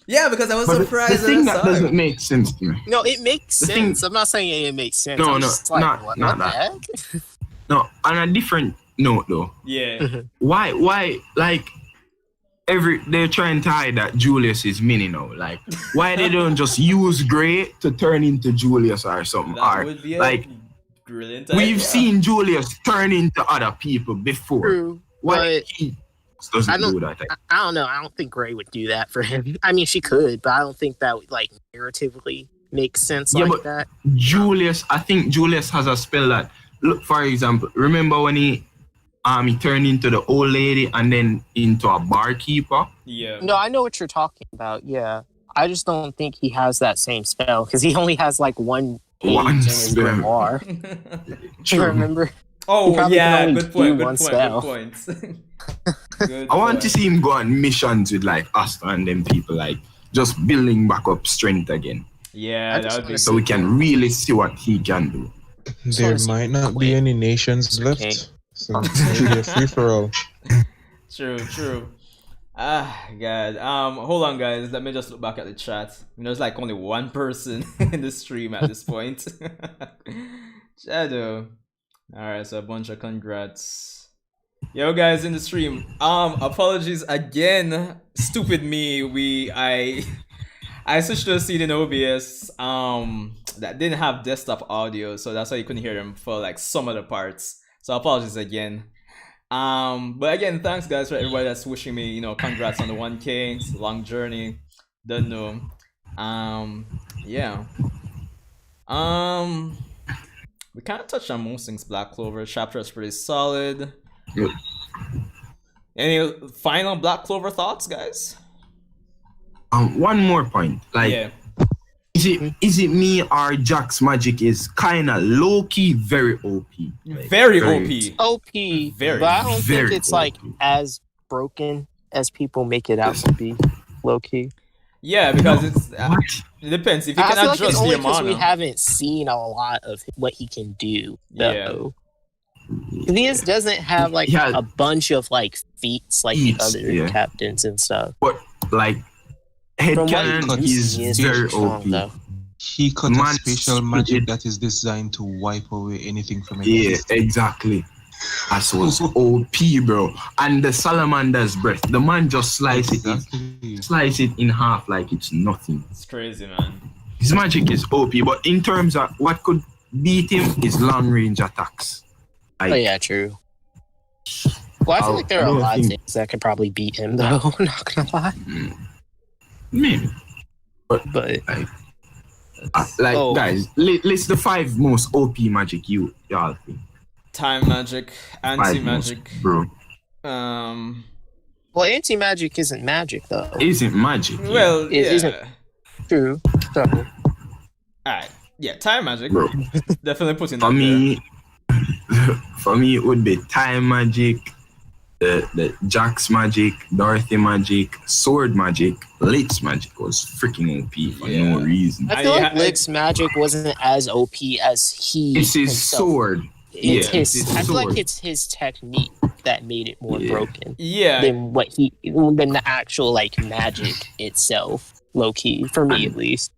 B: Yeah, because I was
E: But
B: surprised.
E: the thing
B: that I
E: that
B: saw
E: doesn't
B: him.
E: make sense to me.
C: No, it makes
E: The thing-
C: sense. I'm not saying it makes sense.
E: No,
C: I'm
E: no,
C: just like,
E: not
C: what
E: that.
C: the heck?
E: No, on a different note though.
B: Yeah,
E: Why like they're trying to hide that Julius is Minnie now. Like why they don't just use Gray to turn into Julius or something?
B: that
E: Or
B: would be a
E: like
B: brilliant.
E: we've
B: idea.
E: seen Julius turn into other people before.
C: True.
E: Why
C: But
E: he
C: I
E: doesn't
C: don't-
E: do that?
C: I don't know. I don't think Gray would do that for him. I mean, she could, but I don't think that would like narratively make sense
E: Yeah,
C: like
E: but-
C: that.
E: Julius, I think Julius has a spell that look, for example, remember when he turned into the old lady and then into a barkeeper?
B: Yeah.
C: No, I know what you're talking about. Yeah, I just don't think he has that same spell because he only has like one page
E: One
C: in his
E: spell.
C: grimoire. Do you remember?
B: Oh
C: He probably
B: yeah,
C: can only
B: good point.
C: do
B: Good
C: one
B: point.
C: spell.
B: Good point. Good
E: I want
B: point.
E: to see him go on missions with like Asta and them people, like just building back up strength again.
B: Yeah,
C: I just
B: that would be
C: wanna
E: So we can really see what he can do.
D: There
C: wanna see
D: might not
C: Quinn.
D: be any nations left,
C: Okay.
D: so it'll be a free for all.
B: true. True. Ah, God. Hold on, guys. Let me just look back at the chat. There's like only one person in the stream at this point. Shadow. All right, so a bunch of congrats. Yo, guys in the stream. Apologies again. Stupid me. I switched to a seed in OBS. That didn't have desktop audio, so that's why you couldn't hear them for like some of the parts. So apologies again. But again, thanks guys for everybody that's wishing me, congrats on the 1K. It's a long journey. Don't know. Yeah. We kind of touched on most things. Black Clover chapter is pretty solid.
E: Yep.
B: Any final Black Clover thoughts, guys?
E: One more point. Like,
B: Yeah.
E: is it me or Jack's magic is kind of low key, very OP? Like,
B: Very
E: very-
B: OP.
C: OP,
B: Very,
C: but I don't
E: very
C: think it's like
E: OP.
C: as broken as people make it out to be. Low key.
B: Yeah, because
E: No,
B: it's
E: what?
B: it depends. If you
C: I
B: can
C: feel like
B: adjust
C: it's only
B: the
C: because we
B: amount.
C: haven't seen a lot of what he can do.
B: Yeah.
C: Though. He just doesn't have like
E: Yeah.
C: a bunch of like feats like the
E: Feats,
C: other
E: yeah.
C: captains and stuff.
E: But like, head
C: From what
E: cannon
C: you
E: is
C: see, it's
E: very
C: strong,
E: OP.
C: though.
D: He cut a
E: Man,
D: special
E: stupid.
D: magic that is designed to wipe away anything from it.
E: Yeah, exactly. That's was OP, bro. And the salamander's breath, the man just slice it
D: Exactly.
E: in half like it's nothing.
B: It's crazy, man.
E: his magic is OP, but in terms of what could beat him is long range attacks.
C: Oh yeah, true. Well, I feel like there are a lot of things that could probably beat him, though. I'm not gonna lie.
E: Maybe. But guys, list the 5 most OP magic y'all think.
B: Time magic, anti-magic.
E: Bro.
C: Well, anti-magic isn't magic, though.
E: Isn't magic.
B: Well,
C: It isn't. True. So,
B: alright. Yeah, time magic.
E: Bro.
B: Definitely putting
E: For
B: that
E: me, for me, it would be time magic, the Jax magic, Dorothy magic, sword magic, Lit's magic was freaking OP for no reason.
C: I feel like Lit's magic wasn't as OP as he.
E: It's his
C: himself.
E: sword.
C: It's
E: Yeah,
C: his.
E: it's his
C: I feel like
E: sword.
C: it's his technique that made it more broken
B: Yeah.
C: than than the actual like magic itself. Low key for me, at least.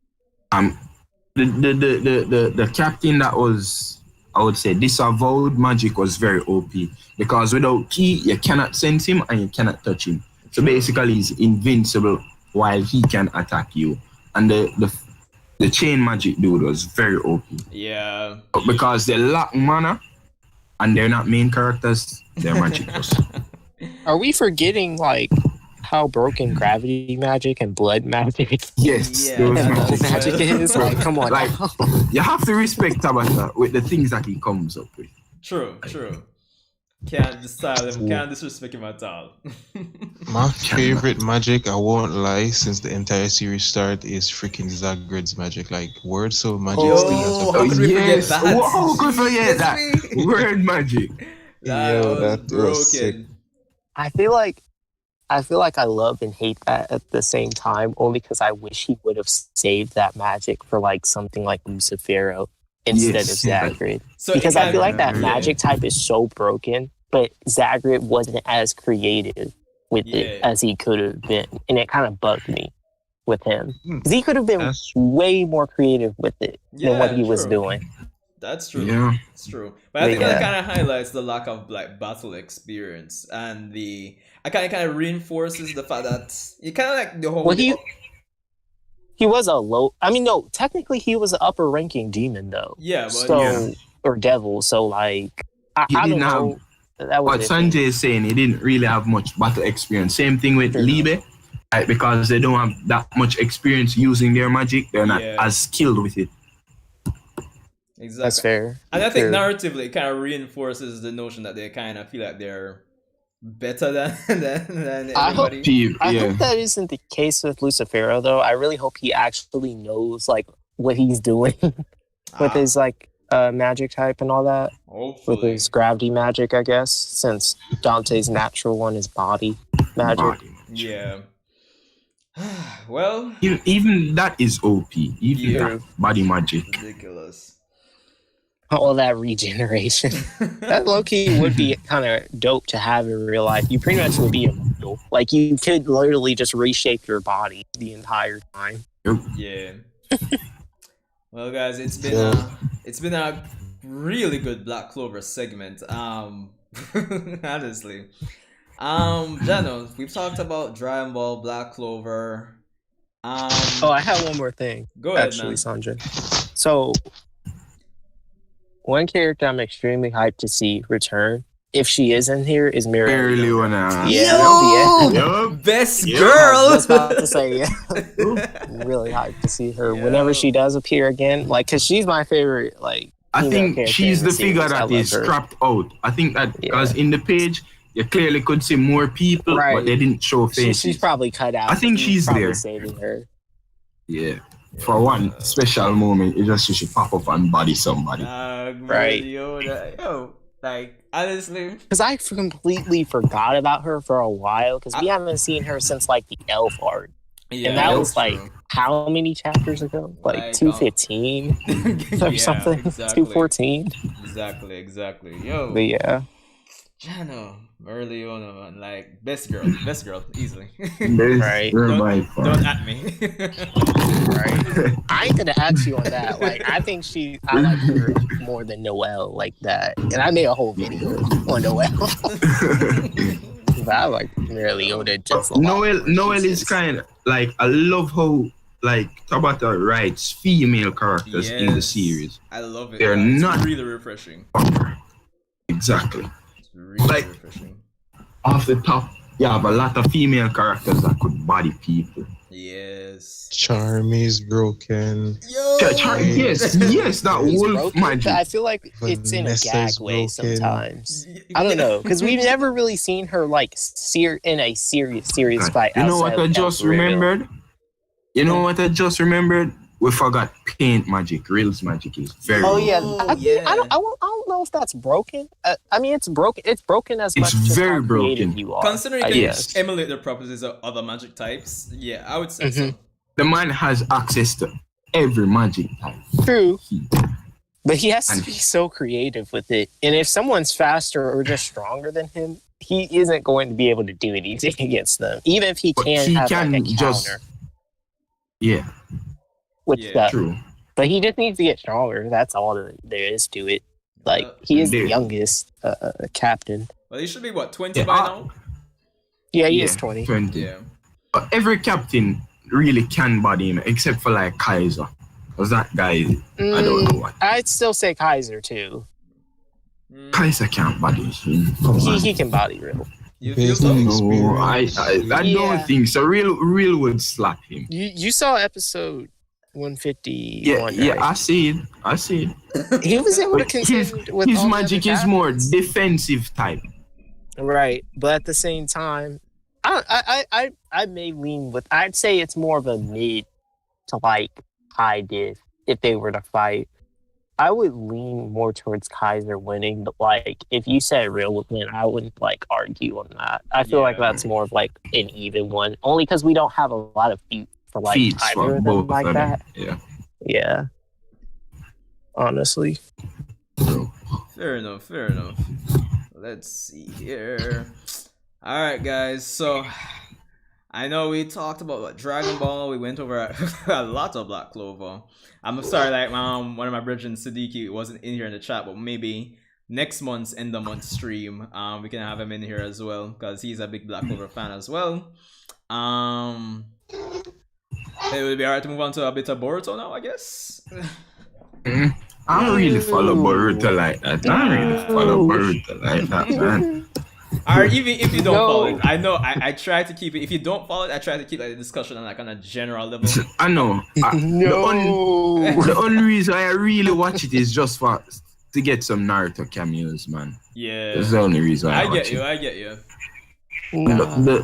E: The captain that was, I would say, disavowed magic was very OP because without key you cannot sense him and you cannot touch him. So basically he's invincible while he can attack you. And the chain magic dude was very OP.
B: Yeah.
E: Because they lack mana and they're not main characters, they're magic.
C: Are we forgetting like how broken gravity magic and blood magic
E: Yes,
B: Yeah.
E: those
C: and
E: magic.
C: magic is? Like, come on.
E: Like, you have to respect Tabata with the things that he comes up with.
B: True. Can't style him, can't disrespect him at all.
D: My favorite magic, I won't lie, since the entire series started, is freaking Zagred's magic. Like, word soul magic
B: Yo,
D: still has a
B: how could we forget
E: yes.
B: that?
E: How could we forget that?
B: Seriously?
E: Word magic.
D: That was sick.
C: I feel like I love and hate that at the same time, only because I wish he would have saved that magic for like something like Lucifero instead
E: Yes,
C: of
E: yeah.
C: Zagrid.
B: So
C: Because
B: it
C: I feel like that
B: yeah.
C: magic type is so broken, but Zagrid wasn't as creative with it
B: Yeah.
C: as he could have been. And it kind of bugged me with him.
D: Hmm.
C: Because he could have been
D: That's
C: way more creative with it than what he was
B: true.
C: doing.
B: That's true.
E: Yeah.
B: It's true. But I think that
C: Yeah.
B: kind of highlights the lack of like battle experience and I kind of reinforces the fact that you kind of like the whole.
C: Well, he was a low. I mean, no, technically he was an upper ranking demon though.
B: yeah, but
C: So or devil. So like, I
E: He
C: don't
E: didn't have-
C: know. That was
E: What Sanjay is saying, he didn't really have much battle experience. Same thing with
C: Sure.
E: Libe, right? Because they don't have that much experience using their magic. They're not
B: Yeah.
E: as skilled with it.
B: exactly.
C: That's fair.
B: And I think
C: Fair.
B: narratively, it kind of reinforces the notion that they kind of feel like they're better than
C: I hope-
B: everybody.
C: I
E: yeah.
C: hope that isn't the case with Lucifero though. I really hope he actually knows like what he's doing with his like magic type and all that. With
B: Hopefully.
C: his gravity magic, I guess, since Dante's natural one is body magic.
E: Body.
B: Yeah. Well,
E: Even that is OP. Even
B: Yeah.
E: that body magic.
B: ridiculous.
C: All that regeneration. That low-key would be kind of dope to have in real life. You pretty much would be immortal. Like, you could literally just reshape your body the entire time.
B: Yeah. Well, guys, it's been a really good Black Clover segment. Honestly. Jano, we've talked about Dragon Ball, Black Clover.
C: Oh, I have one more thing,
B: Go ahead,
C: actually,
B: man.
C: Sanjay. So, one character I'm extremely hyped to see return, if she is in here, is Mary.
E: Barely Leona.
C: Yeah.
E: Yup.
B: Best
E: Yeah.
C: I
B: girl.
C: was about to say, yeah. I'm really hyped to see her whenever she does appear again. Like, because she's my favorite, like,
E: I
C: female
E: think
C: character
E: she's
C: in
E: the
C: series.
E: figure
C: I
E: that
C: love
E: is
C: her.
E: scrapped out. I think that because in the page you clearly could see more people,
C: Right.
E: but they didn't show faces.
C: She's probably cut out.
E: I think
C: He's
E: she's
C: probably
E: there.
C: saving her.
E: Yeah. For one special moment, it just she pop up and body somebody.
C: Right.
B: Yo, like, honestly.
C: Because I completely forgot about her for a while, because we haven't seen her since, like, the elf art.
B: Yeah,
C: And that
B: that's
C: was, like,
B: true.
C: how many chapters ago? Like,
B: Like,
C: 215 or
B: Yeah,
C: something?
B: exactly.
C: 214?
B: Exactly. Yo,
C: But yeah.
B: Jano, Merleona, man, like, best girl, easily.
C: Right.
B: Don't at me.
C: Right. I ain't gonna ask you on that. Like, I think I like her more than Noelle, like that. And I made a whole video on Noelle. But I like Mary Leota just a lot.
E: Noel is kind of like, I love how like Tabata writes female characters in the series.
A: I love it.
E: They're
A: It's
E: not
A: really refreshing.
E: exactly.
A: It's really
E: Like-
A: refreshing.
E: Off the top, you have a lot of female characters that could body people.
A: Yes.
D: Charmy's broken.
A: Yo.
E: Yes, that
C: He's
E: wolf
C: broken, but
E: magic.
C: I feel like it's in a
D: Vanessa's
C: gag way
D: broken.
C: sometimes. I don't know, because we've never really seen her like in a serious fight.
E: You know what
C: outside
E: I
C: of
E: just
C: Real.
E: remembered? You know what I just remembered? We forgot paint magic. Reels magic is very.
C: Oh yeah,
A: Oh,
C: I, think-
A: yeah.
C: I don't know if that's broken. I mean, it's broken. It's broken as
E: It's
C: much as
E: very
C: how creative
E: broken.
C: you are.
A: Considering
C: I
A: you can
C: guess.
A: emulate the properties of other magic types, yeah, I would say so.
E: The man has access to every magic type.
C: True, but he has to
E: And-
C: be so creative with it. And if someone's faster or just stronger than him, he isn't going to be able to do anything against them, even if he
E: But
C: can
E: he
C: have
E: can
C: like, a
E: just-
C: counter
E: Yeah,
C: with
A: Yeah,
C: stuff.
E: true.
C: But he just needs to get stronger. That's all there is to it. Like he is the
E: Dude.
C: youngest captain.
A: Well, he should be what 20
E: Yeah,
A: by now.
C: Yeah, he
E: Yeah,
C: is 20.
E: 20.
A: Yeah.
E: But every captain really can body him, except for like Kaiser. Because that guy, I don't know what.
C: I'd still say Kaiser too.
A: Mm,
E: Kaiser can't body him. Come on.
C: He can body real.
A: you feel
D: Based
A: so?
D: on
E: No, I
C: Yeah.
E: don't think so. Real would slap him.
C: You saw episode 151.
E: Yeah,
C: right?
E: I see it.
C: He was able to
E: But his
C: contend with
E: his
C: all the
E: magic
C: other
E: is more
C: captains.
E: defensive type.
C: Right, but at the same time, I may lean with. I'd say it's more of a mid to like high diff if they were to fight. I would lean more towards Kaiser winning, but like if you said Real would win, I wouldn't like argue on that. I feel like
A: Yeah.
C: that's more of like an even one, only because we don't have a lot of feet for like
E: Feats
C: either
E: for
C: of them
E: both
C: like
E: of them.
C: that.
E: Yeah.
C: Yeah, honestly.
A: Fair enough. Let's see here. All right, guys. So I know we talked about what, Dragon Ball. We went over a lot of Black Clover. I'm sorry, like one of my brethren, Siddiqui, wasn't in here in the chat, but maybe next month's end of month stream, we can have him in here as well because he's a big Black Clover fan as well. It would be alright to move on to a bit of Boruto now, I guess.
E: I don't really follow Boruto like that. Man.
A: Or even if you don't
C: No.
A: follow it, I know I try to keep it. If you don't follow it, I try to keep like the discussion on like on a general level.
E: I know. The only reason I really watch it is just to get some Naruto cameos, man.
A: Yeah,
E: That's the only reason I
A: I
E: watch
A: get you.
E: it.
A: I get you.
C: Nah.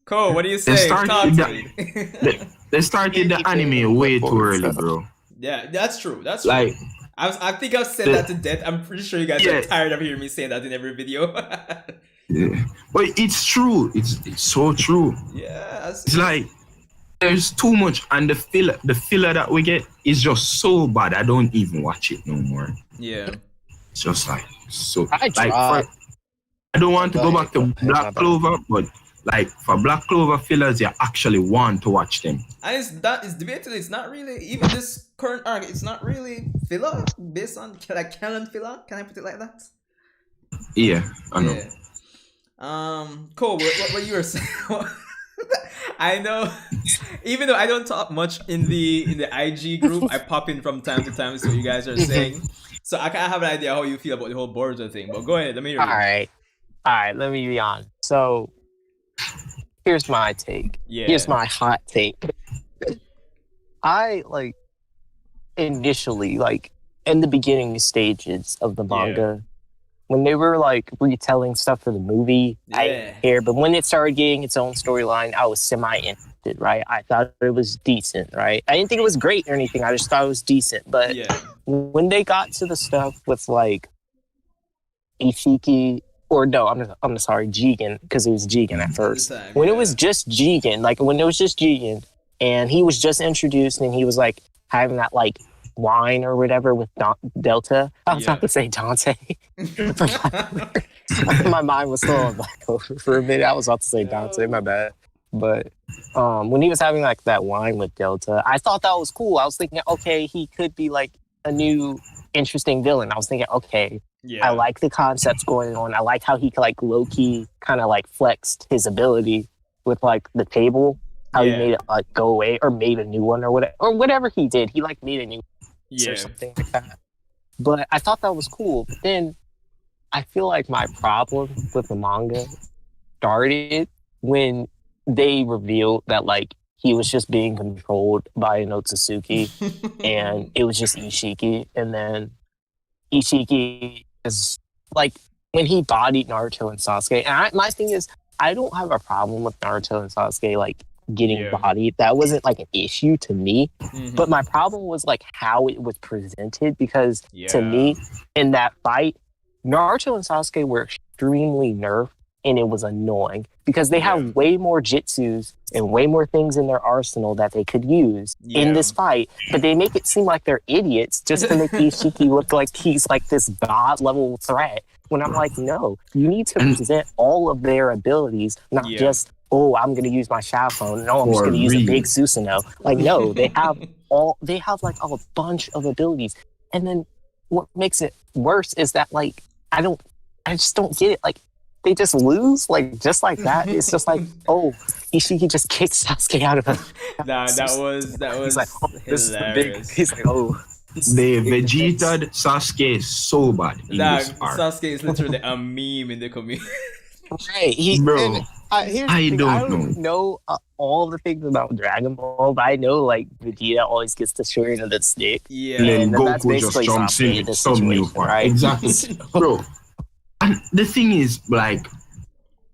A: Cool. What do you say?
E: started
A: Talk to
E: that-
A: me.
E: They started the anime way too early, bro.
A: Yeah, that's true. That's true.
E: Like,
A: I think I've said that to death. I'm pretty sure you guys are
E: Yeah.
A: tired of hearing me say that in every video.
E: yeah. But it's true. It's so true.
A: Yeah.
E: It's like there's too much, and the filler that we get is just so bad. I don't even watch it no more.
A: Yeah.
E: It's just like so.
C: I
E: Like,
C: tried.
E: I don't want to
C: Go
E: go
C: ahead,
E: back to
C: go ahead, my
E: Black
C: bad.
E: Clover, but like for Black Clover fillers, you actually want to watch them.
A: And it's debated. It's not really even this current arc. It's not really filler based on like canon filler. Can I put it like that?
E: Yeah, I know.
A: Yeah. Cool. What you were saying? I know. Even though I don't talk much in the IG group, I pop in from time to time to see what you guys are saying. So I kind of have an idea how you feel about the whole Boruto thing. But go ahead. Let me hear
C: All
A: you.
C: right. Let me be honest. So, here's my take.
A: Yeah.
C: Here's my hot take. I like initially, like in the beginning stages of the manga, when they were like retelling stuff for the movie, I
A: Yeah.
C: didn't care. But when it started getting its own storyline, I was semi-interested, right? I thought it was decent, right? I didn't think it was great or anything. I just thought it was decent. But
A: Yeah.
C: when they got to the stuff with like Ishiki, or no, I'm sorry, Jigen, because it was Jigen at first.
A: The time,
C: When it
A: yeah.
C: was just Jigen, like when it was just Jigen, and he was just introduced, and he was like having that like wine or whatever with Delta. I was
A: Yeah.
C: about to say Dante. My mind was still on Black Clover for a minute. I was about to say Dante, my bad. But when he was having like that wine with Delta, I thought that was cool. I was thinking, okay, he could be like a new interesting villain. I was thinking, okay,
A: Yeah.
C: I like the concepts going on. I like how he like low key kind of like flexed his ability with like the table. how he
A: Yeah.
C: made it like go away or made a new one or whatever he did. He like made a new one
A: Yeah.
C: or something like that. But I thought that was cool. But then I feel like my problem with the manga started when they revealed that like he was just being controlled by Inotsusuki and it was just Ishiki. And then Ishiki is like when he bodied Naruto and Sasuke. And my thing is, I don't have a problem with Naruto and Sasuke like getting
A: Yeah.
C: bodied. That wasn't like an issue to me.
A: Mhm.
C: But my problem was like how it was presented because to
A: Yeah.
C: me, in that fight, Naruto and Sasuke were extremely nerfed and it was annoying because they
A: Yeah.
C: have way more jutsus and way more things in their arsenal that they could use in this fight, but they make it seem like they're idiots just to make Ishiki look like he's like this god level threat. When I'm like, no, you need to present all of their abilities, not
A: Yeah.
C: just, oh, I'm gonna use my Shadow Clone. No, I'm just
E: For
C: gonna use a
E: real.
C: big Susanoo. Like, no, they have like a bunch of abilities. And then what makes it worse is that like I just don't get it. Like they just lose, like just like that. It's just like, oh, Ishiki just kicks Sasuke out of the.
A: that was
C: He's like, oh, this is the big.
A: hilarious.
C: He's like, oh.
E: They vegetated Sasuke so bad in
A: Nah,
E: this arc.
A: Sasuke is literally a meme in the community.
C: Right,
E: Bro,
C: here's the
E: I
C: thing,
E: don't
C: know all the things about Dragon Ball, but I know like Vegeta always gets the short end of the stick.
A: Yeah.
E: And then
C: And that's
E: Goku just
C: basically
E: jumps in
C: Sasuke in
E: with
C: this
E: some new
C: situation,
E: part.
C: right?
E: Exactly. Bro. And the thing is, like,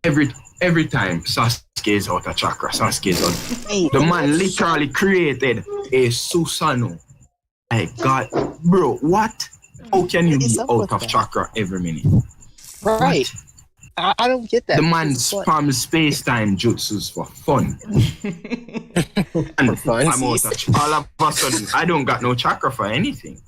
E: every time Sasuke is out of chakra, Sasuke is out.
C: Hey,
E: The man literally created a Susanoo. Like, God, bro, what? How can you
C: What
E: be
C: is up
E: out
C: with
E: of
C: that?
E: chakra every minute?
C: right. I don't get that.
E: The man
C: It's like-
E: spams space-time jutsus for fun. And
C: For fun.
E: I'm out of all of a sudden, I don't got no chakra for anything.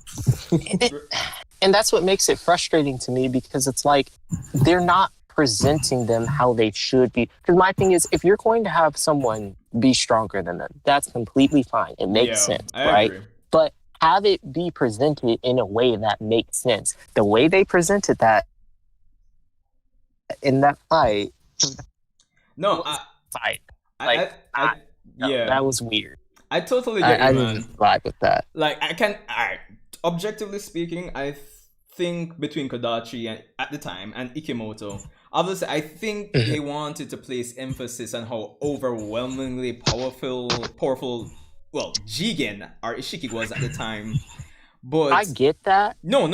C: And that's what makes it frustrating to me because it's like they're not presenting them how they should be. Because my thing is, if you're going to have someone be stronger than them, that's completely fine. It makes sense,
A: I
C: right?
A: agree.
C: But have it be presented in a way that makes sense. The way they presented that in that fight,
A: No, yeah,
C: that was weird.
A: I totally get
C: I
A: you, man.
C: didn't vibe with that.
A: Like objectively speaking, I think between Kodachi and at the time and Ikimoto, obviously I think they wanted to place emphasis on how overwhelmingly powerful well Jigen or Ishiki was at the time. But
C: I get that.
A: no,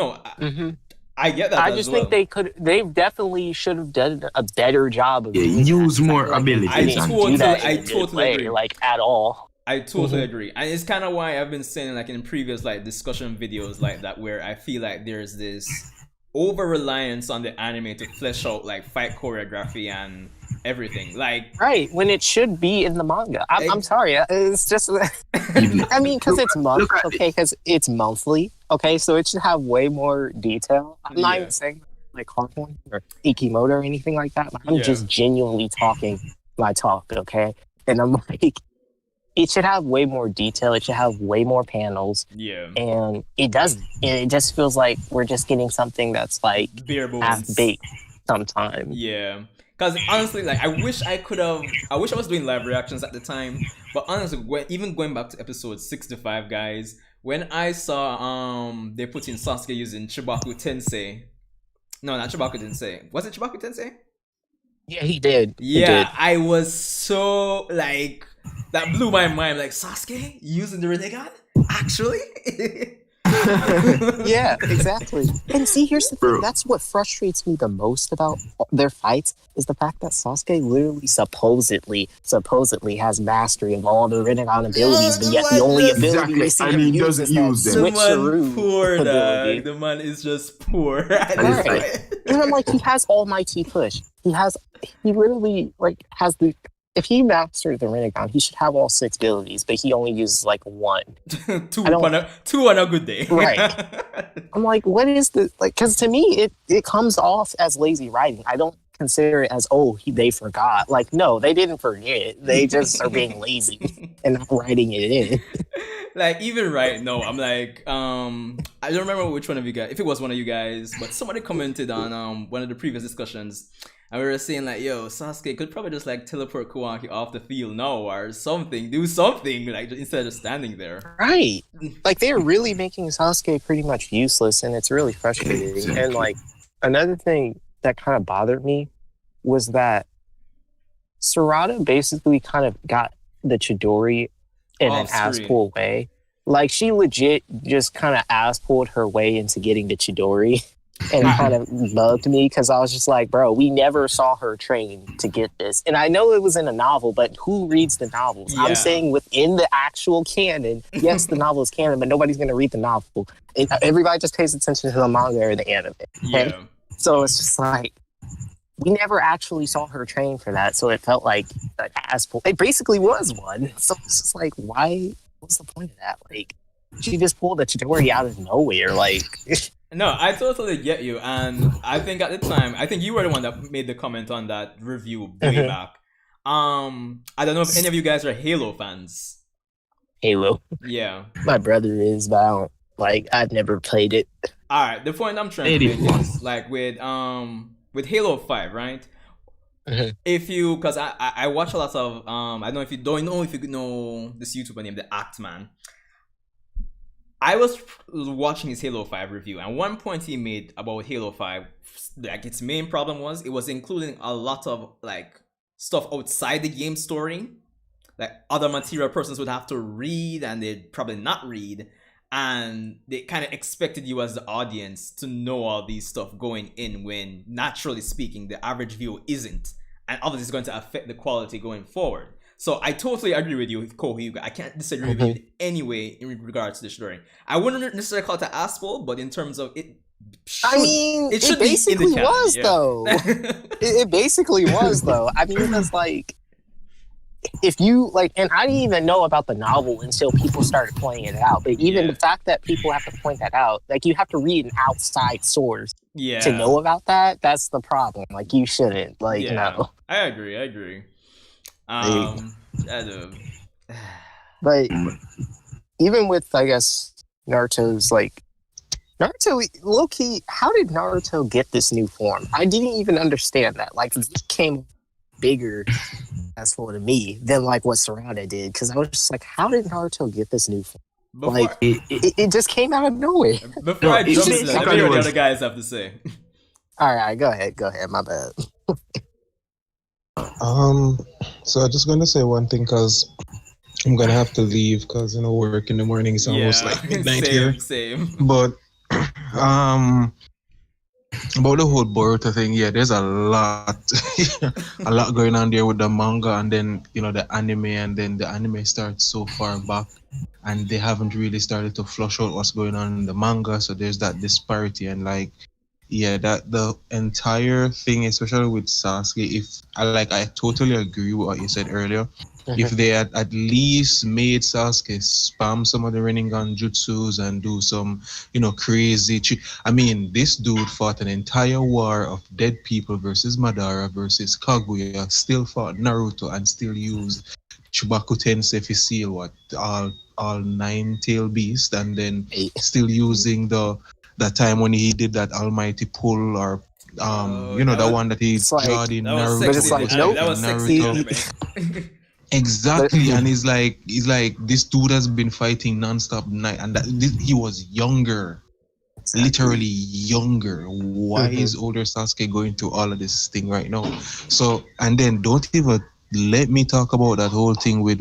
A: I get that.
C: I
A: as
C: just
A: well.
C: think they definitely should have done a better job of
E: Yeah,
C: doing
E: use
C: that.
E: more
C: I feel like they
E: abilities
C: didn't
E: and
C: do that
A: I
C: in a good
A: totally
C: way,
A: agree.
C: like at all.
A: I totally agree, and it's kind of why I've been saying like in previous like discussion videos like that where I feel like there's this over reliance on the anime to flesh out like fight choreography and everything. Like
C: Right, when it should be in the manga. I'm sorry, it's just. I mean, because it's month, okay, because it's monthly, okay, so it should have way more detail. I'm not even saying like Harpoon or Ikimoto or anything like that. I'm just genuinely talking my talk, okay, and I'm like. It should have way more detail. It should have way more panels.
A: yeah,
C: And it doesn't. It just feels like we're just getting something that's like
A: bare
C: half
A: bones.
C: baked sometimes.
A: Yeah, because honestly, like I wish I was doing live reactions at the time. But honestly, even going back to episode 65, guys, when I saw they put in Sasuke using Chibaku Tensei. No, not Chibaku Tensei. Was it Chibaku Tensei?
C: Yeah, he did. He
A: Yeah,
C: did.
A: I was so like that blew my mind. Like Sasuke using the Rinnegan? Actually?
C: Yeah, exactly. And see, here's the thing.
E: Bro.
C: That's what frustrates me the most about their fights is the fact that Sasuke literally supposedly has mastery of all the Rinnegan abilities, but yet the only ability we see him use
E: doesn't
C: is that
E: use them.
A: The man
C: switcheroo
A: poor,
C: ability.
A: dog. The man is just poor.
C: Right. And I'm like, he has Almighty Push. He literally like has the. If he mastered the Rinnegan, he should have all 6 abilities, but he only uses like 1.
A: two
C: I don't-
A: on a good day.
C: Right. I'm like, what is the like? Because to me, it comes off as lazy writing. I don't consider it as they forgot. Like, no, they didn't forget. They just are being lazy and not writing it in.
B: like even right now, I'm like, I don't remember which one of you guys, if it was one of you guys, but somebody commented on one of the previous discussions, and we were saying like, yo, Sasuke could probably just like teleport Kawaki off the field now or something, do something like instead of just standing there.
C: Right. Like they're really making Sasuke pretty much useless, and it's really frustrating. And like another thing that kind of bothered me was that Sarada basically kind of got the Chidori in an ass pull way. Like she legit just kind of ass pulled her way into getting the Chidori. And it kind of bugged me because I was just like, bro, we never saw her train to get this. And I know it was in a novel, but who reads the novels? Yeah. I'm saying within the actual canon, yes, the novel is canon, but nobody's going to read the novel. And everybody just pays attention to the manga or the anime. Okay?
B: Yeah.
C: So it's just like, we never actually saw her train for that. So it felt like an ass pull. It basically was one. So it's just like, why? What's the point of that? Like, she just pulled the Chidori out of nowhere. Like...
B: No, I totally get you, and I think at the time, I think you were the one that made the comment on that review way back. I don't know if any of you guys are Halo fans.
C: Halo.
B: Yeah.
C: My brother is, but I don't, like, I've never played it.
B: Alright, the point I'm trying to make is, like, with Halo 5, right? If you, because I watch a lot of, I don't know if you know this YouTuber named The Act Man. I was watching his Halo 5 review, and one point he made about Halo 5, like its main problem was it was including a lot of like stuff outside the game story, like other material persons would have to read and they'd probably not read, and they kind of expected you as the audience to know all these stuff going in when naturally speaking the average viewer isn't, and obviously it's going to affect the quality going forward. So I totally agree with you, Kohi. I can't disagree with you in any way in regards to the story. I wouldn't necessarily call it an asshole, but in terms of it,
C: it basically was though. It basically was though. I mean, it was like if you like, and I didn't even know about the novel until people started pointing it out. But even the fact that people have to point that out, like you have to read an outside source to know about that. That's the problem. Like you shouldn't. Like no.
B: I agree. I do.
C: But even with, I guess, Naruto's like low-key, how did Naruto get this new form? I didn't even understand that. Like it came bigger as for to me than like what Sarada did, because I was just like, how did Naruto get this new form? Like it just came out of nowhere.
B: Before I jump into that, let me hear what the other guys have to say.
C: All right, go ahead, my bad.
D: So I'm just gonna say one thing because I'm gonna have to leave because work in the morning is almost like midnight here.
B: Same.
D: But about the whole Boruto thing, there's a lot, a lot going on there with the manga, and then the anime, and then the anime starts so far back, and they haven't really started to flush out what's going on in the manga. So there's that disparity, and like. Yeah, that the entire thing, especially with Sasuke, I totally agree with what you said earlier. If they had at least made Sasuke spam some of the Rinnegan jutsus and do some, crazy. I mean, this dude fought an entire war of dead people versus Madara versus Kaguya, still fought Naruto and still used Chubaku Tensei to seal all 9 tail beasts, and then still using that time when he did that almighty pull, or the one that he jawed in Naruto.
C: But it's like, nope.
B: That was sexy.
D: Exactly, and he's like, this dude has been fighting nonstop night, and he was younger, literally younger. Why is older Sasuke going through all of this thing right now? So, and then don't even let me talk about that whole thing with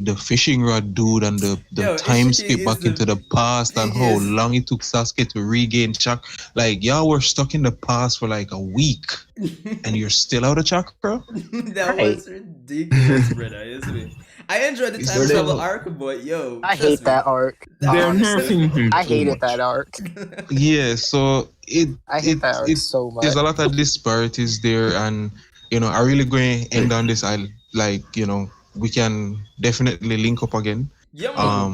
D: the fishing rod dude and the time skip back into the past, and how long it took Sasuke to regain chakra. Like, y'all were stuck in the past for like a week and you're still out of chakra?
B: That was ridiculous, brother, isn't it? I enjoyed the time travel arc, but
C: I hate that arc. I hated that arc.
D: Yeah, so
C: I hate that arc so much.
D: There's a lot of disparities there, and I really going to end on this. We can definitely link up again.
B: Yeah.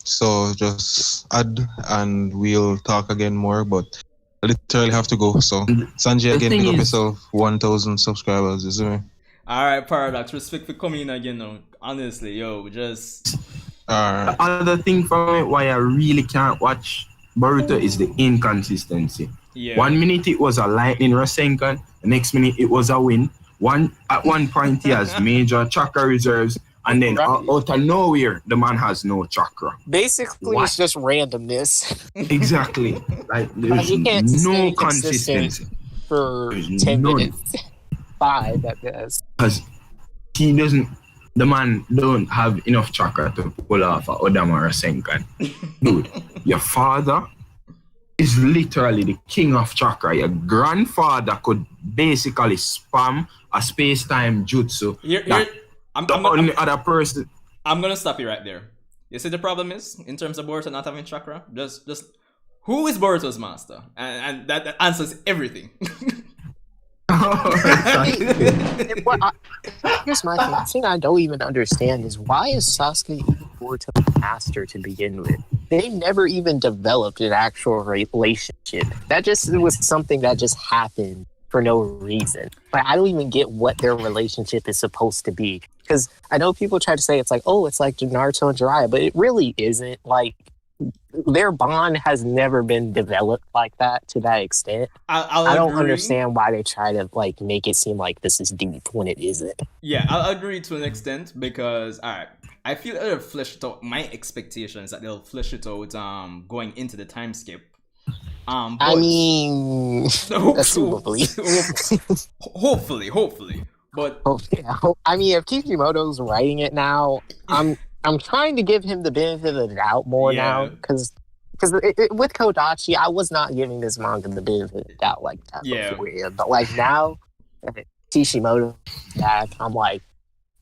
D: So just add and we'll talk again more, but I literally have to go. So Sanjay, again, pick up yourself 1,000 subscribers, isn't it?
B: Alright, Paradox, respect for coming in again now. Honestly, just
E: The other thing from it why I really can't watch Boruto is the inconsistency.
B: Yeah.
E: 1 minute it was a lightning Rasengan, the next minute it was a wind. At one point he has major chakra reserves, and then out of nowhere the man has no chakra.
C: Basically,
E: What?
C: it's just randomness.
E: Exactly. Like there's
C: You can't
E: no
C: stay
E: consistency.
C: consistent for
E: There's
C: 10
E: none.
C: minutes. 5 at best.
E: Because he doesn't, the man don't have enough chakra to pull off a Odama Rasengan. Dude, your father is literally the king of chakra. Your grandfather could basically spam a space-time jutsu.
B: I'm
E: The only other person.
B: gonna stop you right there. You see the problem is in terms of Boruto not having chakra. Just who is Boruto's master, and that answers everything.
C: Here's my thing. The thing I don't even understand is why is Sasuke even Boruto's master to begin with? They never even developed an actual relationship. That just was something that just happened for no reason. Like, I don't even get what their relationship is supposed to be. Because I know people try to say it's like, oh, it's like Naruto and Jiraiya, but it really isn't. Like, their bond has never been developed like that to that extent. I don't understand why they try to like make it seem like this is deep when it isn't.
B: Yeah, I'll agree to an extent because I feel that they'll flesh it out. My expectation is that they'll flesh it out going into the time skip.
C: I mean, assumably.
B: hopefully. But
C: yeah. I mean, if Kishimoto's writing it now, I'm trying to give him the benefit of the doubt more now because with Kodachi, I was not giving this manga the benefit of the doubt like that before. Yeah. But like now, Kishimoto, I'm like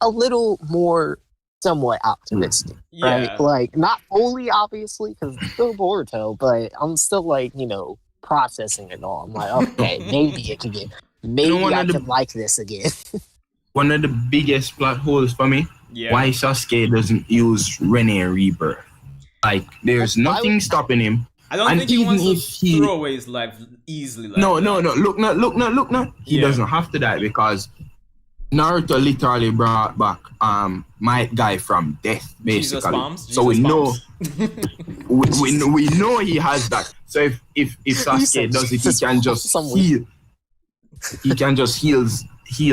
C: a little more somewhat optimistic, right? Like not fully, obviously, because it's still Boruto, but I'm still like processing it all. I'm like, okay, maybe it can get, maybe I can like this again.
E: One of the biggest plot holes for me. Why Sasuke doesn't use Rene Rebirth? Like, there's nothing stopping him.
B: I don't think he wants to throw away his life easily. Like
E: no. Look now. He doesn't have to die because Naruto literally brought back my guy from death, basically. So we know we know he has that. So if Sasuke does it, he can just heal. He can just heal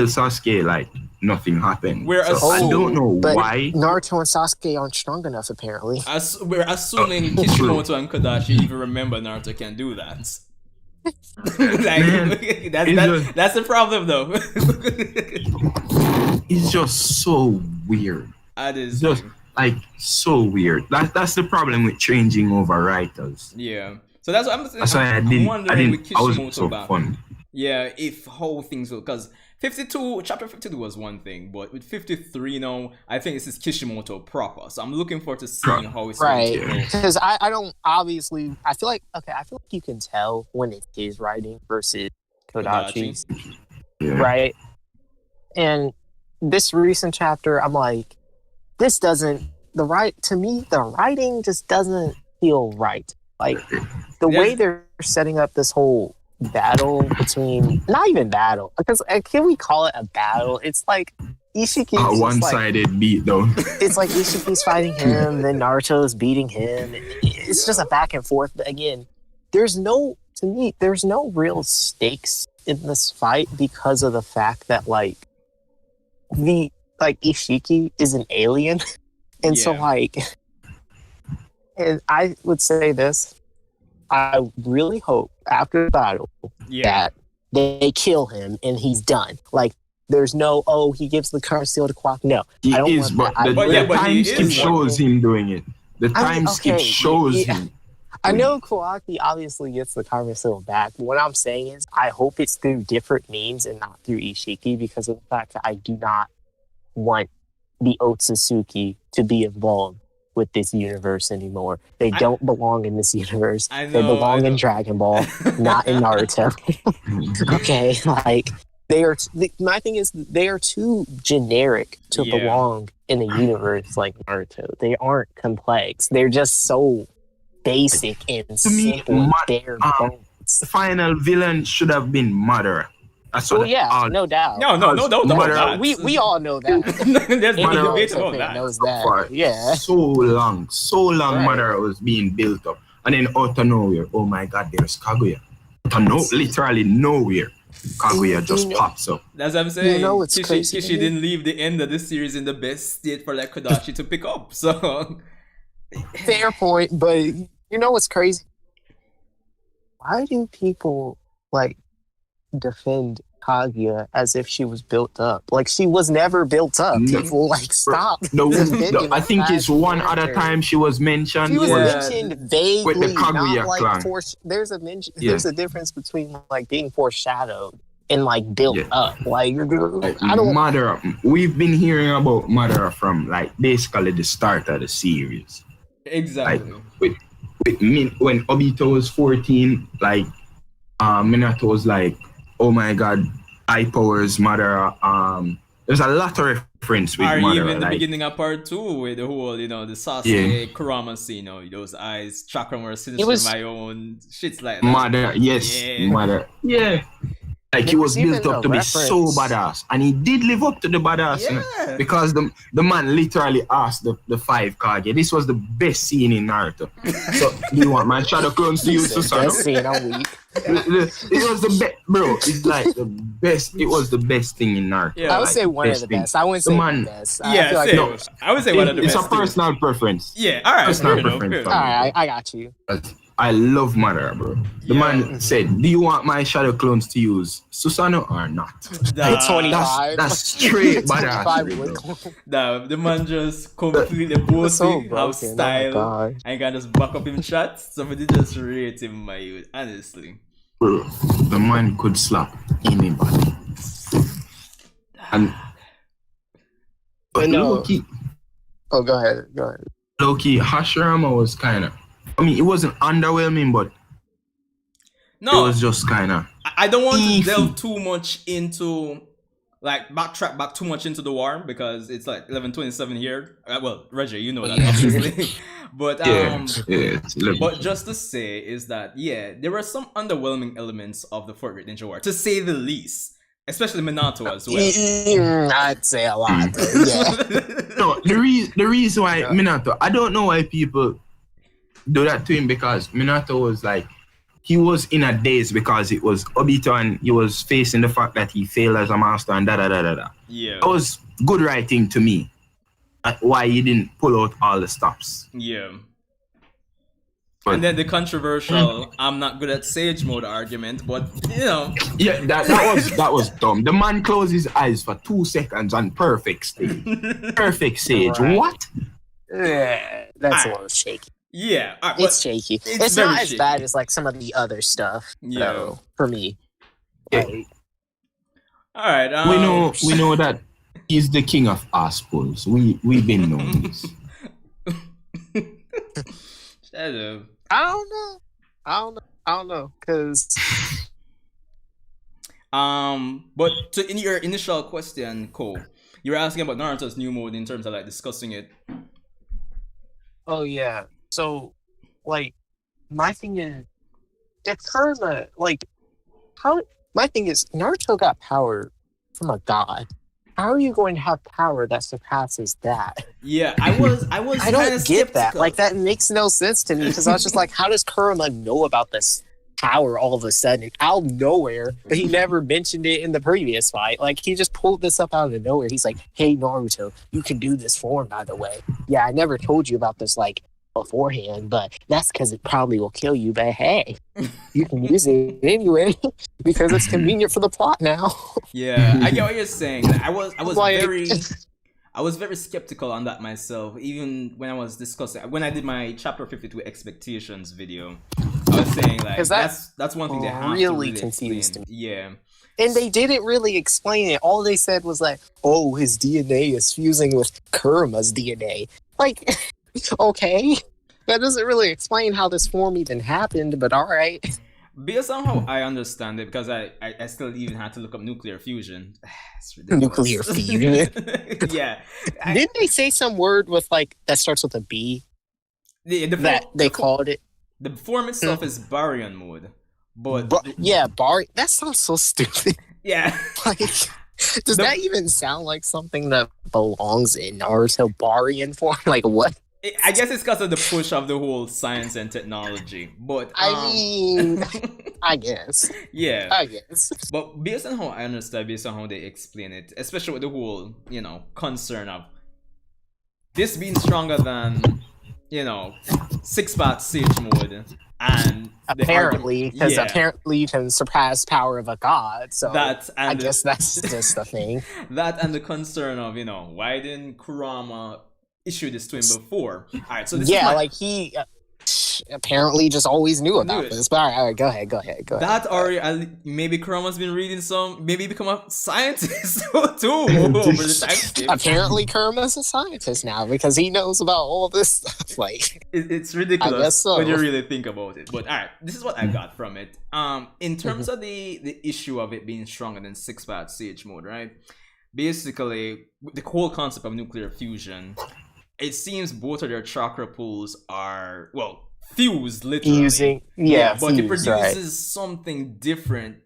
E: Sasuke like nothing happened. I don't know why.
C: Naruto and Sasuke aren't strong enough, apparently.
B: We're assuming Kishimoto and Kodachi even remember Naruto can do that. That's the problem, though.
E: It's just so weird.
B: That is
E: just like so weird. That's the problem with changing over writers.
B: Yeah. So that's what I'm saying.
E: That's why I wasn't so fun.
B: Yeah, if whole things will, because chapter 52 was one thing, but with 53 now, I think this is Kishimoto proper. So I'm looking forward to seeing how it's going to go.
C: Because I don't obviously, I feel like you can tell when it's his writing versus Kodachi's, right? And this recent chapter, I'm like, the writing just doesn't feel right. Like the way they're setting up this whole battle between, not even battle, because can we call it a battle? It's like Ishiki's
E: one-sided beatdown.
C: It's like Ishiki's fighting him, then Naruto's beating him. It's just a back and forth. But again, there's no real stakes in this fight because of the fact that Ishiki is an alien, and so and I would say this. I really hope after the battle that they kill him and he's done. Like, there's no, he gives the current seal to Quack. No,
E: I don't want that. The time skip shows him doing it. The time skip shows him.
C: I know Kawaki obviously gets the Karma Seal back, but what I'm saying is I hope it's through different means and not through Ishiki because of the fact that I do not want the Otsutsuki to be involved with this universe anymore. They don't belong in this universe. They belong in Dragon Ball, not in Naruto. Okay, like my thing is they are too generic to belong in a universe like Naruto. They aren't complex. They're just so basic and simple and bare bones.
E: The final villain should have been Madara. I saw
C: Well,
E: that
C: yeah,
E: all
C: no doubt.
A: No doubt about
E: Mother-
A: that.
C: We all know that.
A: There's
C: Any
A: no debate
C: Naruto
A: about
C: fan
A: that.
C: knows
E: for
C: that. Yeah.
E: so long,
C: Right.
E: Madara was being built up. And then out of nowhere, oh my god, there's Kaguya. Literally nowhere. Kaguya just pops up.
A: That's what I'm saying.
C: know what's crazy to
A: Kishi
C: me?
A: didn't leave the end of this series in the best state for like Kodachi to pick up. So
C: Fair point, but you know what's crazy? Why do people like defend Kaguya as if she was built up? Like she was never built up.
E: No.
C: People like stop.
E: No,
C: defending
E: I think
C: that
E: it's one other
C: character.
E: time she was mentioned.
C: She was
A: Yeah.
C: mentioned vaguely,
E: With the Kaguya
C: not like
E: clan.
C: there's a mention.
E: Yeah.
C: There's a difference between like being foreshadowed and like built
E: Yeah.
C: up. Like
E: Like,
C: I don't.
E: Madara, we've been hearing about Madara from like basically the start of the series.
A: exactly.
E: When Obito was 14, like Minato was like, oh my god, eye powers Madara. There's a lot of reference with
A: Or
E: Madara.
A: even the
E: like,
A: beginning of part 2 with the whole, the Sasuke
E: Yeah.
A: Kurama scene, those eyes, chakra were
C: It
A: sinister
C: was-
A: my own, shits like that.
E: Madara, yes,
A: Yeah.
E: Madara, yeah. Like he
C: There
E: was
C: was
E: built
C: even
E: up
C: a
E: to be so
C: reference.
E: badass, and he did live up to the badass.
A: Yeah.
E: Because the man literally asked the 5 Kage. This was the best scene in Naruto. So do you want my shadow clones to use
C: Best
E: Susanoo?
C: scene all week.
E: It was the best, bro. It's like the best. It was the best thing in Naruto.
A: Yeah.
C: I would
E: Like,
C: say one of the
E: thing.
C: best. I wouldn't
E: The
C: say
E: man-
C: the best. I
A: Yeah,
C: feel like
A: same.
E: no.
A: I would say one of the
E: It's
A: best.
E: a
A: too.
E: personal preference.
A: Yeah, alright,
E: Personal
A: fair enough,
E: preference
A: fair
E: for
C: all
A: enough.
C: right, I got you.
E: But I love Madara, bro. The
A: Yeah.
E: man said, "Do you want my shadow clones to use Susanoo or not?"
A: Nah,
C: 25.
E: That's straight badass,
C: 25
E: bro.
C: would-
A: nah, the man just completely
C: so
A: boasting, have
C: broken. Oh my
A: style,
C: God.
A: and can just back up him shots. Somebody just rate him, my youth, honestly.
E: Bro, the man could slap anybody. And
C: But no.
E: low-key,
C: Oh, go ahead. Go ahead.
E: low-key, Hashirama was kind of, I mean, it wasn't underwhelming, but it
A: No,
E: was just kind of,
A: I don't want to
E: Easy.
A: delve too much into, like, backtrack back too much into the war because it's like 11:27 here. Well, Reggie, you know that obviously. But
E: it's a little-
A: but just to say is that yeah, there were some underwhelming elements of the Fort Great Ninja War, to say the least. Especially Minato as well.
C: I'd say a lot. But yeah.
E: No, the reason why Minato, I don't know why people do that to him, because Minato was like, he was in a daze because it was Obito and he was facing the fact that he failed as a master and da da da da da.
A: Yeah.
E: That was good writing to me. Why he didn't pull out all the stops.
A: Yeah.
E: But
A: And then the controversial I'm not good at sage mode argument, but you know.
E: yeah, that was dumb. The man closed his eyes for 2 seconds on perfect stage. Perfect sage.
C: Right.
E: What?
C: Yeah, that's a little shaky.
A: Yeah.
C: It's shaky.
A: it's
C: It's not
A: very
C: as
A: shaky.
C: bad as like some of the other stuff.
A: Yeah.
C: Though, for me.
E: Yeah.
C: Like,
A: Alright,
E: We know that he's the king of ass pulls. We've been known this.
A: Shut up.
C: I don't know. Cause
A: But to in your initial question, Cole, you were asking about Naruto's new mode in terms of like discussing it.
C: oh yeah. So like my thing is if Kurama like how my thing is Naruto got power from a god. How are you going to have power that surpasses that?
A: Yeah, I was
C: I
A: kinda
C: don't get that.
A: skeptical.
C: Like that makes no sense to me because I was just like, how does Kurama know about this power all of a sudden out of nowhere? But he never mentioned it in the previous fight. Like he just pulled this up out of nowhere. He's like, "Hey Naruto, you can do this form, by the way. Yeah, I never told you about this like beforehand, but that's because it probably will kill you. But hey, you can use it anyway because it's convenient for the plot now."
A: Yeah, I get what you're saying. Like, I was
C: Like-
A: very skeptical on that myself. Even when I was discussing, when I did my chapter 52 expectations video, I was saying like
C: 'Cause that
A: that's one thing they have
C: really
A: to really
C: confused
A: explain. Yeah,
C: And they didn't really explain it. All they said was like, "Oh, his DNA is fusing with Kurama's DNA." Like, okay, that doesn't really explain how this form even happened. But all right,
A: based on how I understand it, because I still even had to look up nuclear fusion. It's ridiculous.
C: Nuclear fusion.
A: Yeah,
C: didn't they say some word with like that starts with a B
A: the
C: that they called it?
A: the form itself is baryon mode, but
C: Yeah, bar. That sounds so stupid.
B: Yeah.
C: Like, does that even sound like something that belongs in Naruto Barian form? Like, what?
B: I guess it's because of the push of the whole science and technology, but
C: I mean, I guess.
B: yeah.
C: I guess.
B: But based on how I understand, based on how they explain it, especially with the whole, concern of this being stronger than, 6-part Sage Mode, and
C: Apparently, because
B: yeah,
C: apparently you can surpass power of a god. So
B: that and
C: I guess that's just the thing.
B: that and the concern of why didn't Kurama issue this to him before? All right, so this is
C: like he apparently just always knew about
B: it.
C: this. But all right, go ahead.
B: That already, maybe Kurama's been reading maybe become a scientist too over the time skip.
C: Apparently, Kurama's a scientist now because he knows about all this stuff. Like,
B: it's ridiculous
C: I guess so.
B: when you really think about it. But all right, this is what I got from it. In terms of the issue of it being stronger than 6-part Sage Mode, right? Basically, the whole concept of nuclear fusion. It seems both of their chakra pools are fused literally. But it produces something different.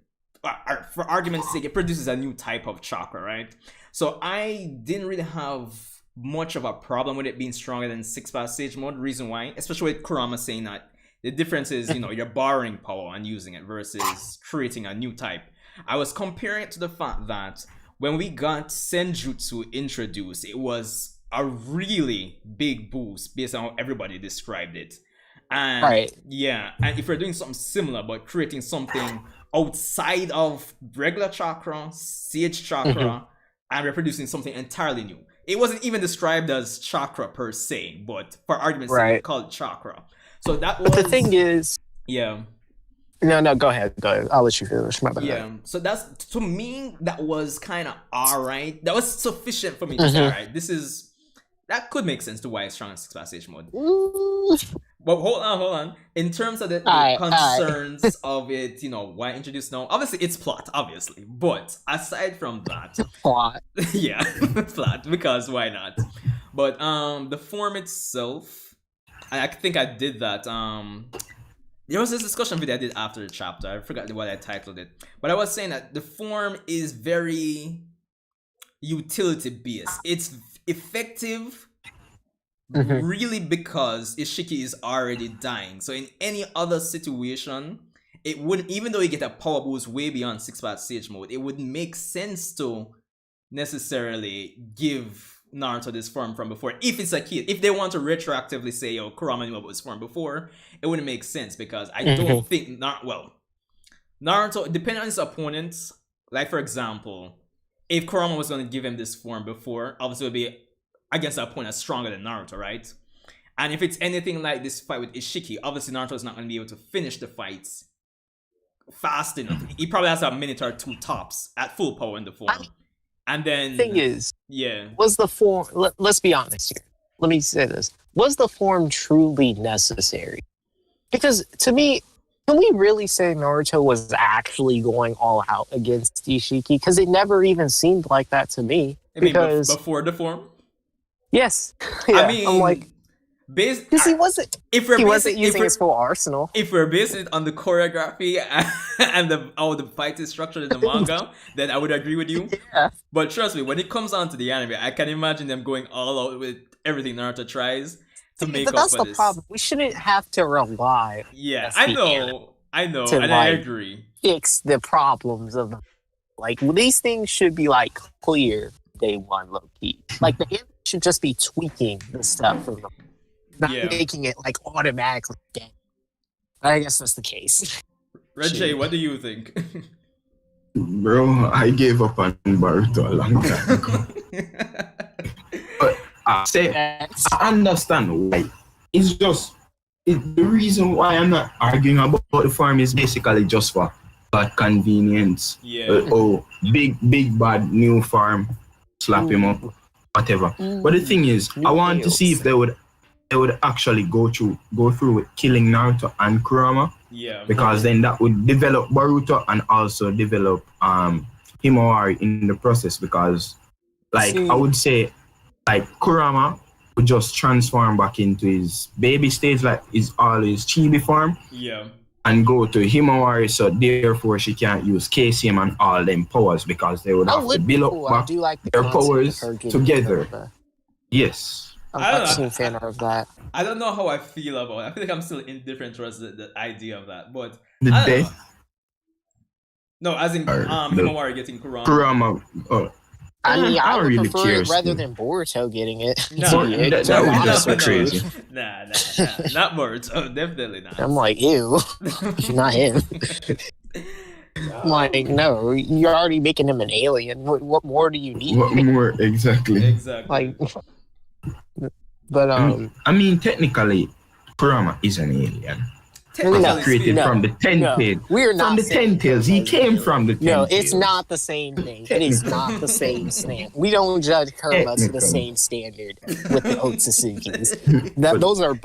B: For argument's sake, it produces a new type of chakra, right? So I didn't really have much of a problem with it being stronger than 6-part Sage Mode. Reason why, especially with Kurama saying that the difference is, you're borrowing power and using it versus creating a new type. I was comparing it to the fact that when we got Senjutsu introduced, it was a really big boost based on how everybody described it. And and if we're doing something similar but creating something outside of regular chakra, Sage chakra, and we're producing something entirely new. It wasn't even described as chakra per se, but for argument's sake, we call it chakra. So that was...
C: But the thing is...
B: Yeah.
C: No, go ahead. I'll let you finish. My bad.
B: Yeah, so that's, to me, that was kind of alright. That was sufficient for me to say, alright, that could make sense to why it's strong in 6-part Sage Mode. But hold on. In terms of the concerns of it, why introduce now? Obviously, it's plot, obviously. But aside from that,
C: plot.
B: Yeah, plot. Because why not? But the form itself, I think I did that. There was this discussion video I did after the chapter. I forgot what I titled it, but I was saying that the form is very utility based. It's effective. Really, because Ishiki is already dying. So in any other situation, it wouldn't, even though you get a power boost way beyond 6-part Sage Mode, it wouldn't make sense to necessarily give Naruto this form from before. If it's a kid, if they want to retroactively say, yo, Kurama knew about this form before, it wouldn't make sense, because I don't think, Naruto, depending on his opponents, like for example, if Kurama was going to give him this form before, obviously it would be against an opponent stronger than Naruto, right? And if it's anything like this fight with Ishiki, obviously Naruto is not going to be able to finish the fights fast enough. He probably has a minute or two tops at full power in the form. And then...
C: Thing is, was the form... Let's be honest here. Let me say this. Was the form truly necessary? Because to me, can we really say Naruto was actually going all out against Ishiki? Because it never even seemed like that to me. Because
B: before the form?
C: Yes. Yeah,
B: I mean,
C: I'm like, because he wasn't using his full arsenal.
B: If we're basing it on the choreography and how the fight is structured in the manga, then I would agree with you.
C: Yeah.
B: But trust me, when it comes down to the anime, I can imagine them going all out with everything Naruto tries to make up for this. But that's the problem.
C: We shouldn't have to rely.
B: Yeah, I know, and I agree.
C: Fix the problems of these things should be clear day one, low key. The anime should just be tweaking the stuff from them, not making it automatically dead. I guess that's the case.
B: Red J, what do you think?
E: Bro, I gave up on Boruto a long time ago. But I understand why. It's just the reason why I'm not arguing about the farm is basically just for that convenience. Big bad new farm, slap him up, whatever. But the thing is, I want to see if they would actually go through with killing Naruto and Kurama.
A: Yeah.
E: Because then that would develop Boruto and also develop Himawari in the process, because I would say Kurama would just transform back into his baby stage, his always chibi form.
A: Yeah.
E: and go to Himawari, so therefore she can't use KCM and all them powers because they would
C: That
E: have to
C: would be
E: build
C: cool.
E: up
C: I
E: back
C: do like the
E: their
C: concept
E: powers
C: of her getting
E: together.
C: Kurama.
E: Yes.
A: I don't
C: I've
A: know.
C: seen fan art of that.
A: I don't know how I feel about it. I feel like I'm still indifferent towards the idea of that, but
E: The
A: I don't know.
E: death
A: No, as in
E: or the
A: Himawari getting Kurama.
E: Kurama.
C: I mean, I
E: don't
C: would
E: really
C: prefer
E: care
C: it rather
E: still.
C: than Boruto getting it.
A: No,
C: To be
E: that-
C: to
E: that
C: be
E: was
C: honest
E: just so
C: with you.
E: crazy.
A: Nah, not Boruto. Definitely not.
C: I'm like, ew, not him. I'm like, no, you're already making him an alien. What more do you need?
E: What more exactly?
A: Exactly.
C: Like, but
E: I mean, technically, Kurama is an alien.
A: Technically
E: Created
A: speaking,
C: no,
E: from the Ten
C: no,
E: Tails.
C: we're not
E: From the
C: saying
E: Ten Tails. He
C: Kurama's an
E: came
C: alien.
E: from the Ten
C: No,
E: Tails.
C: it's not the same thing. It is not the same standard. We don't judge Kurama to the
E: Technically.
C: same standard with the Otsuzukis. Those are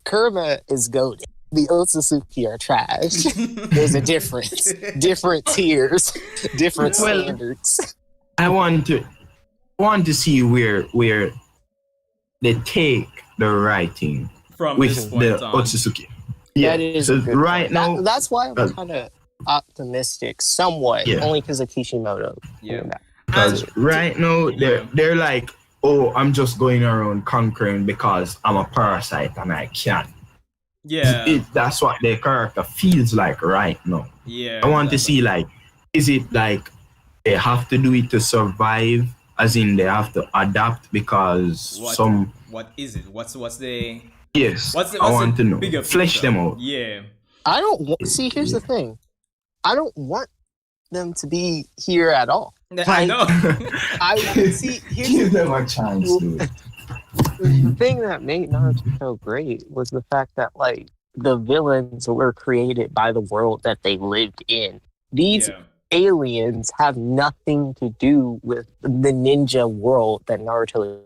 C: Kurama is goated. The Otsutsuki are trash. There's a difference. Different tiers, different
E: Well,
C: standards.
E: I want to see where they take the writing
A: from this
E: with
A: point
E: the
A: on.
E: Otsutsuki. Yeah,
C: That is
E: so
C: a good
E: right
C: point.
E: now,
C: That's why I'm
E: uh,
C: kind of optimistic, somewhat,
E: Yeah.
C: only because of Kishimoto.
A: Yeah.
E: because right now they're like, oh, I'm just going around conquering because I'm a parasite and I can.
A: Yeah.
E: That's what their character feels like right now.
A: Yeah.
E: I want to
A: exactly.
E: see like, is it like they have to do it to survive, as in they have to adapt because
A: What is it? What's the
E: yes,
A: what's the
E: I want to know.
A: bigger
E: Flesh
A: picture?
E: them out.
A: Yeah.
C: I don't want. See, here's the thing. I don't want them to be here at all.
A: I know.
C: I see. Here's
E: Give them a chance, dude.
C: the thing that made Naruto so great was the fact that like the villains were created by the world that they lived in. These
A: Yeah.
C: aliens have nothing to do with the ninja world that Naruto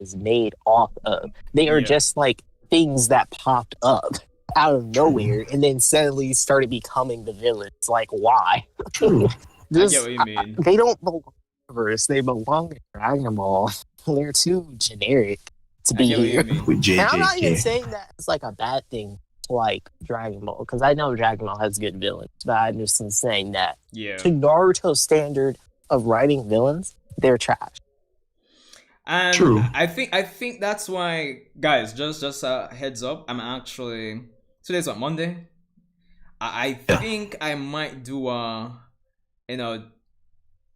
C: is made off of. They are
A: Yeah.
C: just like things that popped up out of nowhere and then suddenly started becoming the villains. Like, why?
E: True.
A: I get what you mean.
C: They don't belong in the universe. They belong in Dragon Ball. They're too generic to
A: I
C: be
A: get what you
C: here.
A: mean.
E: With
C: And I'm not even
E: JJK.
C: saying that it's like a bad thing to like Dragon Ball, because I know Dragon Ball has good villains, but I'm just saying that
A: Yeah.
C: to Naruto's standard of writing villains, they're trash.
A: And
E: True.
A: I think that's why, guys, just a heads up, I'm actually today's what, Monday? I think I might do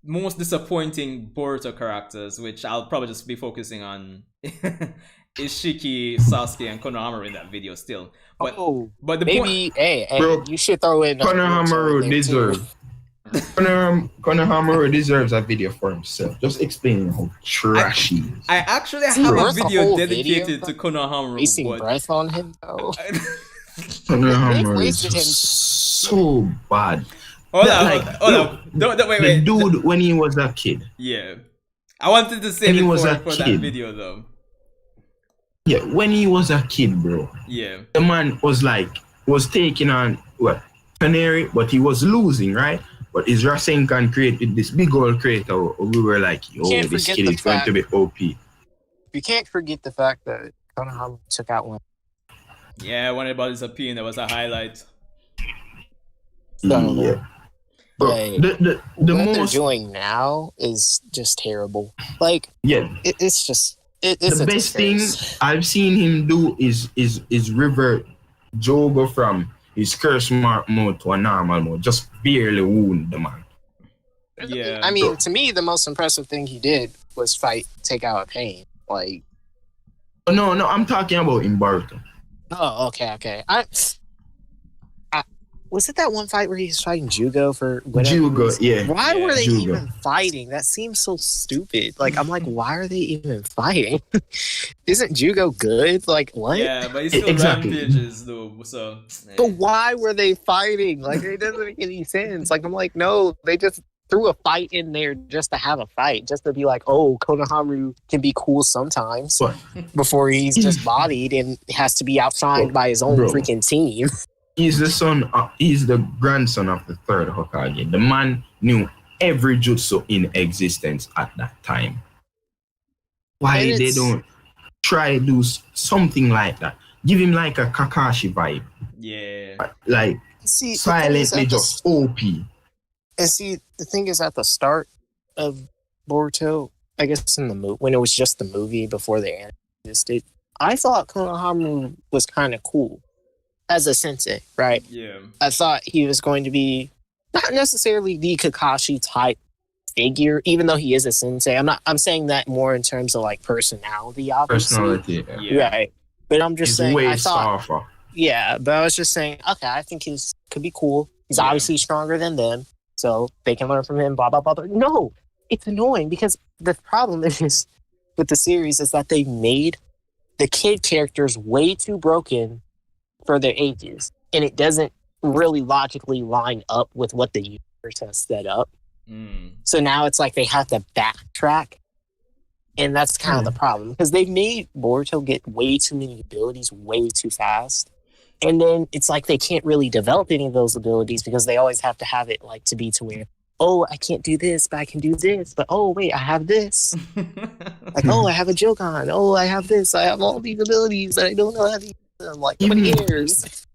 A: most disappointing Boruto characters, which I'll probably just be focusing on Ishiki, Sasuke, and Konohamaru in that video still. But but the point,
C: Maybe, hey,
E: Bro,
C: you should throw in
E: Konohamaru deserves. Konohamaru deserves a video for himself. Just explaining how trash he is.
A: I actually
C: See,
A: have a
C: where's the
A: video
C: whole
A: dedicated
C: video?
A: to Konohamaru,
C: wasting
A: but
C: breath on him though.
E: Konohamaru
C: They've
E: is
C: wasted him.
E: so bad.
A: hold
E: That,
A: on,
E: like,
A: hold on. Don't wait,
E: The
A: wait.
E: dude, when he was a kid,
A: Yeah. I wanted to save
E: When he
A: it
E: was a
A: for that
E: kid.
A: video though.
E: yeah, when he was a kid, bro,
A: Yeah.
E: the man was taking on what Canary, but he was losing, right? But his Rasengan created this big old creator. We were like, yo,
C: Can't
E: this
C: forget
E: kid
C: the
E: is going to be OP.
C: You can't forget the fact that Konohamaru took out one.
A: Yeah, when about his opinion, that was a highlight.
C: So,
E: Yeah. Bro,
C: like,
E: the
C: what they're
E: most
C: doing now is just terrible. Like,
E: yeah,
C: it's just it's
E: the
C: a
E: best thing
C: disgrace.
E: I've seen him do is revert Jogo from his curse mark mode to a normal mode. Just barely wound the man.
A: Yeah.
C: I mean, to me, the most impressive thing he did was take out a pain. Like,
E: No, I'm talking about in Boruto.
C: oh, okay. I was it that one fight where he was fighting Jugo for whatever
E: Jugo,
C: reason?
E: yeah.
C: Why were they
E: Jugo.
C: even fighting? That seems so stupid. Like, I'm like, why are they even fighting? Isn't Jugo good? Like, what?
A: Yeah, but he still
E: Exactly.
A: rampages though, so
C: But why were they fighting? Like, it doesn't make any sense. Like, I'm like, no, they just threw a fight in there just to have a fight, just to be like, oh, Konohamaru can be cool sometimes
E: But
C: before he's just bodied and has to be outshined by his own
E: Bro.
C: freaking team.
E: he's the grandson of the third Hokage. The man knew every jutsu in existence at that time. Why
C: And
E: they
C: it's-
E: don't try to do something like that? Give him like a Kakashi vibe.
A: Yeah.
E: Like
C: See, the thing is
E: silently
C: at the
E: just OP.
C: And see, the thing is, at the start of Boruto, I guess in the movie, when it was just the movie before the anime existed, I thought Konohamaru was kind of cool as a sensei, right?
A: Yeah.
C: I thought he was going to be not necessarily the Kakashi type figure, even though he is a sensei. I'm saying that more in terms of like personality, obviously.
E: Personality.
A: Yeah.
C: Right. But I'm just
E: He's
C: saying,
E: way
C: I thought,
E: softer.
C: yeah, but I was just saying, okay, I think he's could be cool. He's
A: Yeah.
C: obviously stronger than them, so they can learn from him, blah, blah, blah, blah. No, it's annoying because the problem is with the series is that they made the kid characters way too broken for their ages, and it doesn't really logically line up with what the universe has set up. So now it's like they have to backtrack, and that's kind of the problem because they've made Boruto get way too many abilities way too fast. And then it's like they can't really develop any of those abilities because they always have to have it like to be to where, oh, I can't do this, but I can do this. But oh, wait, I have this. Like, oh, I have a Jogan. Oh, I have this. I have all these abilities that I don't know how to use them. Like, nobody cares.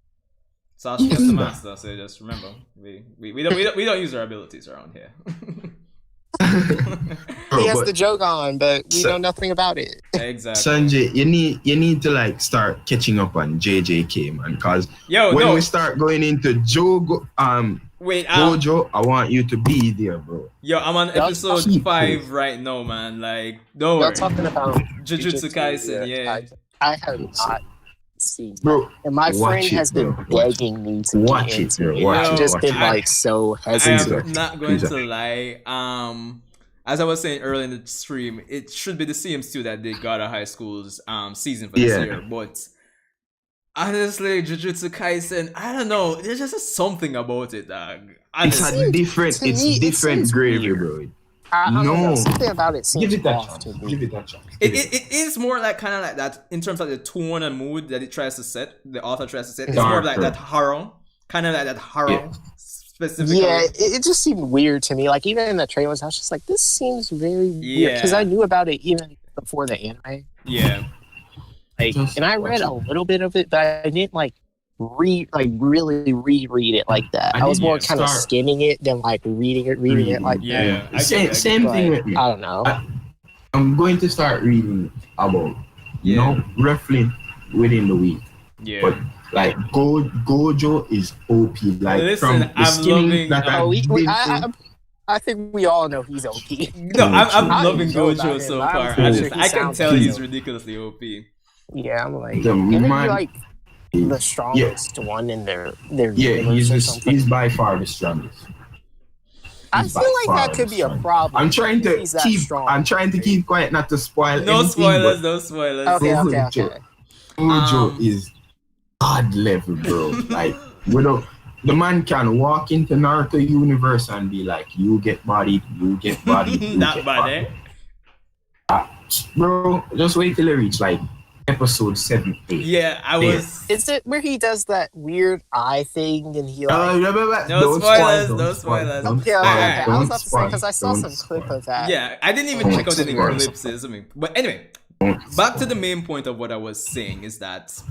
A: Sasuke's the master, so just remember, we don't use our abilities around here.
C: He has the Jogan, but we know nothing about it.
A: Exactly.
E: Sanjay, you need to like start catching up on JJK, man, because
A: Yo,
E: when
A: no.
E: we start going into
A: Wait,
E: Gojo, I want you to be there, bro.
A: Yo, I'm on
C: Y'all
A: episode
E: keep
A: 5 right now, man. Like, don't
C: Y'all
A: worry.
C: talking about
A: Jujutsu Kaisen, yeah.
C: I have not seen that.
E: Bro,
C: And my
E: watch
C: friend
E: it,
C: has been
E: bro. Watch
C: begging me to
E: Watch
C: get
E: it,
C: into
E: bro.
C: it.
E: Watch
C: I've
E: it,
C: just
E: watch
C: been
E: it.
C: like so
A: I
C: hesitant.
A: am not going to lie. As I was saying earlier in the stream, it should be the same studio that did God of High School's season for this
E: Yeah.
A: year. But honestly, Jujutsu Kaisen, I don't know. There's just something about it, dog.
E: It's
A: Honestly.
E: a different,
C: To me,
E: it's
C: it
E: different
C: seems
E: gravy,
C: weird.
E: bro.
C: I don't know,
E: No.
C: something about it seems
E: Give it that
C: off
E: chance.
C: to me.
E: Give it that chance.
A: It is more like kind of like that in terms of the tone and mood that it tries to set. The author tries to set. It's more of like that horror, kind of like that horror specifically.
C: Yeah, it just seemed weird to me. Like even in the trailers, I was just like, this seems very weird because
A: Yeah.
C: I knew about it even before the anime.
A: Yeah.
C: Like,
E: Just
C: and I
E: watch
C: read
E: it.
C: a little bit of it, but I didn't like really reread it like that. I was
E: didn't
C: more kind of
E: start-
C: skimming it than like reading it like
A: Yeah.
C: that.
E: Same
C: But
E: thing with me.
C: I don't know.
E: I'm going to start reading about, you know, roughly within the week.
A: Yeah.
E: But like Gojo is OP. Like
A: Listen,
E: from the
A: I'm
E: skimming
A: loving-
E: that
C: Oh,
E: I've been through.
C: I think we all know he's OP.
A: No, I'm
C: I
A: loving
C: don't know
A: Gojo
C: about
A: so
C: him.
A: far.
C: I'm pretty sure he
A: I can
C: sounds
A: tell
C: like
A: he's
C: him.
A: ridiculously OP.
C: Yeah, I'm like,
E: The
C: isn't he
E: man-
C: like the strongest one in their
E: Yeah,
C: universe or something?
E: he's by far the strongest.
C: I
E: he's
C: feel
E: by
C: like
E: far
C: that could
E: the
C: be a
E: strongest.
C: problem.
E: I'm trying to
C: He's that
E: keep.
C: strong.
E: I'm trying to keep quiet, not to spoil
A: No
E: anything.
A: spoilers,
E: but
A: no spoilers.
C: Okay,
E: Gojo,
C: okay.
E: Gojo is god level, bro. Like the man can walk into Naruto universe and be like, "You get bodied, you get bodied, you
A: Not
E: get
A: bad,
E: bodied."
A: eh?
E: Bro, just wait till they reach like episode 7, 8.
A: Yeah, I
E: Yeah.
A: was.
C: Is it where he does that weird eye thing and he
E: No
C: like?
A: spoilers, no spoilers.
C: Okay, I was
E: Don't
C: about to say
E: spoil,
C: because I saw
E: don't
C: some clip
E: spoil.
C: of that.
A: Yeah, I didn't even
E: Oh,
A: check out any
E: spoilers.
A: ellipses. But anyway,
E: Don't
A: back to
E: spoil.
A: the main point of what I was saying is that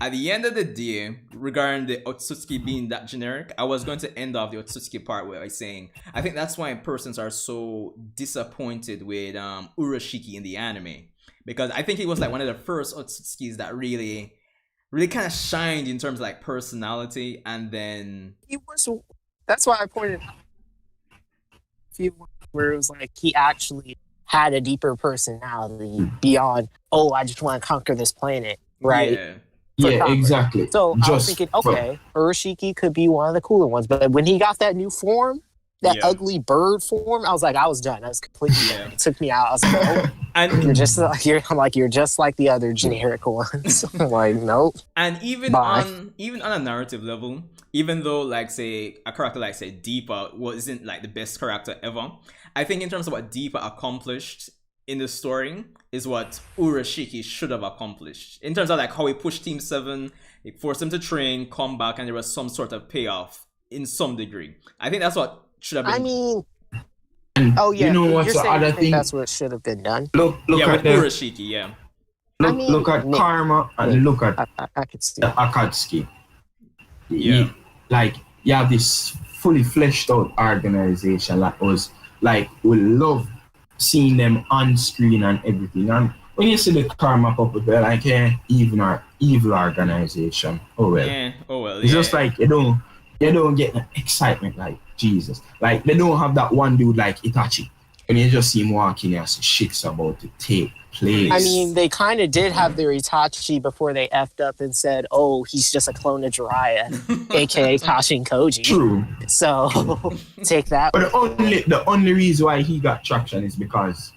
A: at the end of the day, regarding the Otsutsuki being that generic, I was going to end off the Otsutsuki part by saying I think that's why persons are so disappointed with Urashiki in the anime. Because I think he was like one of the first Otsutsukis that really kind of shined in terms of like personality, and then
C: He was. That's why I pointed out a few where it was like he actually had a deeper personality beyond. Oh, I just want to conquer this planet, right?
A: yeah,
C: for
E: Yeah,
C: combat.
E: exactly.
C: So I was
E: Just
C: thinking,
E: for-
C: okay, Urashiki could be one of the cooler ones. But when he got that new form, that
A: Yeah.
C: ugly bird form, I was like, I was done. I was completely
A: Yeah.
C: done. It took me out. I was like, oh,
A: and
C: you're just like you're just like the other generic ones. I'm like, nope.
A: And even
C: Bye.
A: on a narrative level, even though like say a character like say Deepa wasn't like the best character ever, I think in terms of what Deepa accomplished in the story is what Urashiki should have accomplished. In terms of like how he pushed Team 7, it forced him to train, come back, and there was some sort of payoff in some degree. I think that's what should have been.
C: I mean,
E: And
C: oh yeah,
E: you know what's
C: you're
E: the
C: saying you
E: other
C: think
E: thing?
C: that's what should have been done.
E: Look
A: yeah,
E: at
A: with
E: the,
A: Urashiki, yeah.
C: I mean,
E: look at
C: Nick,
E: Karma and look at
C: I could see.
E: the Akatsuki.
A: Yeah.
E: Like you have this fully fleshed out organization that was like we love seeing them on screen and everything. And when you see the karma pop up, they're like, yeah, evil organization. Oh well.
A: Oh well.
E: It's just like you don't get the excitement like Jesus. Like they don't have that one dude like Itachi. When you just see him walking here, so shit's about to take place.
C: I mean, they kind of did have their Itachi before they effed up and said, "Oh, he's just a clone of Jiraiya, aka Kashin Koji."
E: True.
C: So take that.
E: But the only reason why he got traction is because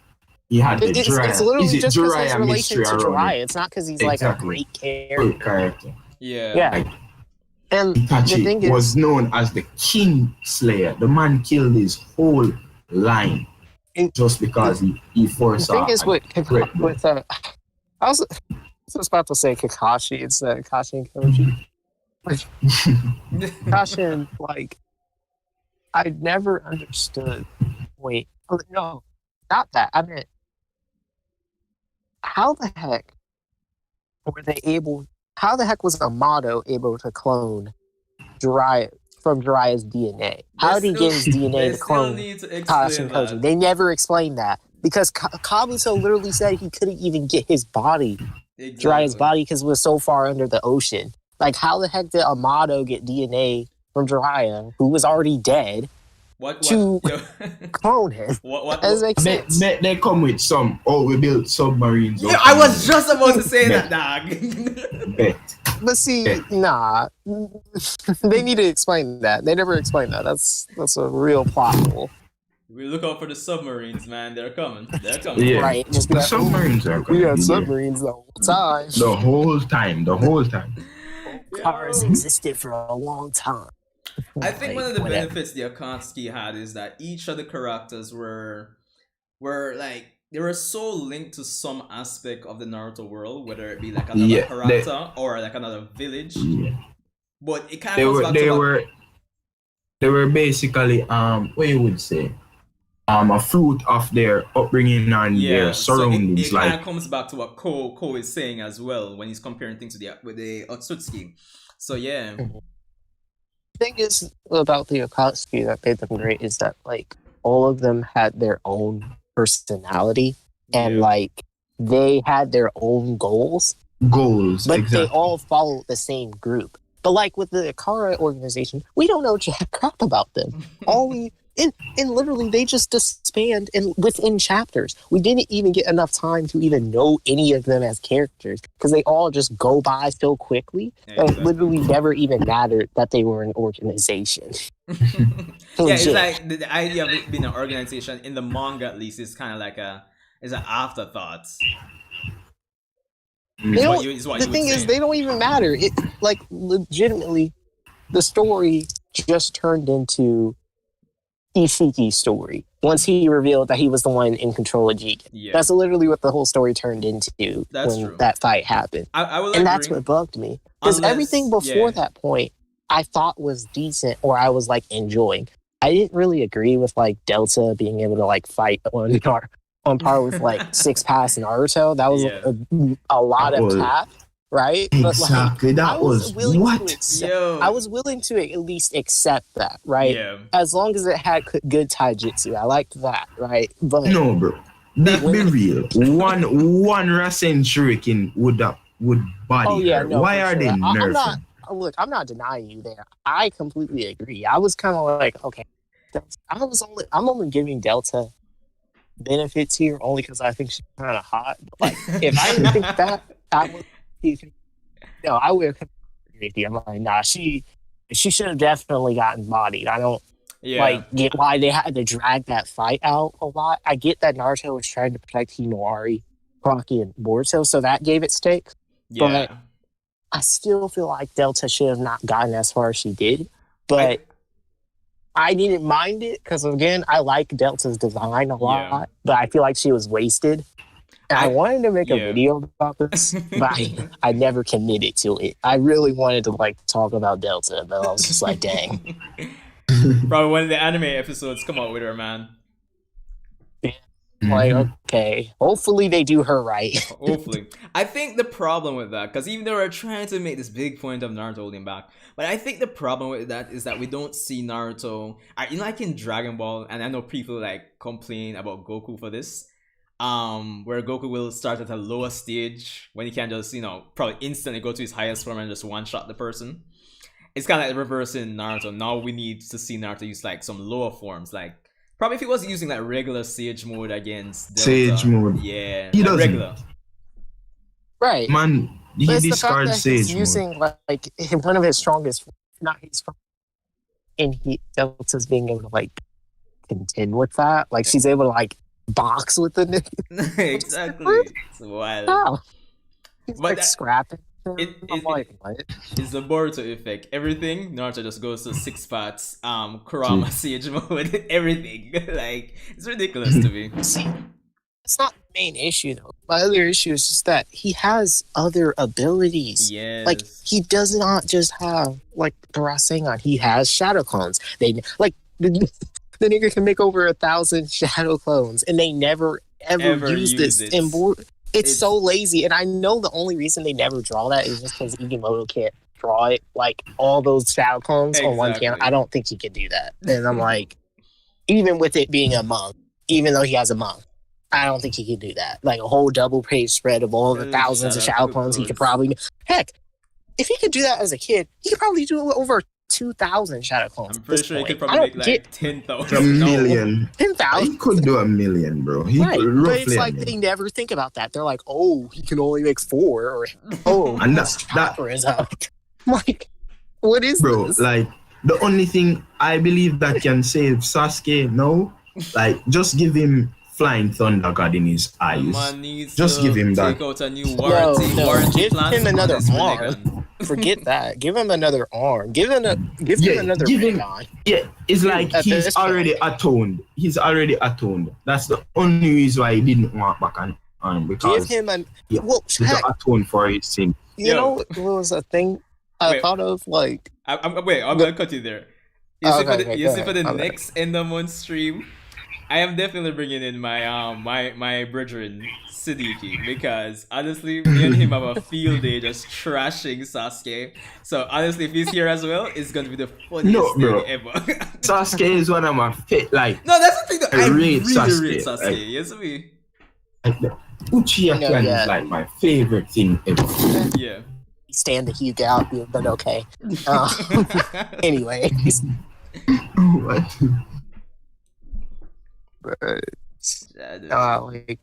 E: he had the Jiraiya.
C: It's literally
E: is it
C: just because his
E: Jiraiya
C: relation
E: mystery
C: to
E: around
C: Jiraiya.
E: it?
C: It's not because he's
E: Exactly.
C: like a great
E: Great
C: character.
E: character.
A: Yeah.
E: Like,
C: And the thing
E: Itachi
C: is,
E: was known as the King Slayer. The man killed his whole line just because he
C: the
E: foresaw.
C: thing is with
E: Great-
C: I was just about to say Kakashi instead of Kashin Koji. Kashin, like, I never understood. Wait, oh, no, not that. I meant, how the heck were they able? How the heck was Amato able to clone Jiraiya from Jiraiya's DNA? How did he get his DNA to clone Kashin Koji? They never explained that because Kabuto literally said he couldn't even get his body, Jiraiya's body, because it was so far under the ocean. Like, how the heck did Amato get DNA from Jiraiya, who was already dead, to clone him?
A: What
C: That doesn't make sense.
E: They come with some. Oh, we built submarines.
A: Yeah, I was just about to say that, dog.
E: Bet.
C: But see, nah, they need to explain that. They never explained that. That's a real plot hole.
A: We look out for the submarines, man. They're coming. They're coming.
E: Yeah.
C: Right? Just be
E: The
C: like,
E: submarines are
C: we
E: coming.
C: got submarines the whole time.
E: The whole time.
C: Cars existed for a long time.
A: I think one of the
C: whatever.
A: benefits the Akatsuki had is that each of the characters were like they were so linked to some aspect of the Naruto world, whether it be like another character or like another village.
E: Yeah.
A: But it kind of goes back to
E: they were basically what you would say a fruit of their upbringing and their surroundings.
A: So it kind of comes back to what Ko is saying as well when he's comparing things with the Otsutsuki. So yeah.
C: The thing is about the Akatsuki that made them great is that like all of them had their own personality and like they had their own goals, but
E: exactly.
C: they all followed the same group. But like with the Akara organization, we don't know jack crap about them. All we and literally they just disband within chapters. We didn't even get enough time to even know any of them as characters because they all just go by so quickly. It literally never even mattered that they were an organization.
A: It's like the idea of it being an organization in the manga at least is kind of like it's an afterthought.
C: The thing is, they don't even matter. It like legitimately, the story just turned into Ishiki's story once he revealed that he was the one in control of Jigen.
A: Yeah.
C: That's literally what the whole story turned into when that fight happened.
A: I will
C: and that's what bugged me because everything before that point I thought was decent or I was like enjoying. I didn't really agree with like Delta being able to like fight on par with like Six Pass and Naruto. That was a lot of tap, right?
E: Exactly.
C: But, like,
E: that was what?
C: I was willing to at least accept that, right?
A: Yeah.
C: As long as it had good taijutsu, I liked that, right? But
E: no, bro. Be real. One Rasen Shuriken would body her. Why are they nerfing?
C: I'm not denying you there. I completely agree. I was kind of like, okay, I'm only giving Delta benefits here only because I think she's kind of hot. But like, if I didn't think that, I would agree with you. I'm like, nah, she should have definitely gotten bodied. I don't like get why they had to drag that fight out a lot. I get that Naruto was trying to protect Hinawari, Rocky, and Boruto, so that gave it stakes. But I still feel like Delta should have not gotten as far as she did. But I didn't mind it because, again, I like Delta's design a lot, but I feel like she was wasted. And I wanted to make a video about this, but I never committed to it. I really wanted to like talk about Delta, but I was just like, dang.
A: Probably one of the anime episodes come out with her, man.
C: Like,
E: Mhm.
C: okay, hopefully they do her right.
B: Hopefully. I think the problem with that, because even though we're trying to make this big point of Naruto holding back, but I think the problem with that is that we don't see Naruto. Like in Dragon Ball, and I know people like complain about Goku for this, where Goku will start at a lower stage when he can just, probably instantly go to his highest form and just one shot the person. It's kind of like reversing Naruto. Now we need to see Naruto use like some lower forms, like probably if he was using like regular Sage mode against Delta.
E: Sage mode.
B: Yeah,
E: He
B: like
E: doesn't.
B: regular.
C: Right.
E: Man, he
C: But it's the fact
E: discards
C: that he's
E: Sage mode.
C: using like one of his strongest, not his, and he Delta's being able to like contend with that. Like she's able to like box with the nigga.
B: Exactly. It's wild.
C: Wow. He's
B: But
C: like
B: that-
C: scrapping.
B: it-
C: I'm
B: it-
C: like, what?
B: It's the Boruto effect. Everything Naruto just goes to 6 parts. Kurama Sage mode. Everything. Like it's ridiculous to me.
C: See, that's not the main issue though. My other issue is just that he has other abilities.
B: Yes.
C: Like he does not just have like the Rasengan. He has shadow clones. They like the nigga can make over 1,000 shadow clones, and they never ever use this.
B: it.
C: And it's
B: It's-
C: so lazy. And I know the only reason they never draw that is just because Igimoto can't draw it like all those shadow clones on one
B: Exactly.
C: panel. I don't think he can do that. And I'm like, even with it being a monk, even though he has a monk, I don't think he can do that. Like a whole double page spread of all the
B: Yeah,
C: thousands of
B: shadow
C: shadow clones, he could
B: clones.
C: probably heck. If he could do that as a kid, he could probably do over 2,000 shadow clones.
B: I'm
C: at
B: pretty
C: this
B: sure he could
C: point.
B: probably
C: I
B: make
C: don't
B: like
C: get
B: 10,000.
E: A million.
C: 10,000.
E: He could do a million, bro. He
C: Right,
E: could
C: but
E: roughly
C: it's
E: a
C: like
E: million.
C: they never think about that. They're like, "Oh, he can only make 4," or "Oh,
E: And
C: his
E: that-
C: chakra is up." I'm like, what is
E: Bro,
C: this?
E: like the only thing I believe that can save Sasuke now, like just give him Flying Thunder God in his
B: The
E: eyes.
B: man needs
E: Just
B: to
E: give him that.
B: take out a new warranty.
C: No,
B: warranty
C: give
B: plans
C: him
B: on
C: another
B: this
C: arm.
B: Rinnegan.
C: Forget that. Give him another arm. Give him
E: Yeah,
C: another
E: give him-
C: Rinnegan.
E: Yeah, it's like
C: At
E: he's
C: this point.
E: already atoned. He's already atoned. That's the only reason why he didn't want back on
C: Give
E: because
C: him an.
E: yeah,
C: Well,
E: he
C: heck,
E: atone for his sin.
C: you
B: Yo.
C: know what was a thing I
B: Wait.
C: thought of? Like,
B: Wait, I'm gonna cut you there. You see,
C: Okay,
B: you
C: go
B: see for
C: ahead.
B: the
C: Okay.
B: next end of month stream, I am definitely bringing in my my brethren Siddiqui, because honestly, me and him have a field day just trashing Sasuke. So honestly, if he's here as well, it's gonna be the funniest
E: No, bro.
B: thing ever.
E: Sasuke is one of my like
B: No, that's the thing that
E: I
B: I
E: rate
B: really
E: Sasuke,
B: rate Sasuke.
E: like-
B: Yes, me.
E: the Uchiha
C: No,
E: clan
C: yeah.
E: is like my favorite thing ever.
B: Yeah.
C: stand the Hugo out, but okay. Anyway,
E: What?
C: like,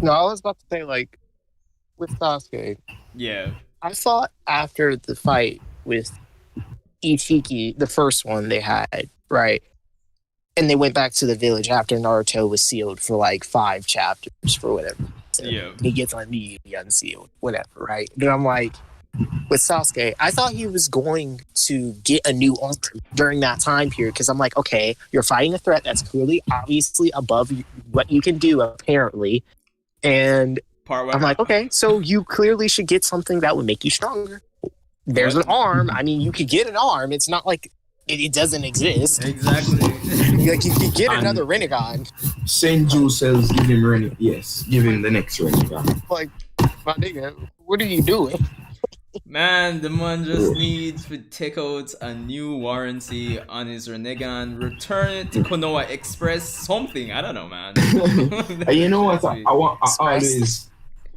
C: no, I was about to say like with Sasuke.
B: Yeah.
C: I thought after the fight with Ichiki, the first one they had, right? And they went back to the village after Naruto was sealed for like 5 chapters for whatever. So
B: Yeah.
C: he gets immediately unsealed, whatever, right? But I'm like, with Sasuke, I thought he was going to get a new arm during that time period because I'm like, okay, you're fighting a threat that's clearly, obviously above what you can do, apparently. And
B: Part one.
C: I'm like, okay, so you clearly should get something that would make you stronger. There's an arm. I mean, you could get an arm. It's not like it doesn't exist.
B: Exactly.
C: Like you could get
E: And-
C: another Rinnegan.
E: Senju says give him Renny. Yes, give him the next Renny.
C: Like, my nigga, what are you doing?
B: Man, the man just needs to take out a new warranty on his Rinnegan, return it to Konoha Express, something. I don't know, man.
E: And you know what? I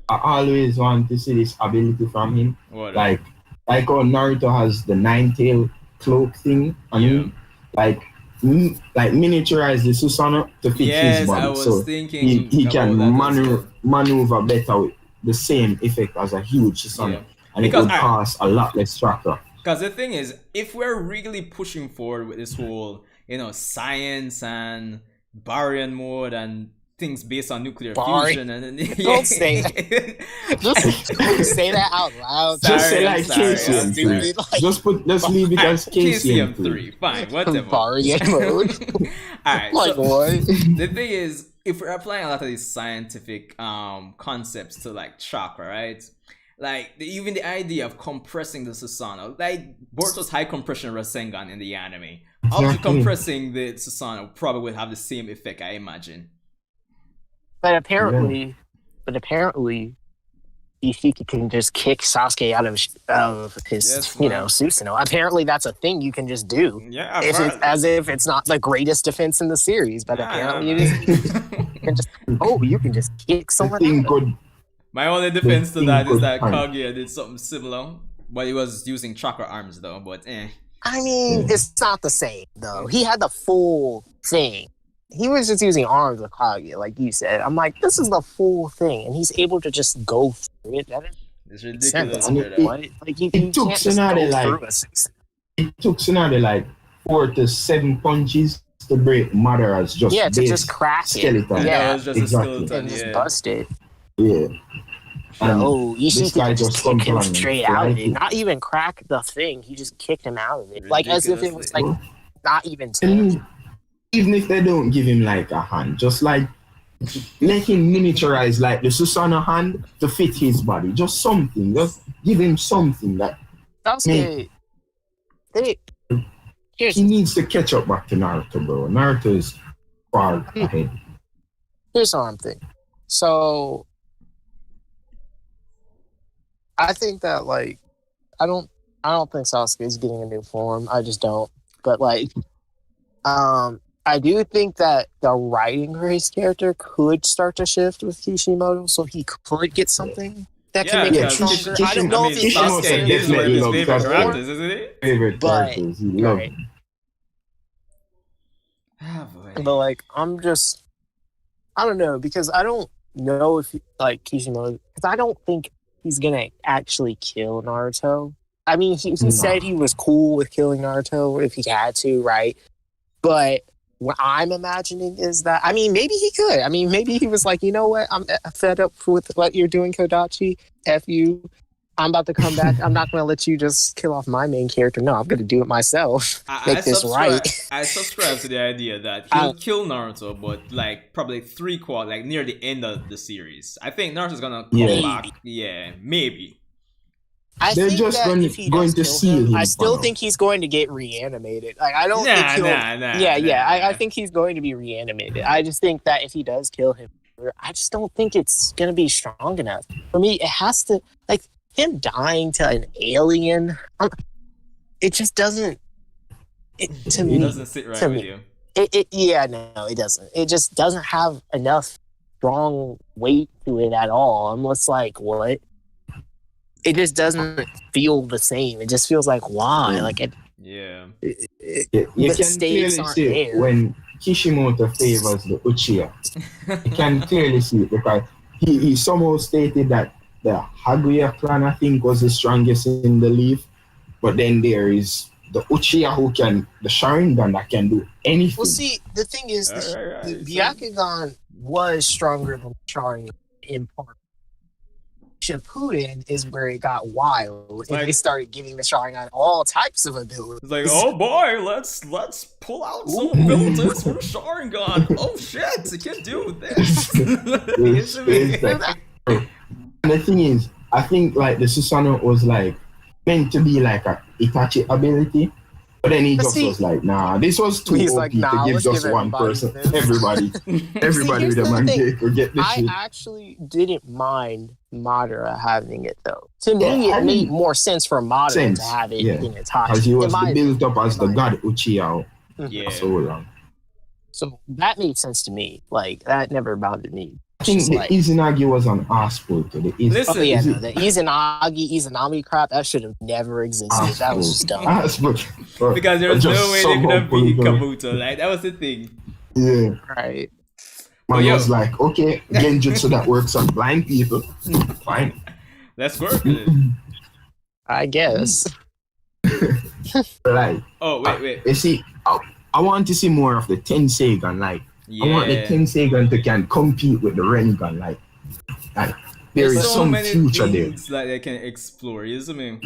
E: always want to see this ability from him.
B: What?
E: Like how Naruto has the 9-tail cloak thing on him. Like miniaturize the Susanoo to fit
B: yes,
E: his body.
B: I was
E: So
B: thinking
E: he can
B: about that as well.
E: maneuver better with the same effect as a huge Susanoo.
B: Yeah.
E: And
B: Because
E: it would cost a lot less chakra.
B: Because the thing is, if we're really pushing forward with this whole, science and Baryon mode and things based on nuclear fusion and
C: Don't say that. Just say that out loud.
E: Just say
B: Sorry,
E: like
B: sorry,
E: KCM3.
C: Stupid, like,
E: Just leave it as KCM3.
B: KCM3, fine, whatever.
C: Baryon mode.
B: Alright,
C: Like,
B: so
C: what?
B: the thing is, if we're applying a lot of these scientific concepts to like chakra, right? Like even the idea of compressing the Susanoo, like Boruto's high compression Rasengan in the anime, also
E: Exactly.
B: compressing the Susanoo probably would have the same effect, I imagine.
C: But apparently, Ishiki can just kick Sasuke out of his,
A: Yes, man.
C: Susanoo. Apparently, that's a thing you can just do.
A: Yeah,
C: If it's, as if it's not the greatest defense in the series, but apparently it is. You can just kick
E: The
C: someone
E: thing
C: out.
E: could
A: My only defense to
E: thing
A: that is
E: could
A: that
E: punch.
A: Kaguya did something similar, but he was using chakra arms though. But
C: I mean, it's not the same though. He had the full thing. He was just using arms of Kaguya, like you said. I'm like, this is the full thing, and he's able to just go through it. That
A: it's
C: is
A: ridiculous.
C: sense.
A: to hear that.
C: What? Like you
E: it took
C: can't just
E: Tsunade,
C: go
E: like-
C: through a six.
E: It took Tsunade like 4 to 7 punches to break Madara's just
C: Yeah, to
E: base
C: just crack it.
E: skeleton.
A: Yeah,
C: Yeah,
A: it was just
E: exactly.
A: a skeleton.
C: and just
A: Yeah.
C: bust it.
E: Yeah. And
C: No,
E: this
C: Ishii
E: guy
C: could
E: just
C: just
E: come
C: kick him
E: along and
C: straight out of
E: fly
C: it. Not even crack the thing. He just kicked him out of it. Like as if it was like not even
E: And
C: tangible.
E: even if they don't give him like a hand, just like let him miniaturize like the Susanoo hand to fit his body. Just something. Just give him something that
C: Sasuke, here's
E: he needs to catch up back to Naruto, bro. Naruto is far ahead.
C: here's what I'm thinking. So I think that like I don't think Sasuke is getting a new form. I just don't. But like I do think that the writing for his character could start to shift with Kishimoto, so he could get something that can make
E: yeah,
C: him stronger. I don't
E: Kishimoto-
C: know if it's
E: Kishimoto
A: Sasuke
C: necessarily
A: is one of his
E: definitely
A: favorite
E: loves Sasuke.
A: characters, isn't it?
E: Favorite
C: But-
E: characters. He loves
C: right.
E: him.
A: Ah, boy.
C: But like I don't know, because I don't know if like Kishimoto, because I don't think he's gonna actually kill Naruto. I mean, he
E: No.
C: said he was cool with killing Naruto if he had to, right? But what I'm imagining is that, I mean, maybe he could. I mean, maybe he was like, you know what? I'm fed up with what you're doing, Kodachi. F you. I'm about to come back. I'm not going to let you just kill off my main character. No, I'm going to do it myself. Make this right.
A: I subscribe to the idea that he'll kill Naruto, but like probably like near the end of the series. I think Naruto's gonna come
E: Yeah.
A: back. Yeah, maybe.
C: I
E: They're
C: think
E: just
C: that
E: going-
C: if he
E: going
C: does
E: to
C: kill
E: seal him
C: I still
E: for
C: think he's going to get reanimated. Like I don't
A: Nah,
C: think he'll.
A: nah.
C: I think he's going to be reanimated. I just think that if he does kill him, I just don't think it's going to be strong enough. For me, it has to, like, him dying to an alien, it just doesn't, to
A: He
C: me,
A: doesn't sit right
C: to
A: with
C: me.
A: you.
C: No, it doesn't. It just doesn't have enough strong weight to it at all. I'm just like, what? It just doesn't feel the same. It just feels like, why? Like,
A: Yeah.
E: You
C: the
E: can
C: stakes
E: clearly
C: aren't
E: see
C: there.
E: when Kishimoto favors the Uchiha. You can clearly see it because he somehow stated that the Haguya clan, I think, was the strongest in the leaf. But then there is the Uchiha who can, the Sharingan that can do anything.
C: well, see, the thing is,
A: Alright.
C: the Byakugan was stronger than Sharingan in part. Shippuden is where it got wild, and
A: Like-
C: they started giving the Sharingan all types of abilities.
A: It's like, oh boy, let's pull out some abilities from Sharingan. Oh shit, he can do this.
E: It's- it's like- And the thing is, I think like the Susanoo was like meant to be like a Itachi ability, but then he
C: But
E: just
C: see-
E: was like, nah, this was too
C: He's
E: OP
C: like,
E: to
C: nah,
E: give
C: let's
E: just
C: give
E: one
C: everybody
E: person.
C: this.
E: Everybody
C: here's
E: with a
C: the
E: man
C: thing.
E: could get the
C: I
E: shit.
C: actually didn't mind Madara having it though. To
E: Yeah,
C: me,
E: I
C: it made
E: mean-
C: more sense for Madara
E: Sense,
C: to have it
E: yeah.
C: in
E: Because
C: Itachi.
E: he was
C: in my
E: built up as the
C: opinion.
E: god Uchiha
A: Yeah.
E: for so long.
C: So that made sense to me. Like that never bothered me.
E: I think
C: Just
E: the
C: like-
E: Izanagi was an asshole to the
A: Listen,
C: Oh yeah,
E: is
C: no,
E: it-
C: the Izanami crap that should have never existed. That was just dumb.
E: Asshole. But
A: Because there's
E: just
A: no way they could
E: somehow
A: have
E: pulled
A: beat
E: it off.
A: Kabuto. Like that was the thing.
E: Yeah.
C: Right.
E: Man
A: yo.
E: was like, okay, genjutsu that works on blind people. Fine.
A: Let's work with it.
C: I guess.
E: Like,
A: Oh wait.
E: you see, I want to see more of the Tenseigan. Like, I want the
A: Yeah.
E: Tenseigan to can compete with the Rinnegan. Like there
A: There's
E: is
A: so
E: some
A: many
E: future there.
A: things that they can explore. You see me?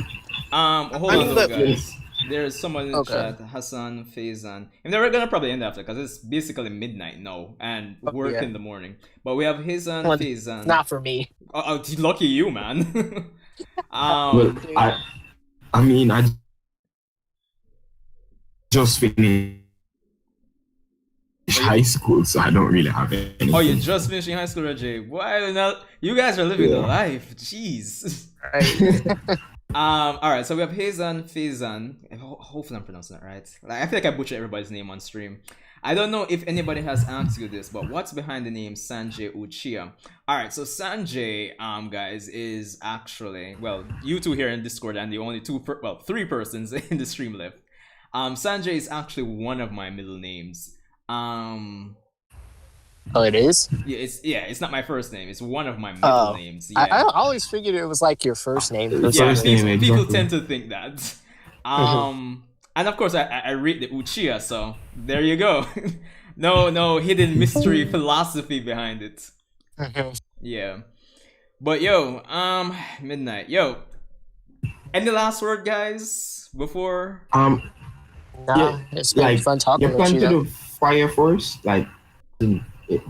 A: Hold
C: I
A: on,
C: mean,
A: though,
C: look-
A: guys. There's someone in the
C: Okay.
A: chat, Hassan Faizan. And they were gonna probably end after because it's basically midnight now and work
C: yeah.
A: in the morning. But we have Hassan
C: Well,
A: Faizan.
C: Not for me.
A: Lucky you, man.
E: Well, I mean, I just finished high school, so I don't really have anything.
A: Oh, you're just finishing high school, Jay. Why not? You guys are living the
E: Yeah.
A: life. Jeez.
C: Right.
A: All right. So we have Faison. Hopefully I'm pronouncing that right. Like, I feel like I butchered everybody's name on stream. I don't know if anybody has asked you this, but what's behind the name Sanjay Uchiha? All right. So Sanjay, guys, is actually, well, you two here in Discord and the only three persons in the stream left. Sanjay is actually one of my middle names.
C: Oh, it is?
A: It's not my first name. It's one of my middle names. Yeah.
C: I always figured it was like your first name. For
A: Yeah,
C: some
A: people,
C: reason.
A: people tend to think that. And of course, I read the Uchiha, so there you go. no hidden mystery philosophy behind it. Yeah, but yo, midnight, yo. Any last word, guys, before?
C: Nah,
E: Yeah,
C: it's been
E: like,
C: fun talking
E: you
C: with
E: plan
C: you.
E: to do Fire Force, like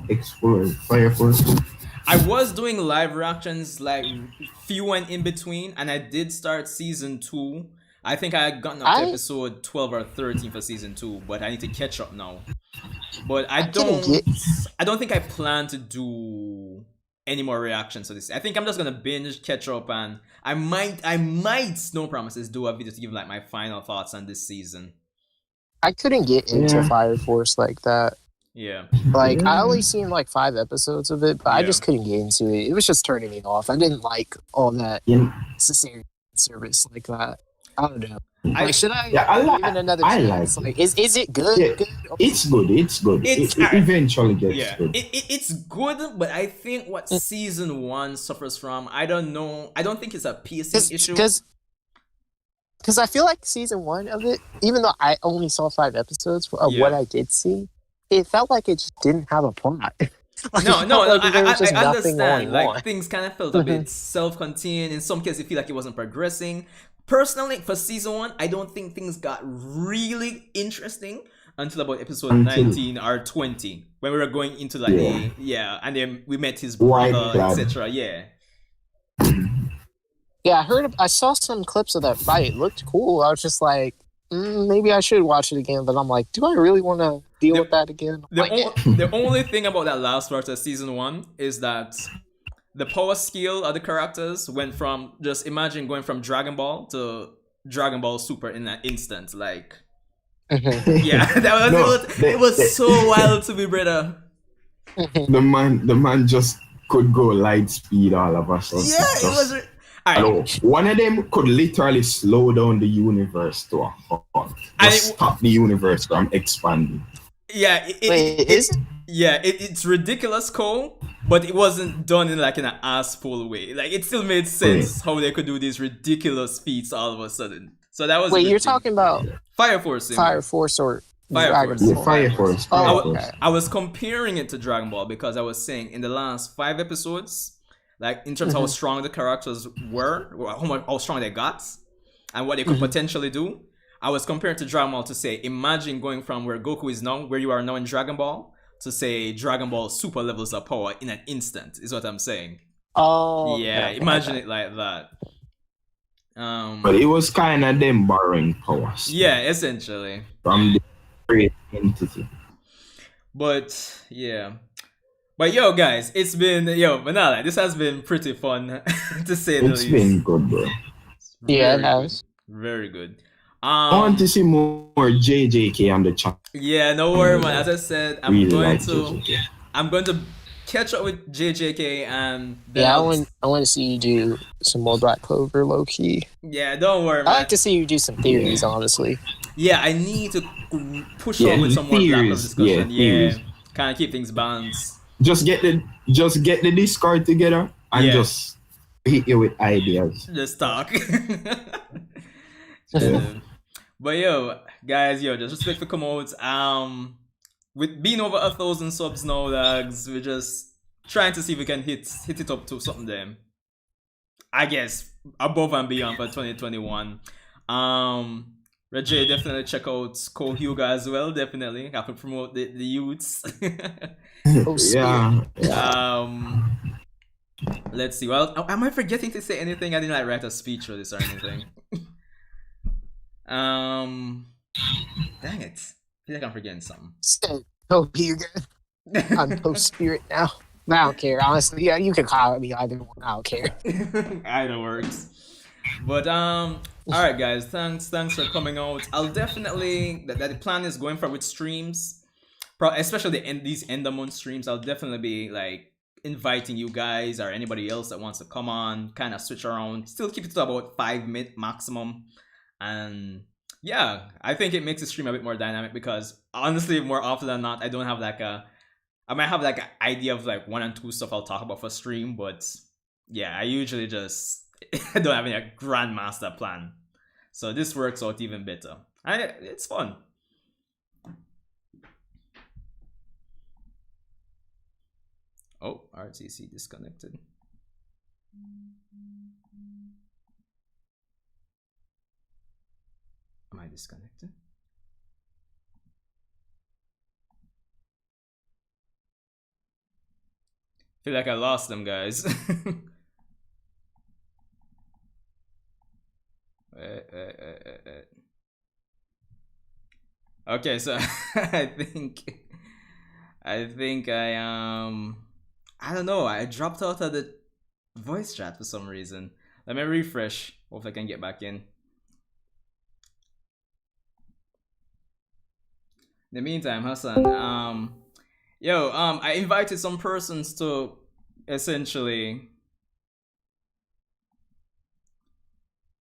E: explore Fire Force.
A: I was doing live reactions like few and in between, and I did start season 2. I think I had gotten up to episode 12 or 13 for season 2, but I need to catch up now. But I don't think I plan to do any more reactions to this. I think I'm just gonna binge, catch up, and I might, no promises, do a video to give like my final thoughts on this season.
C: I couldn't get into Fire Force like that.
A: Yeah.
C: Like, I only seen like 5 episodes of it, but I
A: Yeah.
C: just couldn't get into it. It was just turning me off. I didn't like all that
E: Yeah.
C: necessary service like that. I don't know.
A: I-
C: Like, should I,
E: Yeah, I like-
C: give it another
E: I
C: chance?
E: like
C: Like, is it good?
E: Yeah.
C: Good?
E: It's good. It's good.
A: It's
E: It eventually gets
A: Yeah,
E: good.
A: it's good, but I think what season 1 suffers from, I don't know. I don't think it's a pacing issue.
C: Because I feel like season 1 of it, even though I only saw 5 episodes of
A: Yeah.
C: what I did see, it felt like it just didn't have a plot. Like,
A: No,
C: it felt like there was just
A: I
C: nothing
A: understand.
C: going
A: Like
C: on.
A: things kind of felt a bit self-contained. In some cases, you feel like it wasn't progressing. Personally, for season 1, I don't think things got really interesting until about episode 19 or 20, when we were going into like and then we met his
E: White
A: brother,
E: blood.
A: etc. Yeah.
C: Yeah, I saw some clips of that fight. It looked cool. I was just like, maybe I should watch it again. But I'm like, do I really want to deal with that again?
A: The only thing about that last part of season 1 is that the power skill of the characters went from, just imagine going from Dragon Ball to Dragon Ball Super in an instant. Like, yeah, that was it was so wild to me, brother.
E: The man just could go light speed all of us.
A: Yeah, it was. Alright.
E: One of them could literally slow down the universe to a halt. Just stop the universe from expanding.
A: Yeah, it's ridiculous, Cole, but it wasn't done in like an assful way. Like, it still made sense how they could do these ridiculous feats all of a sudden. So that was.
C: Wait, you're talking about
A: Fire Force?
C: Fire Force or
A: Fire
C: Dragon
A: Force.
C: Ball?
E: Yeah, Fire Force.
A: I was comparing it to Dragon Ball because I was saying in the last 5 episodes, like in terms of how strong the characters were, or how strong they got, and what they could potentially do. I was comparing to Dragon Ball to say, imagine going from where Goku is now, where you are now in Dragon Ball, to say Dragon Ball super levels of power in an instant, is what I'm saying.
C: Oh,
A: Yeah,
C: okay.
A: imagine it like that.
E: But it was kind of them borrowing powers.
A: Yeah, essentially.
E: From the great entity.
A: But yeah. But yo, guys, it's been Manala. This has been pretty fun to say the
E: It's
A: least.
E: been good, bro.
C: Yeah, it
A: Very
C: has.
A: good. Very good.
E: I want to see more JJK on the chat.
A: Yeah, no worry, man. As I said, I'm
E: Really
A: going
E: like
A: to
E: JJK.
A: catch up with JJK and
C: Yeah, I want to see you do some more Black Clover, low key.
A: Yeah, don't worry,
C: I
A: man.
C: like to see you do some theories, honestly.
A: Yeah, I need to push
E: Yeah,
A: on with some more Black Clover
E: theories.
A: discussion.
E: Yeah, theories.
A: Kind of keep things balanced.
E: Just get the Discord together and
A: Yeah.
E: just hit you with ideas.
A: Just talk.
E: Yeah.
A: But yo, guys, just respect for come out. With being over 1,000 subs now, dogs, we're just trying to see if we can hit it up to something there. I guess above and beyond for 2021. Rajay, definitely check out Cole Hugo as well. Definitely have to promote the youths.
C: Oh,
E: Yeah.
A: Let's see. Well, am I forgetting to say anything? I didn't like write a speech for this or anything. Dang it. I feel like I'm forgetting something.
C: Oh, you I'm post spirit now. I don't care, honestly. Yeah, you can call me either one. I don't care.
B: Either works. But all right, guys. Thanks for coming out. I'll definitely that the plan is going for with streams, especially these end of month streams. I'll definitely be like inviting you guys or anybody else that wants to come on, kind of switch around. Still keep it to about 5 minutes maximum, and yeah, I think it makes the stream a bit more dynamic because honestly, more often than not, I don't have like I might have like an idea of like 1 and 2 stuff I'll talk about for stream, but yeah, I usually just I don't have any grand master plan. So this works out even better. It's fun. Oh, RTC disconnected. Am I disconnected? Feel like I lost them, guys. Okay, so I think I don't know. I dropped out of the voice chat for some reason. Let me refresh. Hopefully I can get back in. In the meantime, Hassan, I invited some persons to essentially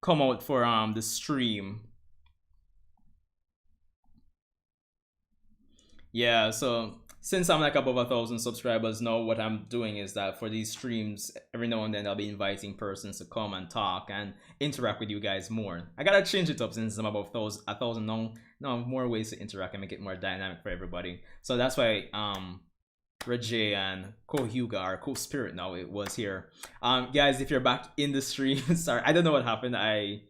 B: come out for the stream. Yeah, so since I'm like above 1,000 subscribers now, what I'm doing is that for these streams, every now and then I'll be inviting persons to come and talk and interact with you guys more. I gotta change it up since I'm above 1,000 now. Now more ways to interact and make it more dynamic for everybody. So that's why Rajay and Ko-Hyuga or Ko-Spirit now it was here. Guys, if you're back in the stream, sorry, I don't know what happened. I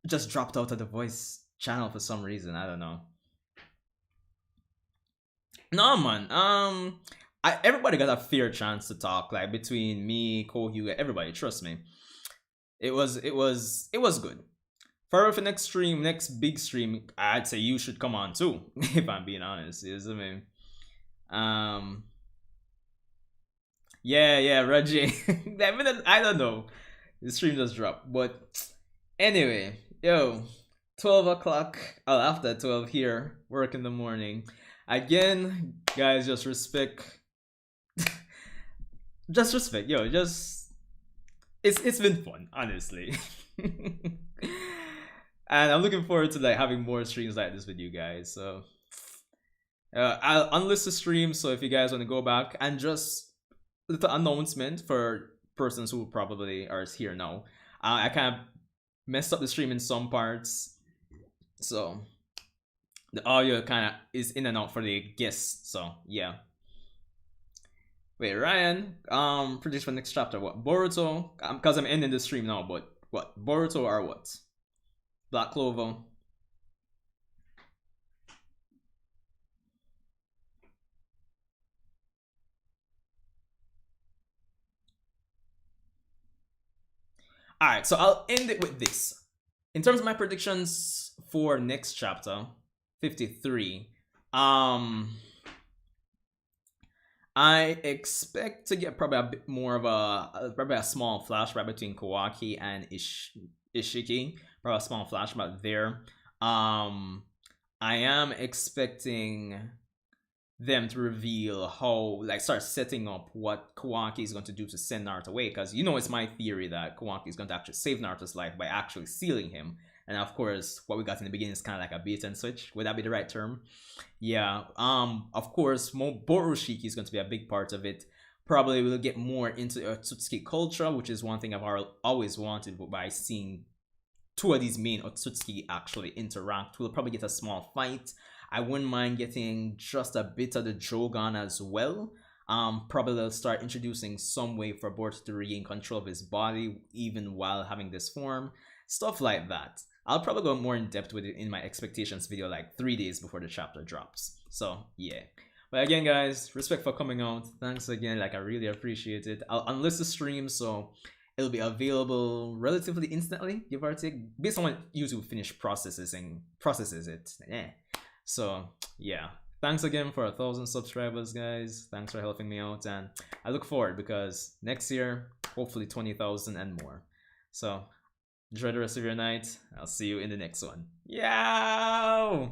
B: just dropped out of the voice channel for some reason. I don't know. No man, everybody got a fair chance to talk, like between me, Ko-Hyuga, everybody, trust me. It was good. For the next stream, next big stream, I'd say you should come on too, if I'm being honest. Is I mean, yeah, Raji. I don't know. The stream just dropped, but anyway, 12 o'clock. Oh, after 12 here, work in the morning. Again, guys, just respect. Just respect, it's been fun, honestly. And I'm looking forward to like having more streams like this with you guys. So I'll unlist the stream, so if you guys want to go back and just little announcement for persons who probably are here now. I kind of messed up the stream in some parts, so the audio kind of is in and out for the guests. So yeah. Wait, Ryan, prediction for next chapter. What, Boruto? Because I'm ending the stream now, but what, Boruto or what? Black Clover. Alright, so I'll end it with this. In terms of my predictions for next chapter, 53, I expect to get probably a bit more of probably a small flashback between Kawaki and Ishiki. Probably a small flashback there. I am expecting them to reveal how, like, start setting up what Kawaki is going to do to send Naruto away, because it's my theory that Kawaki is going to actually save Naruto's life by actually sealing him. And of course, what we got in the beginning is kind of like a bait and switch. Would that be the right term? Yeah. Of course, Borushiki is going to be a big part of it. Probably we'll get more into Otsutsuki culture, which is one thing I've always wanted, but by seeing two of these main Otsutsuki actually interact, we'll probably get a small fight. I wouldn't mind getting just a bit of the Jogan as well. Probably they'll start introducing some way for Boruto to regain control of his body even while having this form. Stuff like that. I'll probably go more in depth with it in my expectations video like 3 days before the chapter drops. So yeah. But again, guys, respect for coming out. Thanks again. Like, I really appreciate it. I'll unlist the stream, so it'll be available relatively instantly, give or take, based on when YouTube processes it. So yeah,
A: thanks again for 1,000 subscribers, guys. Thanks for helping me out, and I look forward because next year, hopefully 20,000 and more. So enjoy the rest of your night. I'll see you in the next one. Yow!